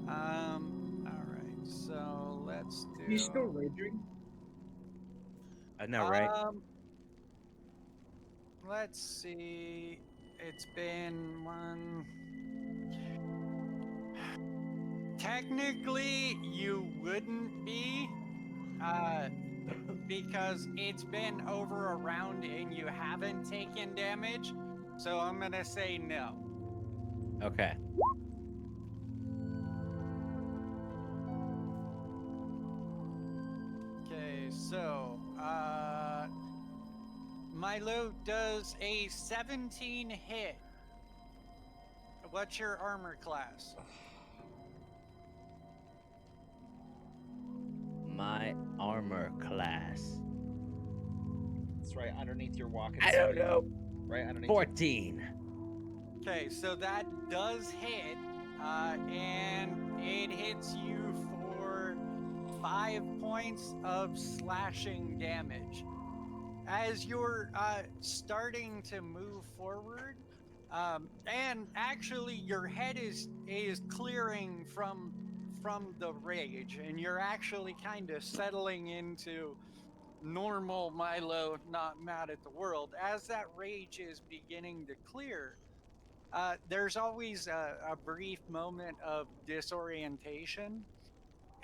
alright, so let's do. He's still raging. I know, right? Let's see. It's been one. Technically, you wouldn't be, because it's been over a round and you haven't taken damage. So I'm gonna say no. Okay. Okay, so Milo does a 17 hit. What's your armor class? My armor class. It's right underneath your walking. I don't know. Right underneath. 14. Okay, so that does hit, and it hits you for 5 points of slashing damage. As you're starting to move forward, and actually your head is clearing from the rage, and you're actually kind of settling into normal Milo, not mad at the world. As that rage is beginning to clear, there's always a brief moment of disorientation,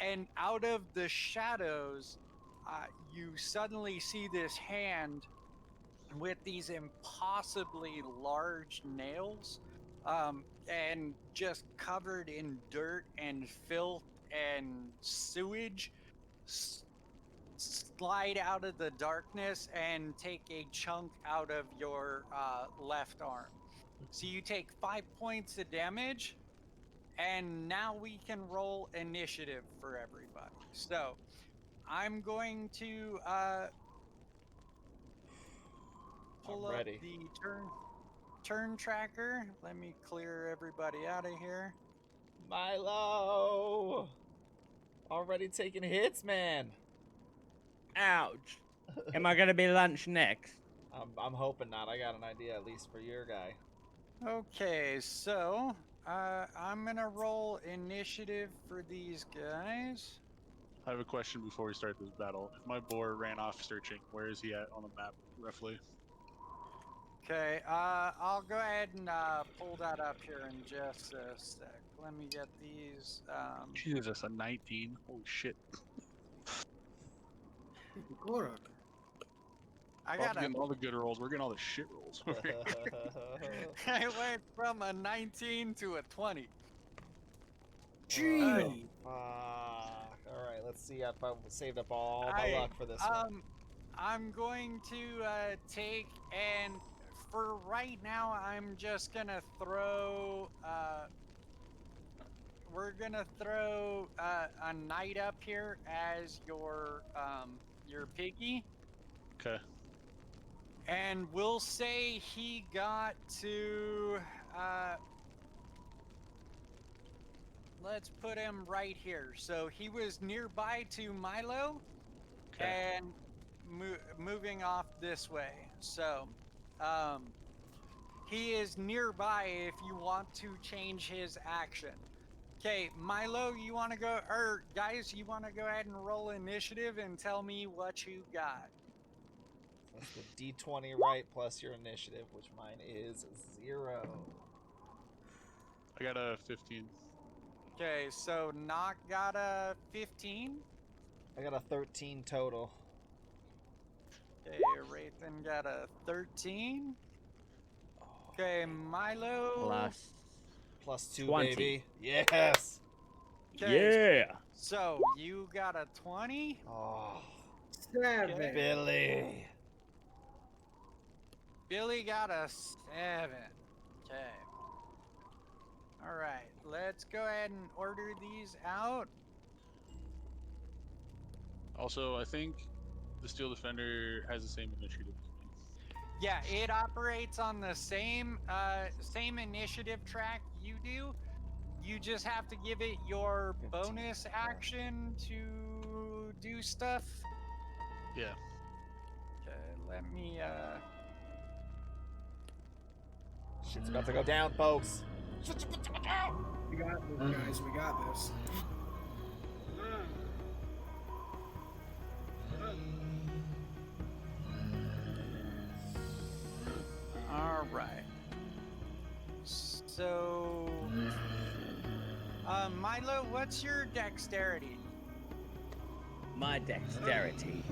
and out of the shadows, you suddenly see this hand with these impossibly large nails, and just covered in dirt and filth and sewage, slide out of the darkness and take a chunk out of your left arm. So you take 5 points of damage, and now we can roll initiative for everybody. So I'm going to pull I'm up ready. the turn tracker. Let me clear everybody out of here. Milo! Already taking hits, man. Ouch. Am I gonna be lunch next? I'm hoping not. I got an idea at least for your guy. Okay, so I'm gonna roll initiative for these guys. I have a question before we start this battle. If my boar ran off searching, where is he at on the map, roughly? Okay, I'll go ahead and pull that up here in just a sec. Let me get these. Jesus, a 19. Holy shit. Gora. I Bob's got getting all the good rolls. We're getting all the shit rolls. I went from a 19 to a 20. Gee. Fuck. All right, let's see if I saved up all my luck for this one. I'm going to take, and for right now, I'm just gonna throw. We're gonna throw a knight up here as your piggy, Okay. and we'll say he got to. Let's put him right here. So he was nearby to Milo, Okay. and moving off this way. So he is nearby if you want to change his action. Okay, Milo, you want to go, or guys, you want to go ahead and roll initiative and tell me what you got. That's the D20 right plus your initiative, which mine is 0. I got a 15. Okay, so Knock got a 15. I got a 13 total. Okay, Rathan got a 13. Okay, Milo. +2, 20. baby. Yes. Okay, Yeah. so you got a 20. Oh, 7. Billy. Billy got a 7. Okay. All right, let's go ahead and order these out. Also, I think the Steel Defender has the same initiative as me. Yeah, it operates on the same initiative track you do. You just have to give it your 15, bonus okay. action to do stuff. Yeah. Okay, let me Shit's about to go down, folks. Shit's about to go down. We got this, guys. We got this. All right. So, Milo, what's your dexterity? My dexterity.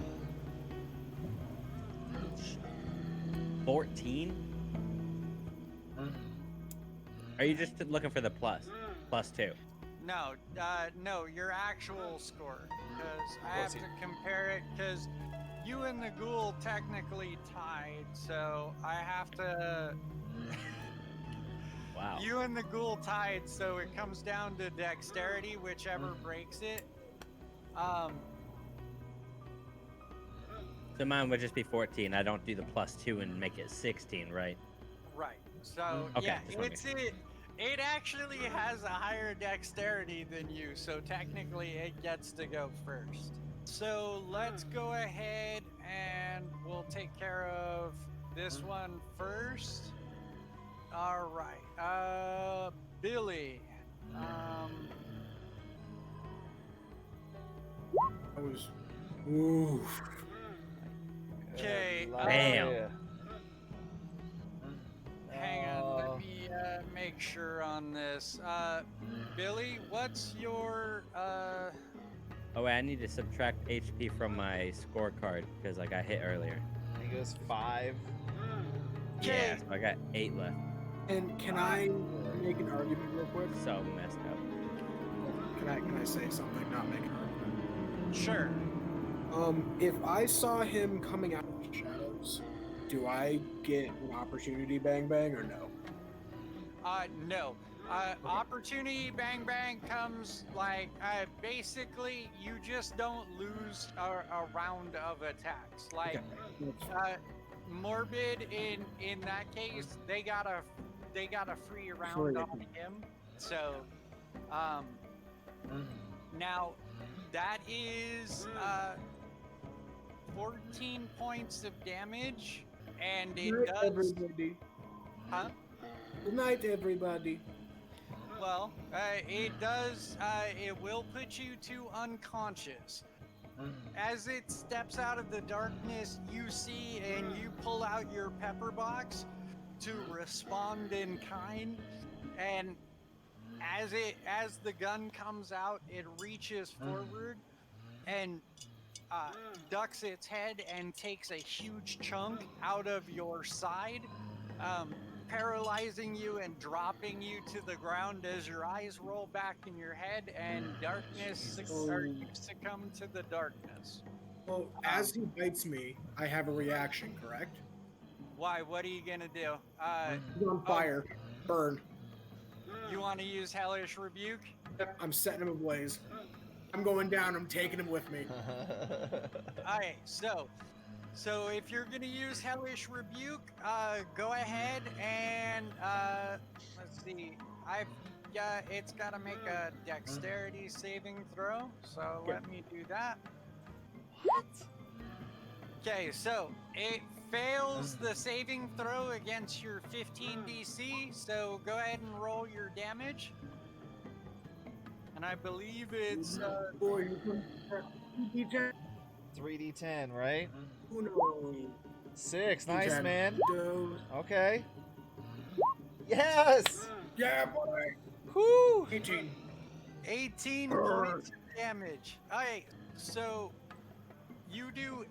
14? Are you just looking for the plus? +2. No, no, your actual score. Because I have to 14. compare it. Because you and the ghoul technically tied, so I have to. Wow. You and the ghoul tied, so it comes down to dexterity, whichever breaks it. So mine would just be 14. I don't do the +2 and make it 16, right? Right. So Okay, yeah, just wanna it's it. It actually has a higher dexterity than you, so technically it gets to go first. So let's go ahead and we'll take care of this one first. All right. Billy. I was. Ooh. Okay. Damn. Hang on, let me make sure on this. Billy, what's your Oh wait, I need to subtract HP from my scorecard because I got hit earlier. I think it was 5. Yeah, so I got 8 left. And can I make an argument real quick? So messed up. Can I say something? Not make an argument. Sure. If I saw him coming out of the shadows, do I get an opportunity bang bang or no? No. Opportunity bang bang comes like basically you just don't lose a round of attacks. Like Morbid in that case, they got a free round on him. So now that is 14 points of damage, and it Good night, does. everybody. Huh? Good night, everybody. Well, it does. It will put you to unconscious. As it steps out of the darkness, you see and you pull out your pepper box to respond in kind, and as the gun comes out, it reaches forward and ducks its head and takes a huge chunk out of your side, paralyzing you and dropping you to the ground as your eyes roll back in your head and darkness or you succumb to the darkness. Well, as he bites me, I have a reaction, correct? Why? What are you gonna do? He's on fire. Burn. You want to use Hellish Rebuke? Yep, I'm setting him ablaze. I'm going down. I'm taking him with me. Alright, so if you're gonna use Hellish Rebuke, go ahead and let's see. It's gotta make a dexterity saving throw, so let me do that. What? Okay, so it fails the saving throw against your 15 DC, so go ahead and roll your damage. And I believe it's 3d10, right? 6. Nice, D10. man. Okay. Yes! Yeah, boy. Whoo! 18. 18 points of damage. Alright, so you do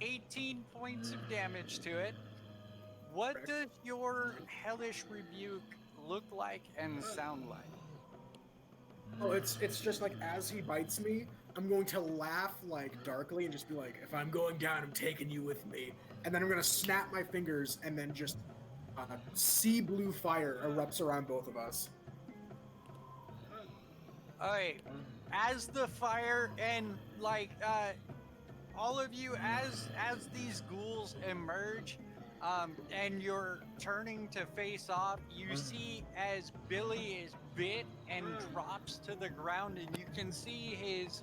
18 points of damage to it. What does your hellish rebuke look like and sound like? Oh, it's just like as he bites me, I'm going to laugh like darkly and just be like, "If I'm going down, I'm taking you with me." And then I'm gonna snap my fingers, and then just sea blue fire erupts around both of us. Alright, as the fire and like all of you as these ghouls emerge, and you're turning to face off, you see as Billy is bit and drops to the ground, and you can see his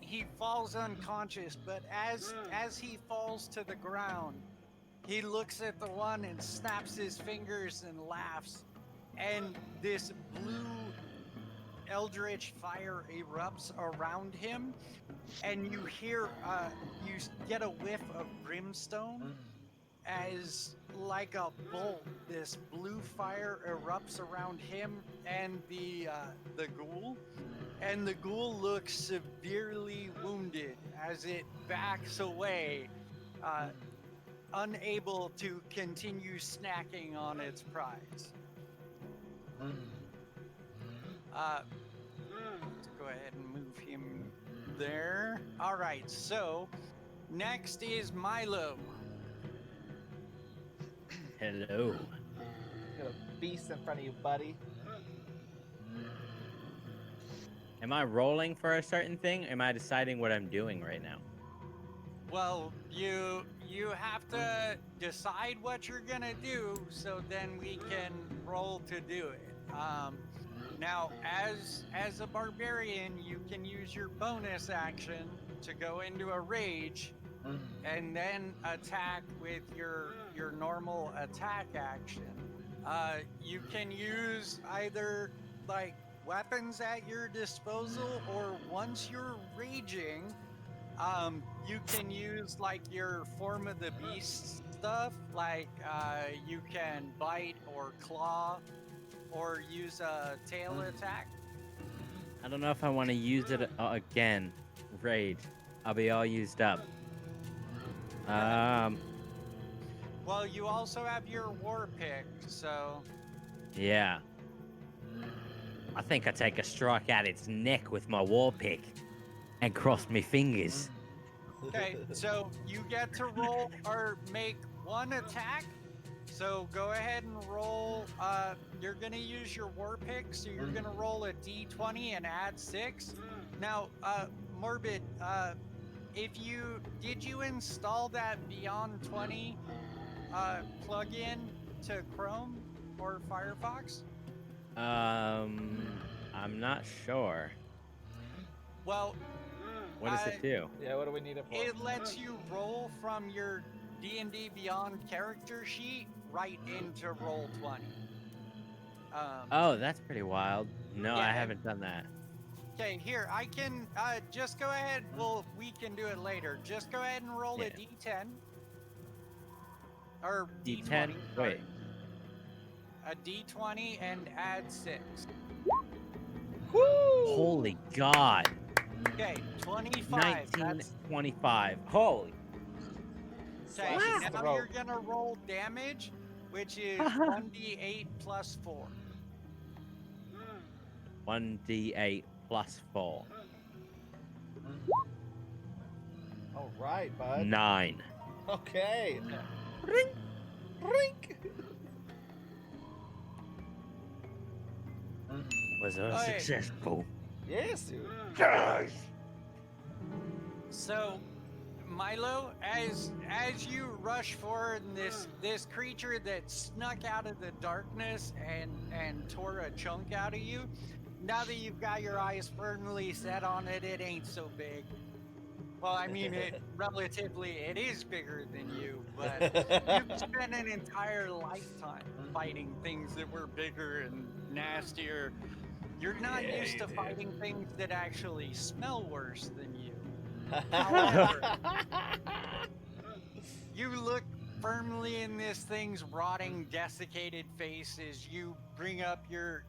he falls unconscious, but as he falls to the ground, he looks at the one and snaps his fingers and laughs, and this blue eldritch fire erupts around him, and you hear you get a whiff of brimstone as like a bolt this blue fire erupts around him and the ghoul, and the ghoul looks severely wounded as it backs away, unable to continue snacking on its prize. Let's go ahead and move him there. All right, so next is Milo. Hello. Got a beast in front of you, buddy. Am I rolling for a certain thing? Or am I deciding what I'm doing right now? Well, you have to decide what you're gonna do, so then we can roll to do it. Now, as a barbarian, you can use your bonus action to go into a rage, and then attack with your normal attack action. You can use either like weapons at your disposal, or once you're raging, you can use like your form of the beast stuff, like you can bite or claw, or use a tail attack. I don't know if I want to use it again. Rage. I'll be all used up. Well, you also have your war pick, so Yeah. I think I take a strike at its neck with my war pick and cross my fingers. okay. So you get to roll or make one attack. So go ahead and roll. You're gonna use your war pick, so you're gonna roll a d20 and add 6. Now, Morbid, did you install that Beyond 20 plugin to Chrome or Firefox? I'm not sure. Well, What does it do? Yeah, what do we need it for? it lets you roll from your D&D Beyond character sheet right into Roll20. Oh, that's pretty wild. No, I Yeah. haven't done that. Okay, here, I can, just go ahead, we can do it later. Just go ahead and roll a Yeah. D10. Or D10? D20. sorry. Wait. A D20 and add 6. Holy God. Okay, 25. That's 1925. Holy. okay. Slashes the Now rope. you're gonna roll damage, which is 1d8 plus 4. 1d8 plus 4. All right, bud. 9. Okay. Rink, rink. Was Alright. successful. Yes, dude. So, Milo, as you rush forward, and this creature that snuck out of the darkness and tore a chunk out of you, now that you've got your eyes firmly set on it, it ain't so big. Well, I mean, it is bigger than you, but you've spent an entire lifetime fighting things that were bigger and nastier. You're not used to fighting things that actually smell worse than you. However, you look firmly in this thing's rotting, desiccated face as you bring up your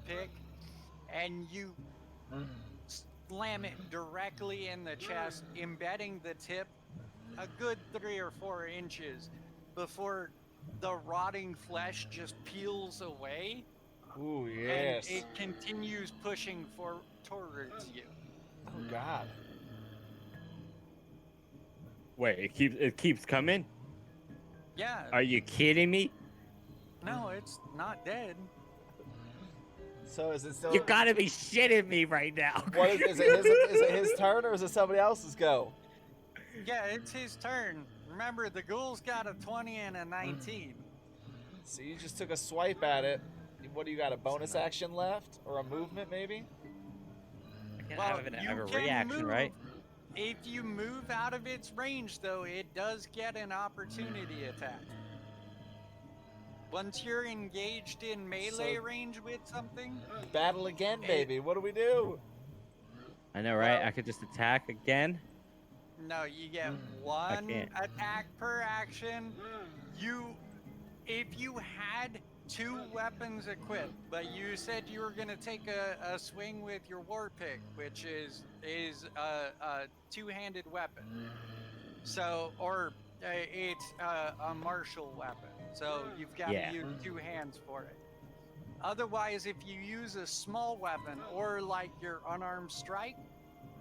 pick, and you slam it directly in the chest, embedding the tip a good 3 or 4 inches before the rotting flesh just peels away. Ooh, And yes. it continues pushing towards you. Oh God. Wait, it keeps coming? Yeah. Are you kidding me? No, it's not dead. So is it still? You gotta be shitting me right now. What is it his turn or is it somebody else's go? Yeah, it's his turn. Remember, the ghoul's got a 20 and a 19. So you just took a swipe at it. What do you got? A bonus action left or a movement maybe? I can Well, have you a can reaction, move. right? If you move out of its range, though, it does get an opportunity attack. Once you're engaged in melee So- range with something, Battle again, baby. What do we do? I know, right? Well- I could just attack again. no, you get one can't. attack per action. If you had 2 weapons equipped, but you said you were gonna take a swing with your war pick, which is a 2-handed weapon. So, or it's a martial weapon. So you've got Yeah. to use 2 hands for it. Otherwise, if you use a small weapon or like your unarmed strike,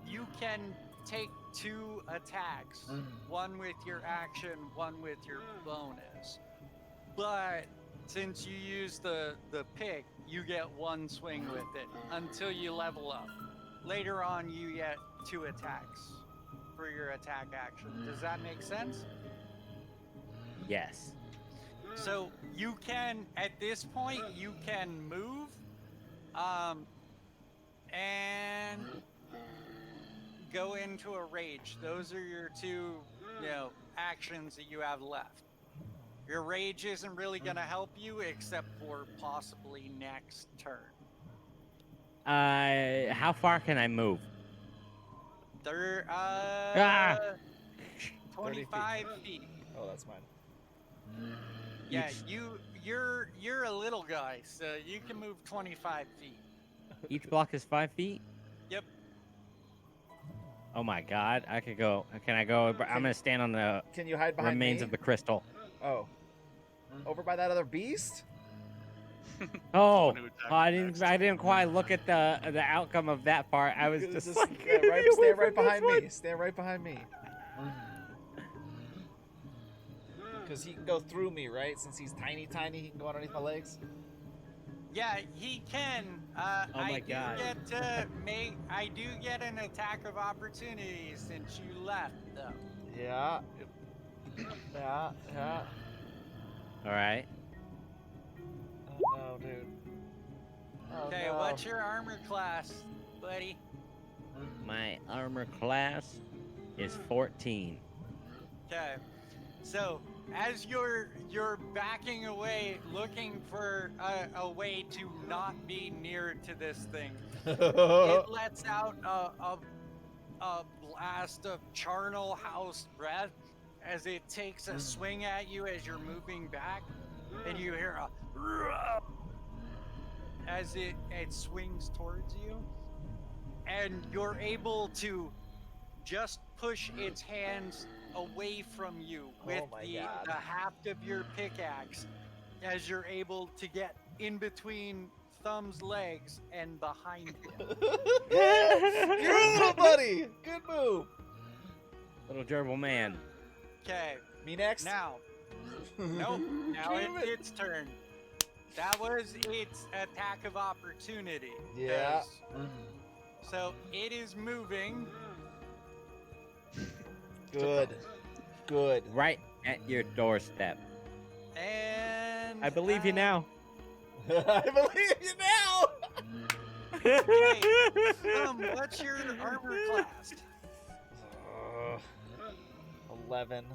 you can take 2 attacks, one with your action, one with your bonus. But since you use the pick, you get 1 swing with it until you level up. Later on, you get 2 attacks for your attack action. Does that make sense? Yes. So you can, at this point, you can move, and go into a rage. Those are your 2, actions that you have left. Your rage isn't really gonna help you except for possibly next turn. How far can I move? They're 25 feet. Oh, that's mine. Yeah, you're a little guy, so you can move 25 feet. Each block is 5 feet. Yep. Oh my God! I could go. Can I go? I'm gonna stand on the Can you hide behind remains me? of the crystal. Oh. Over by that other beast? Oh, One who attacked I next. didn't quite look at the outcome of that part. I was just like, yeah, get away stand right from this behind one. me. Stand right behind me. Because he can go through me, right? Since he's tiny, he can go underneath my legs. Yeah, he can. Oh my God. I do get an attack of opportunity since you left, though. Yeah. Yeah. All right. Oh no, dude. Oh, Okay, no. what's your armor class, buddy? My armor class is 14. Okay, so as you're backing away, looking for a way to not be near to this thing, it lets out a blast of charnel house breath as it takes a swing at you as you're moving back, and you hear a as it swings towards you, and you're able to just push its hands away from you with my the God. haft of your pickaxe, as you're able to get in between Thumb's legs and behind him. Good, buddy. Good move. Little gerbil man. Okay, Me next. now, nope, now Damn it's it. its turn. That was its attack of opportunity. Yeah. 'cause- So it is moving. Good. Good. Right at your doorstep. And I believe you now. I believe you now. Okay. What's your armor class? 11.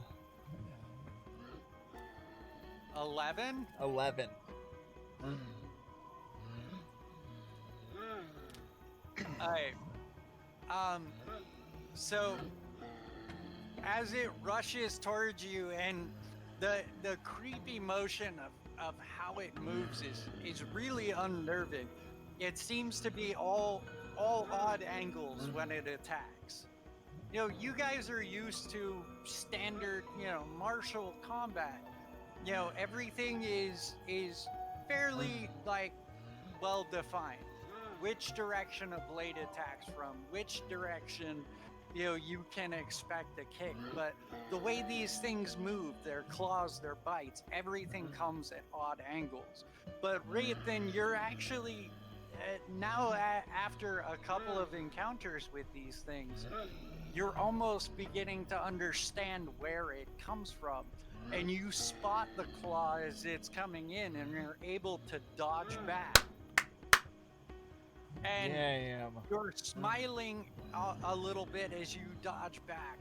11? 11. Alright. So as it rushes towards you, and the creepy motion of how it moves is really unnerving. it seems to be all odd angles when it attacks. You know, you guys are used to standard, you know, martial combat. You know, everything is fairly like well defined. Which direction a blade attacks from, which direction, you know, you can expect a kick. But the way these things move, their claws, their bites, everything comes at odd angles. But Rayathan, you're actually now after a couple of encounters with these things, you're almost beginning to understand where it comes from. And you spot the claw as it's coming in, and you're able to dodge back. And Damn. you're smiling a little bit as you dodge back.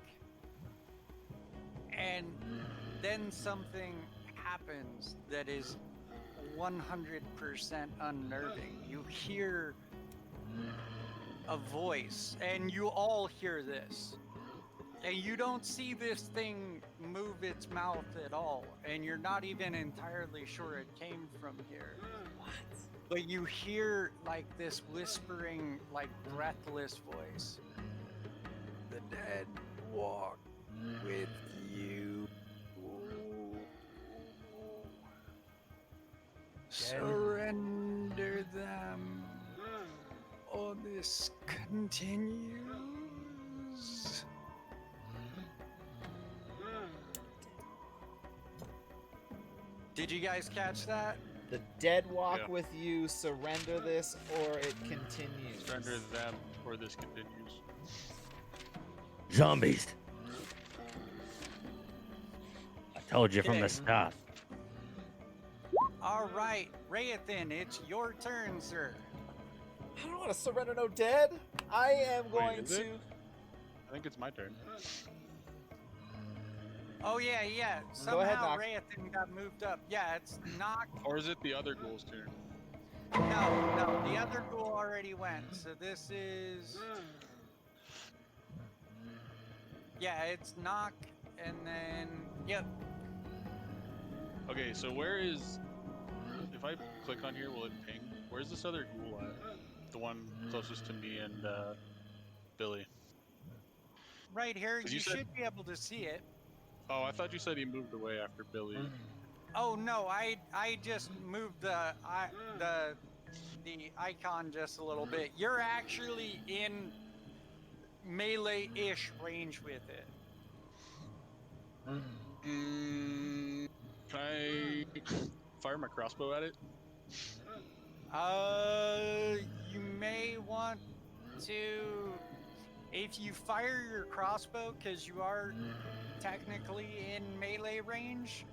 And then something happens that is 100% unnerving. You hear a voice, and you all hear this. And you don't see this thing move its mouth at all, and you're not even entirely sure it came from here. What? But you hear like this whispering, like breathless voice. The dead walk with you. Surrender them, or this continues. Did you guys catch that? The dead walk Yeah. with you, surrender this, or it continues. Surrender them, or this continues. Zombies. I told you from Okay. the start. All right, Rayathan, it's your turn, sir. I don't want to surrender no dead. I am Wait, going is to. it? I think it's my turn. Oh yeah. Go ahead, Somehow Nock. Rayathan got moved up. Yeah, it's Nock. Or is it the other ghoul's turn? No, the other ghoul already went. So this is. Yeah, it's Nock, and then yep. Okay, so where is... If I click on here, will it ping? Where's this other ghoul at? The one closest to me and Billy. Right here, 'Cause you you said- should be able to see it. Oh, I thought you said he moved away after Billy. Oh no, I just moved the icon just a little bit. You're actually in melee-ish range with it. Can I fire my crossbow at it? You may want to, if you fire your crossbow, because you are technically in melee range,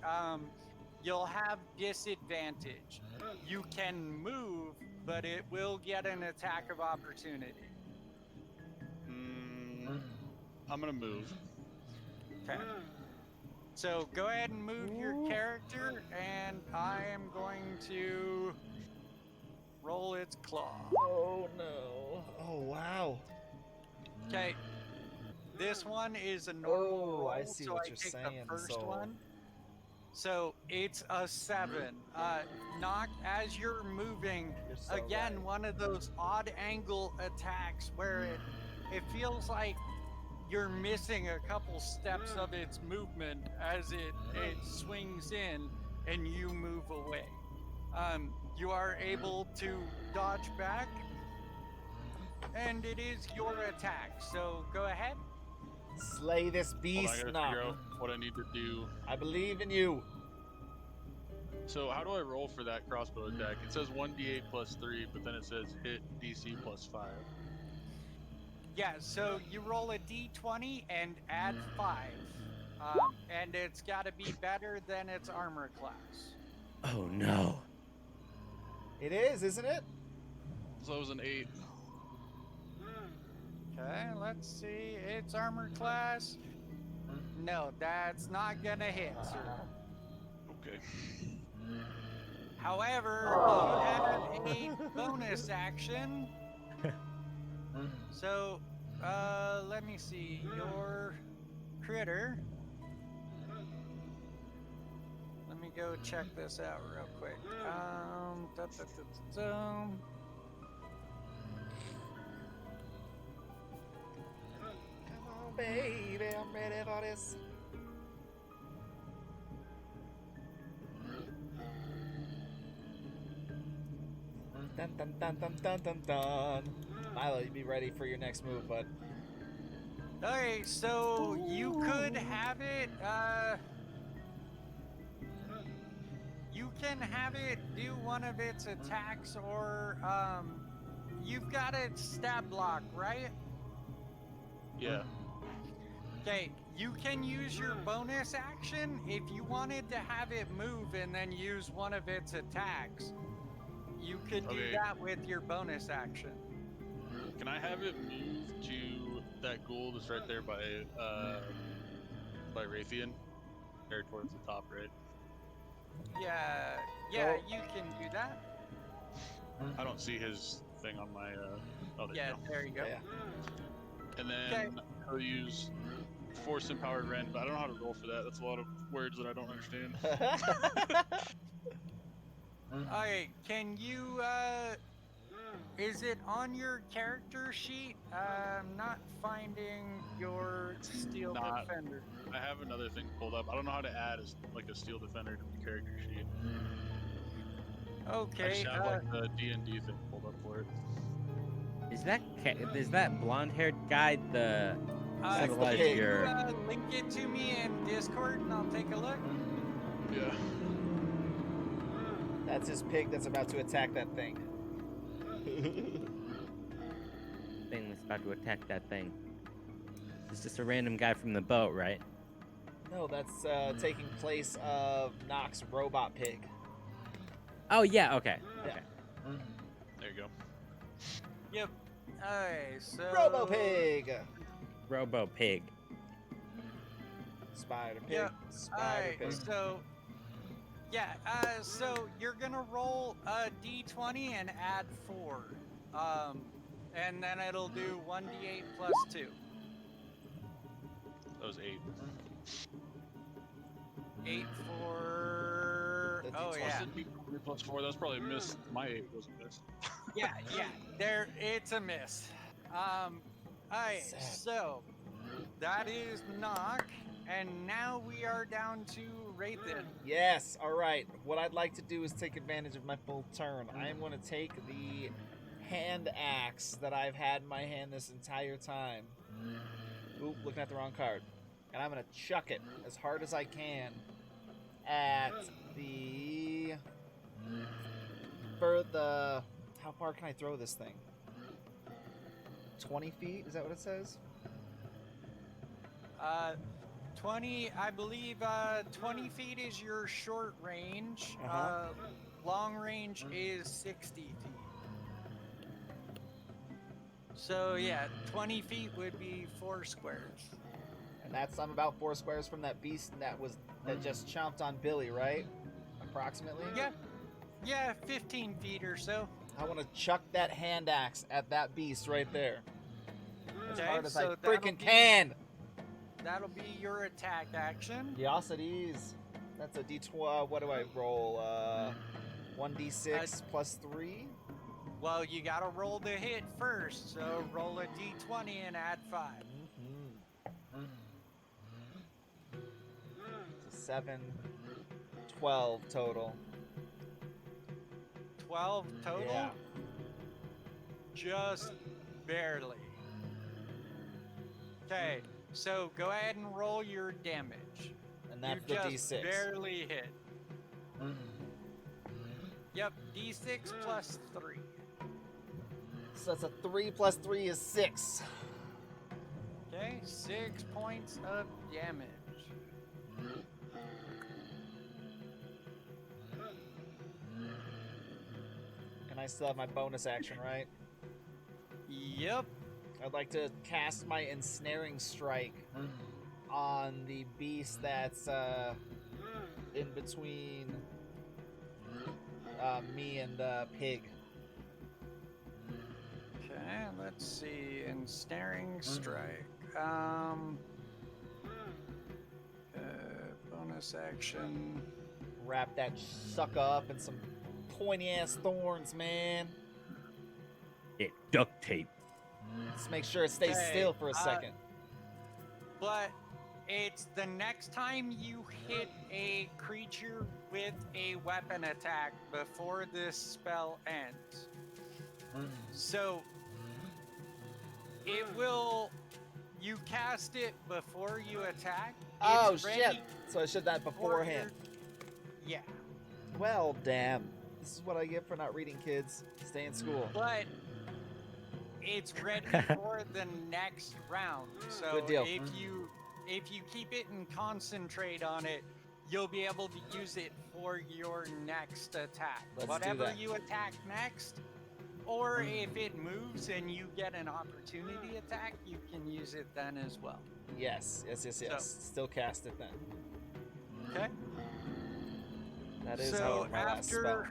you'll have disadvantage. You can move, but it will get an attack of opportunity. I'm gonna move. Okay. So go ahead and move your character, and I am going to roll its claw. Oh no. Oh wow. Okay. This one is a normal Oh, roll, I see so what I you're take saying, the first so- one. So it's a 7. Knock as you're moving. You're so Again, right. one of those odd angle attacks where it feels like you're missing a couple steps of its movement as it swings in and you move away. You are able to dodge back, and it is your attack. So go ahead. Slay this Hold on, I beast, gotta figure Knock. out what I need to do. I believe in you. So how do I roll for that crossbow attack? It says 1d8 plus 3, but then it says hit DC plus 5. Yeah, so you roll a d20 and add 5. And it's got to be better than its armor class. Oh no. It is, isn't it? So it was an 8. Okay, let's see. Its armor class. No, that's not going to hit, sir. Okay. However, you have a bonus action. So, let me see. Your critter. Let me go check this out real quick. baby, I'm ready for this. Dun dun dun dun dun dun dun. Milo, you be ready for your next move, bud. Okay, so you could have it, you can have it do one of its attacks, or, you've got a stab block, right? Yeah. Okay, you can use your bonus action if you wanted to have it move and then use one of its attacks. You could do Okay. that with your bonus action. Can I have it move to that ghoul that's right there by Raytheon? There towards the top, right? Yeah, Go. you can do that. I don't see his thing on my oh there Yeah, you go. there you go. Yeah. And then Okay. he'll use force empowered rend, but I don't know how to roll for that. That's a lot of words that I don't understand. Okay, can you, is it on your character sheet? I'm not finding your steel not. defender. I have another thing pulled up. I don't know how to add like a steel defender to the character sheet. I Okay, just have like the D&D thing pulled up for it. Is that blonde-haired guy the That's the symbolize pig. your? link it to me in Discord and I'll take a look. Yeah. That's his pig that's about to attack that thing. Thing that's about to attack that thing. It's just a random guy from the boat, right? No, that's taking place of Nox robot pig. Oh yeah, okay. Yeah. Okay. There you go. Yep. Okay, so Robo pig. Robo pig. Spider pig. Yep. Spider Alright, pig. so yeah, so you're gonna roll a d20 and add 4. And then it'll do 1d8 plus 2. That was 8. 8 for The oh D20. yeah. 3 plus 4. That was probably a miss. My 8 was a miss. Yeah, there it's a miss. Alright, Sad. so that is knock, and now we are down to Raytheon. Yes, alright. What I'd like to do is take advantage of my full turn. I am going to take the hand axe that I've had in my hand this entire time. Oop, looking at the wrong card. And I'm going to chuck it as hard as I can at the... How far can I throw this thing? 20 feet? Is that what it says? 20, I believe 20 feet is your short range. Uh-huh. Long range is 60 feet. So yeah, 20 feet would be 4 squares. And I'm about 4 squares from that beast that just chomped on Billy, right? Approximately? Yeah, 15 feet or so. I want to chuck that hand axe at that beast right there. As Okay, hard as so I that'll freaking be- can! That'll be your attack action. Yes, it is. That's a D12. What do I roll? 1d6 plus 3? Well, you gotta roll the hit first, so roll a d20 and add 5. So 7, 12 total. 12 total? Yeah. Just barely. Okay, so go ahead and roll your damage. And that's you the just D6. barely hit. Yep, d6 plus 3. So that's a 3 plus 3 is 6. Okay, 6 points of damage. And I still have my bonus action, right? Yep. I'd like to cast my ensnaring strike on the beast that's in between me and the pig. Okay, let's see. Ensnaring strike. Bonus action. Wrap that sucker up in some pointy ass thorns, man. It duct tape. Let's make sure it stays Okay, still for a second. but it's the next time you hit a creature with a weapon attack before this spell ends. So it will. You cast it before you attack. Oh It's shit! ready So I should that for beforehand. Yeah, Well, damn. This is what I get for not reading, kids. Stay in school. but it's ready for the next round. So Good deal. if you keep it and concentrate on it, you'll be able to use it for your next attack. Let's do Whatever that. you attack next, or if it moves and you get an opportunity attack, you can use it then as well. Yes. Still cast it then. Okay. That is So my last spell.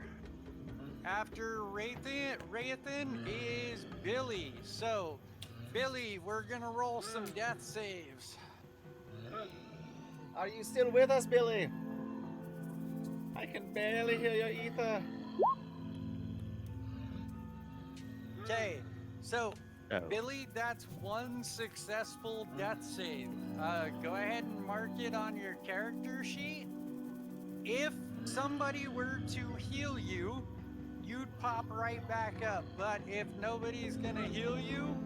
after Rayathan is Billy. So Billy, we're gonna roll some death saves. Are you still with us, Billy? I can barely hear your ether. Okay, so Oh. Billy, that's one successful death save. Go ahead and mark it on your character sheet. If somebody were to heal you, you'd pop right back up. But if nobody's gonna heal you,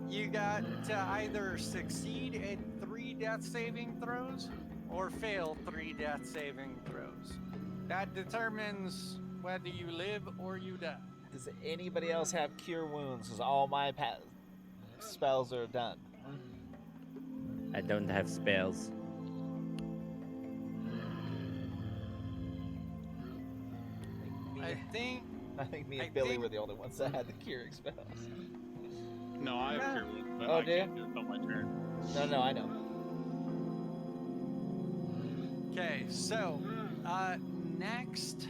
you got to either succeed at 3 death saving throws or fail 3 death saving throws. That determines whether you live or you die. Does anybody else have cure wounds? Because all my spells are done. I don't have spells. I think I think me and I Billy think- were the only ones that had the curing spells. No, I have cure wounds, but Oh, I do you? can't do it on my turn. No, I know. Okay, so next,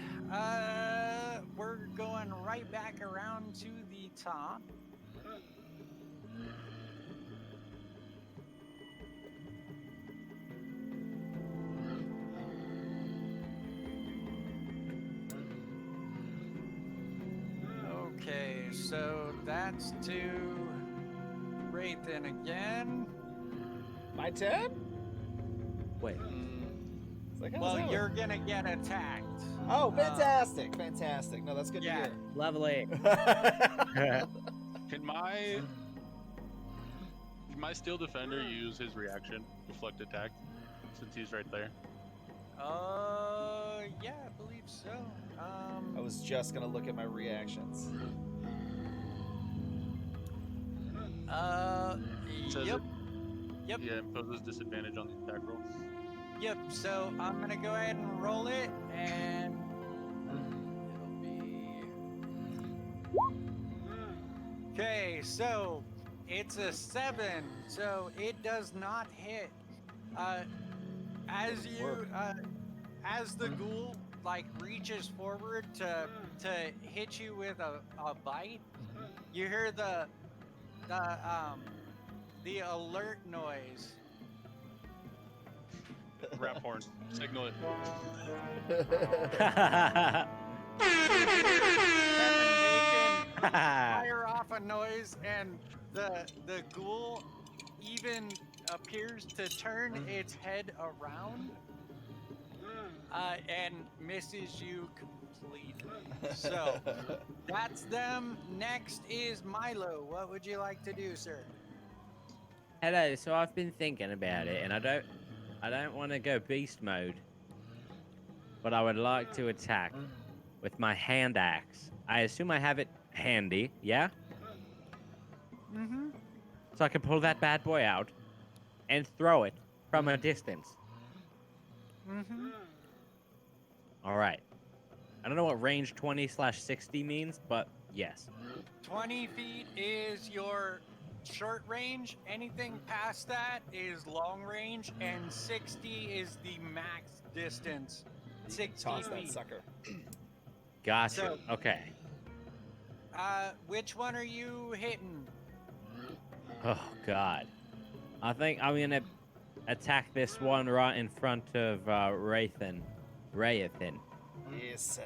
we're going right back around to the top. Okay, so that's to Wraithen again. My turn? Wait. It's like, how's Well, that you're work? gonna get attacked. Oh, fantastic. No, that's good Yeah. Lovely. to hear. Can my steel defender use his reaction, deflect attack, since he's right there? Yeah, I believe so. I was just gonna look at my reactions. Says Yep. it. Yep. Yeah, imposes disadvantage on the attack roll. Yep, so I'm gonna go ahead and roll it, and it'll be... Okay, so it's a 7, so it does not hit. As the ghoul like reaches forward to hit you with a bite, you hear the alert noise. Rap horn. Signal it. Fire off a noise, and the ghoul even appears to turn its head around and misses you completely. So that's them. Next is Milo. What would you like to do, sir? Hello. So I've been thinking about it, and I don't want to go beast mode, but I would like to attack with my hand axe. I assume I have it handy, yeah? Mm-hmm. So I can pull that bad boy out and throw it from a distance. Mm-hmm. All right. I don't know what range 20/60 means, but yes. 20 feet is your short range. Anything past that is long range, and 60 is the max distance. 60 Toss that feet. sucker. Gotcha. So- Okay. Which one are you hitting? Oh, God. I think I'm going to attack this one right in front of Rayathan. Yes, sir.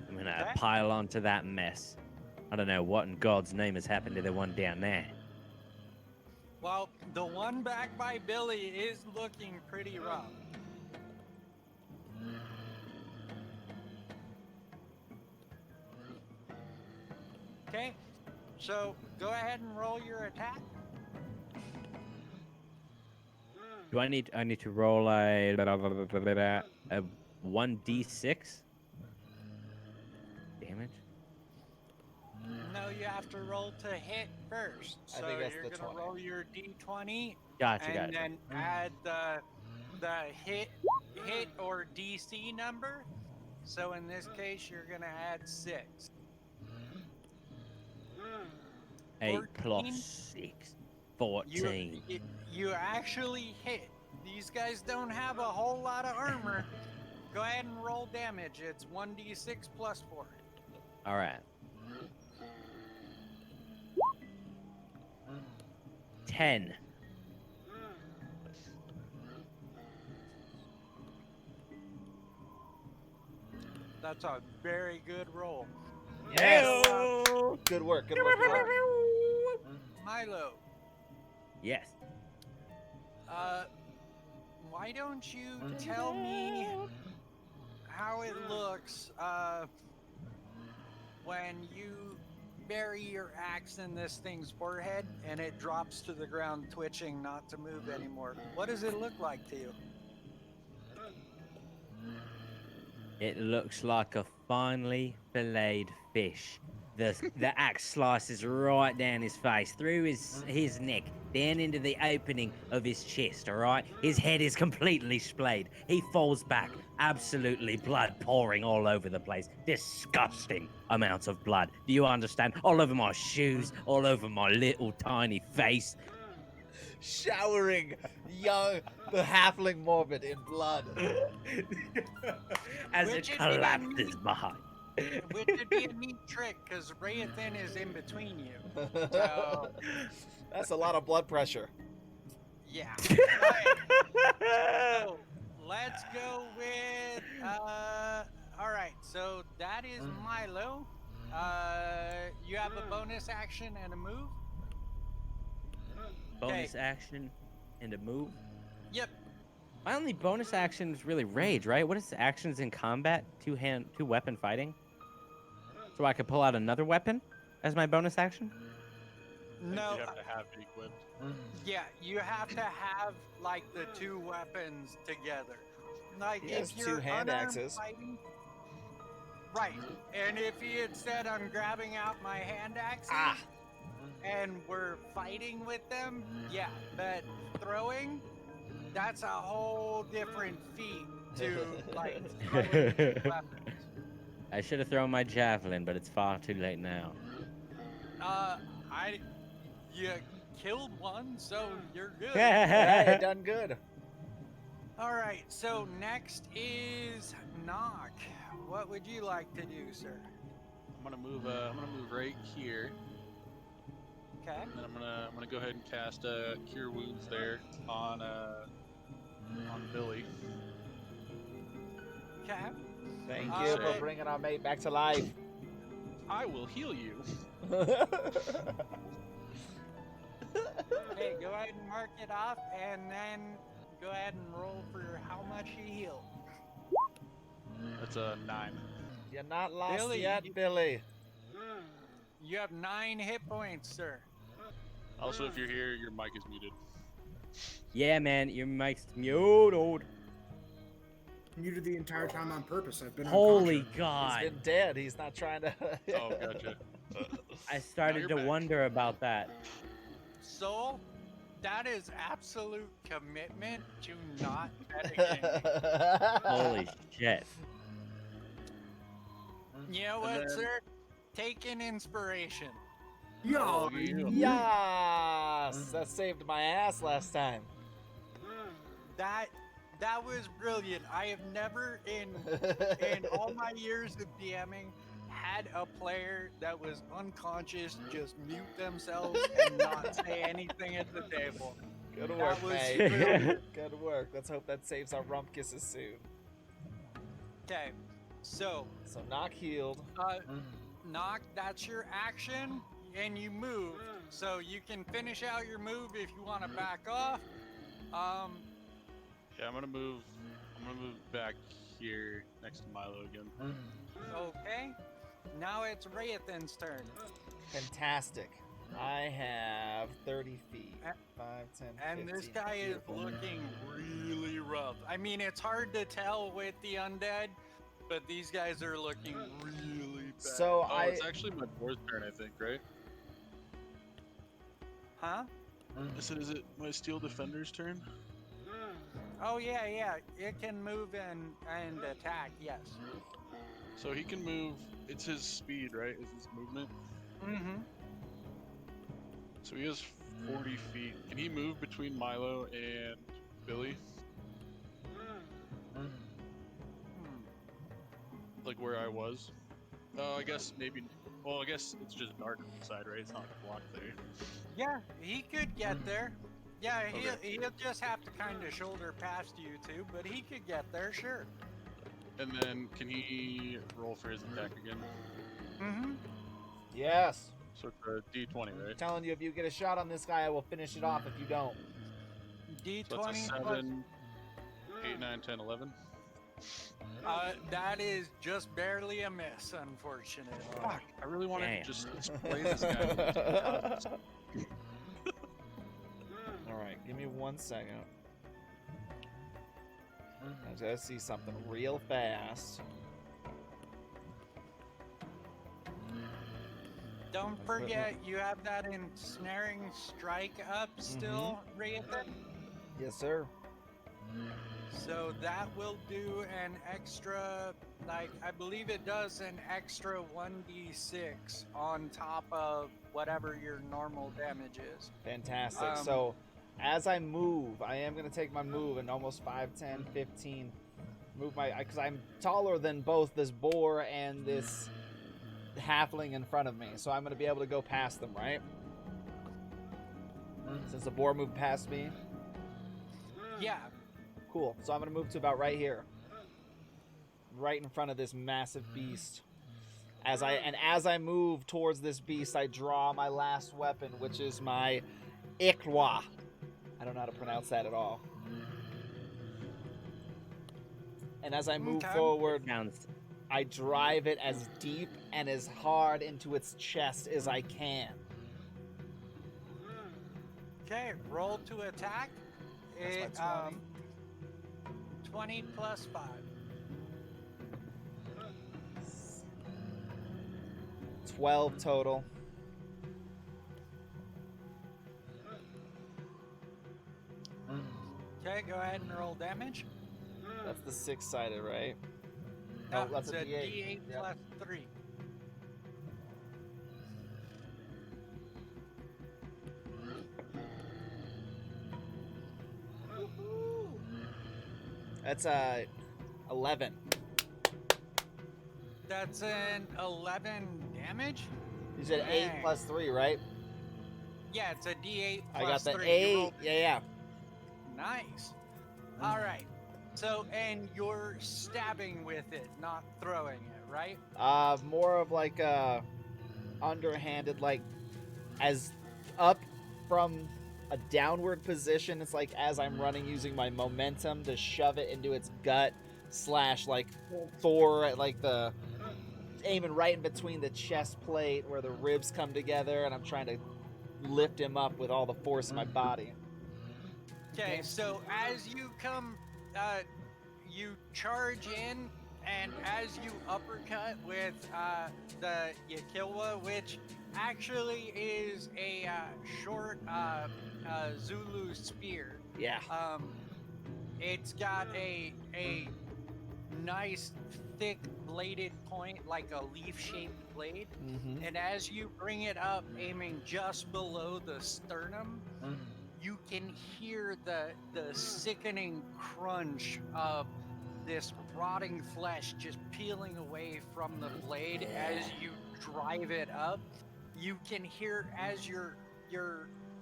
I'm going to Okay. pile onto that mess. I don't know what in God's name has happened to the one down there. Well, the one back by Billy is looking pretty rough. Okay, so go ahead and roll your attack. Do I need to roll a 1d6 damage? No, you have to roll to hit first. I So think that's you're the gonna 20. roll your d20 Gotcha, and gotcha. then add the hit or DC number. So in this case, you're gonna add 6. 8 plus 14. 6. 14. You actually hit. These guys don't have a whole lot of armor. Go ahead and roll damage. It's 1d6 plus 4. All right. 10. That's a very good roll. Yes. Good work. Good work. Good work. Milo, Yes. why don't you tell me how it looks when you bury your axe in this thing's forehead and it drops to the ground twitching, not to move anymore? What does it look like to you? It looks like a finely filleted fish. The axe slices right down his face, through his neck, down into the opening of his chest, all right? His head is completely splayed. He falls back, absolutely blood pouring all over the place. Disgusting amounts of blood. Do you understand? All over my shoes, all over my little tiny face. Showering the halfling morbid in blood. As Which it would be collapses behind. Which would be a neat trick, because Rayathin is in between you. So, That's a lot of blood pressure. yeah. Right. So, let's go with, alright, so that is Milo. You have a bonus action and a move? Bonus action and a move. Yep. My only bonus action is really rage, right? What is actions in combat? Two weapon fighting. So I could pull out another weapon as my bonus action. No. You have to have it equipped. Yeah, you have to have like the 2 weapons together. Like He has if you're 2 hand unarmed axes. fighting, right? And if he had said, "I'm grabbing out my hand axes," and we're fighting with them, yeah, but throwing, that's a whole different feat to like throwing 2 weapons. I should have thrown my javelin, but it's far too late now. You killed one, so you're good. Yeah, you done good. All right, so next is Knock. What would you like to do, sir? I'm gonna move right here. Okay. And then I'm gonna go ahead and cast Cure Wounds there on Billy. Okay. Thank you for Okay. bringing our mate back to life. I will heal you. Okay, go ahead and mark it off, and then go ahead and roll for how much you heal. That's a 9. You're not lost Billy, yet, Billy. You have 9 hit points, sir. Also, if you're here, your mic is muted. Yeah, man, your mic's muted. Muted the entire time on purpose. I've been Holy unconscious. God! He's been dead. He's not trying to. Oh, gotcha. I started you're to back. wonder about that. Soul, that is absolute commitment to not metagaming. Holy shit! You know what, sir? Take an inspiration. Yo, Yes, that saved my ass last time. That was brilliant. I have never in all my years of DMing had a player that was unconscious just mute themselves and not say anything at the table. Good That work, was mate. brilliant. Good work. Let's hope that saves our rumpkisses soon. Okay, so So knock healed. Knock, that's your action. and you move, so you can finish out your move if you want to back off. Yeah, I'm gonna move back here next to Milo again. Okay. Now it's Rayathan's turn. Fantastic. I have 30 feet. 5, 10, And 15. this guy is Beautiful. looking really rough. I mean, it's hard to tell with the undead, but these guys are looking really bad. So Oh, it's actually my boar's turn, I think, right? Huh? I said, is it my Steel Defender's turn? Oh yeah. It can move and attack. Yes. So he can move. It's his speed, right? Is his movement? Mm-hmm. So he has 40 feet. Can he move between Milo and Billy? Like where I was? I guess maybe. Well, I guess it's just dark inside, right? It's not blocked there. Yeah, he could get there. Yeah, Okay. he'll just have to kind of shoulder past you two, but he could get there, sure. And then can he roll for his attack again? Mm-hmm. Yes. So it's a D20, right? I'm telling you, if you get a shot on this guy, I will finish it off if you don't. D20 So that's a plus 7, 8, 9, 10, 11. that is just barely a miss, unfortunately. Fuck, I really wanted Damn. to just play this guy. All right, give me 1 second. I just gotta see something real fast. Don't forget, you have that ensnaring strike up still, Rayathan. Yes, sir. So that will do an extra, like, I believe it does an extra 1d6 on top of whatever your normal damage is. Fantastic. So, as I move, I am going to take my move and almost 5, 10, 15. Move my, because I'm taller than both this boar and this halfling in front of me. So I'm going to be able to go past them, right? Since the boar moved past me. Yeah. Cool. So I'm going to move to about right here. Right in front of this massive beast. As I move towards this beast, I draw my last weapon, which is my Ikwa. I don't know how to pronounce that at all. And as I move forward, Sounds I drive it as deep and as hard into its chest as I can. Okay, roll to attack. That's my 20 plus 5. 12 total. Okay, go ahead and roll damage. That's the 6-sided, right? No, that's it's a a D8. D8 Yep. plus 3. That's 11. That's an 11 damage? You said 8 Dang. plus 3, right? Yeah, it's a D8 I got plus the 3. You 8. rolled- Yeah. Nice. All right. So, and you're stabbing with it, not throwing it, right? More of like a underhanded, like as up from a downward position. It's like as I'm running, using my momentum to shove it into its gut, / like Thor, like the aiming right in between the chest plate where the ribs come together, and I'm trying to lift him up with all the force of my body. Okay, so as you come, you charge in, and as you uppercut with the Yakilwa, which actually is a short Zulu spear. Yeah. It's got a nice thick bladed point, like a leaf-shaped blade. Mm-hmm. And as you bring it up, aiming just below the sternum, you can hear the sickening crunch of this rotting flesh just peeling away from the blade as you drive it up. You can hear as your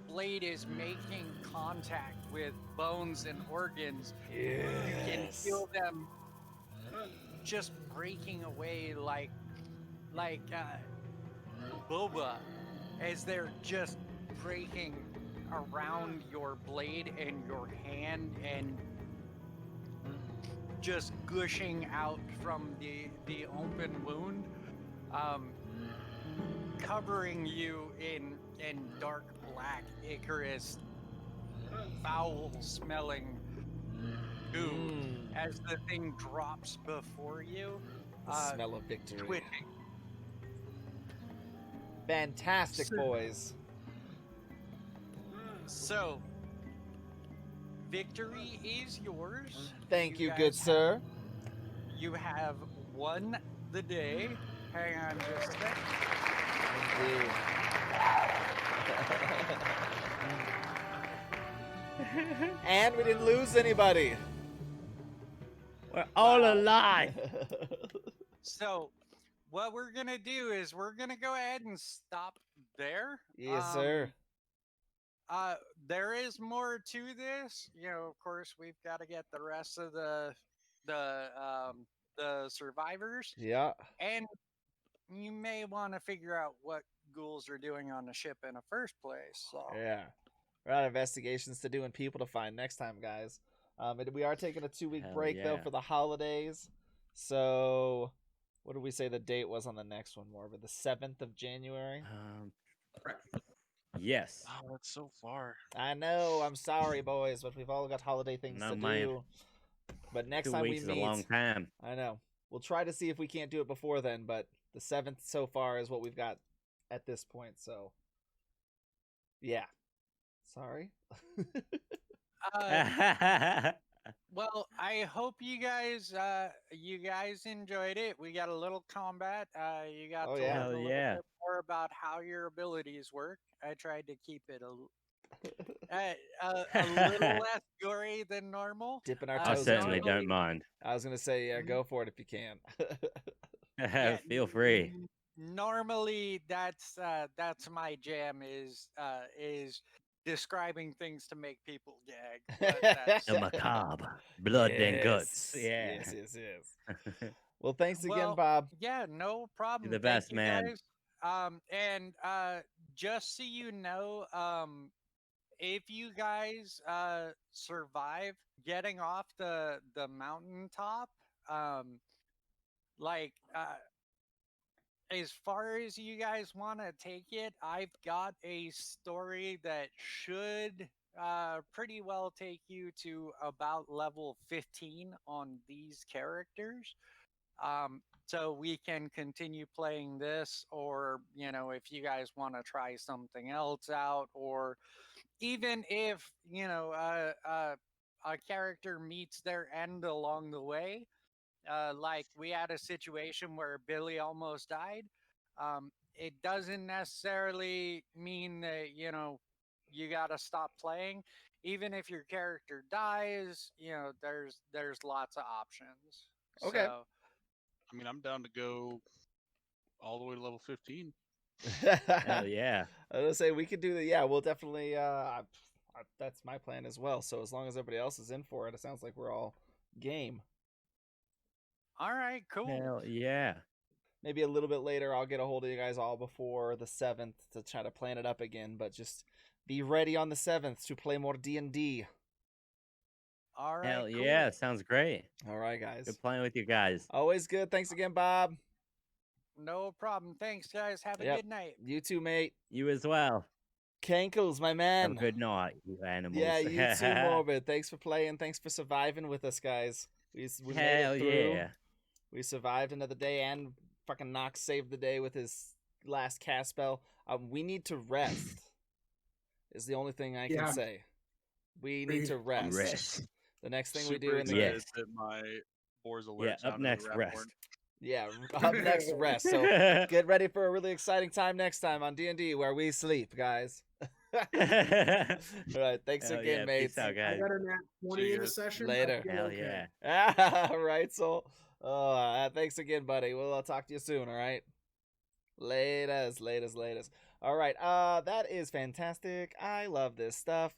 blade is making contact with bones and organs. You can feel them just breaking away like boba as they're just breaking around your blade and your hand and just gushing out from the open wound, covering you in dark black Icarus, foul smelling goo as the thing drops before you. The smell of victory. Twitching. Fantastic, So- boys. So, victory is yours. Thank you, guys good sir. You have won the day. Hang on just a sec. Indeed. And we didn't lose anybody. We're all alive. So, what we're gonna do is we're gonna go ahead and stop there. Yes, sir. There is more to this. You know, of course, we've got to get the rest of the survivors, Yeah. and you may want to figure out what ghouls are doing on the ship in the first place. So, Yeah. We're out of investigations to do and people to find next time, guys. We are taking a 2-week Hell break, though, yeah. for the holidays. So, what did we say the date was on the next one, Morbid? The 7th of January? Yes. Oh, that's so far. I know. I'm sorry, boys, but we've all got holiday things No, to man. do. But next 2 time weeks we is meet, a long time. I know. We'll try to see if we can't do it before then, but the 7th so far is what we've got at this point. So, yeah. Sorry. well, I hope you guys enjoyed it. We got a little combat. You got Oh, to yeah. learn Hell a little yeah. bit more about how your abilities work. I tried to keep it a little less gory than normal. Dipping our I toes certainly into it. don't mind. I was going to say, yeah, go for it if you can. Yeah, Feel free. Normally, that's my jam is describing things to make people gag. But that's, The macabre. Blood and guts. Yes. Yeah. Yes. Well, thanks again, Well, Bob. yeah, no problem. the Thank best, you man. guys. And just so you know, if you guys survive getting off the mountaintop, like as far as you guys want to take it, I've got a story that should pretty well take you to about level 15 on these characters. So we can continue playing this, or you know, if you guys want to try something else out, or even if you know a character meets their end along the way, like we had a situation where Billy almost died. It doesn't necessarily mean that you know you got to stop playing. Even if your character dies, you know there's lots of options. Okay. So, I mean, I'm down to go all the way to level 15. Hell yeah. I was gonna say we could do that. Yeah, we'll definitely. That's my plan as well. So as long as everybody else is in for it, it sounds like we're all game. all right, cool. Hell yeah. Maybe a little bit later, I'll get a hold of you guys all before the 7th to try to plan it up again. But just be ready on the 7th to play more D&D. All right, Hell cool. yeah. Sounds great. All right, guys. Good playing with you guys. Always good. Thanks again, Bob. No problem. Thanks, guys. Have a Yep. good night. You too, mate. You as well. Cankles, my Have man. a good night, you animals. Yeah, you too, Morbid. Thanks for playing. Thanks for surviving with us, guys. We made Hell it through. yeah. We survived another day, and fucking Nox saved the day with his last cast spell. We need to rest. Is the only thing I can Yeah. say. We need to rest. Rest. The next thing Super we do in the excited Yes. that my boar's alert Yeah, up sounded next, rat rest. horn. yeah, up next rest. So get ready for a really exciting time next time on D&D where we sleep, guys. All right, thanks Hell again, yeah. mates. Peace out, I guys. got a nat 20 See you in a guys. session. Later. I feel Hell okay. yeah. All right, so thanks again, buddy. We'll talk to you soon. All right. Latest. All right. That is fantastic. I love this stuff.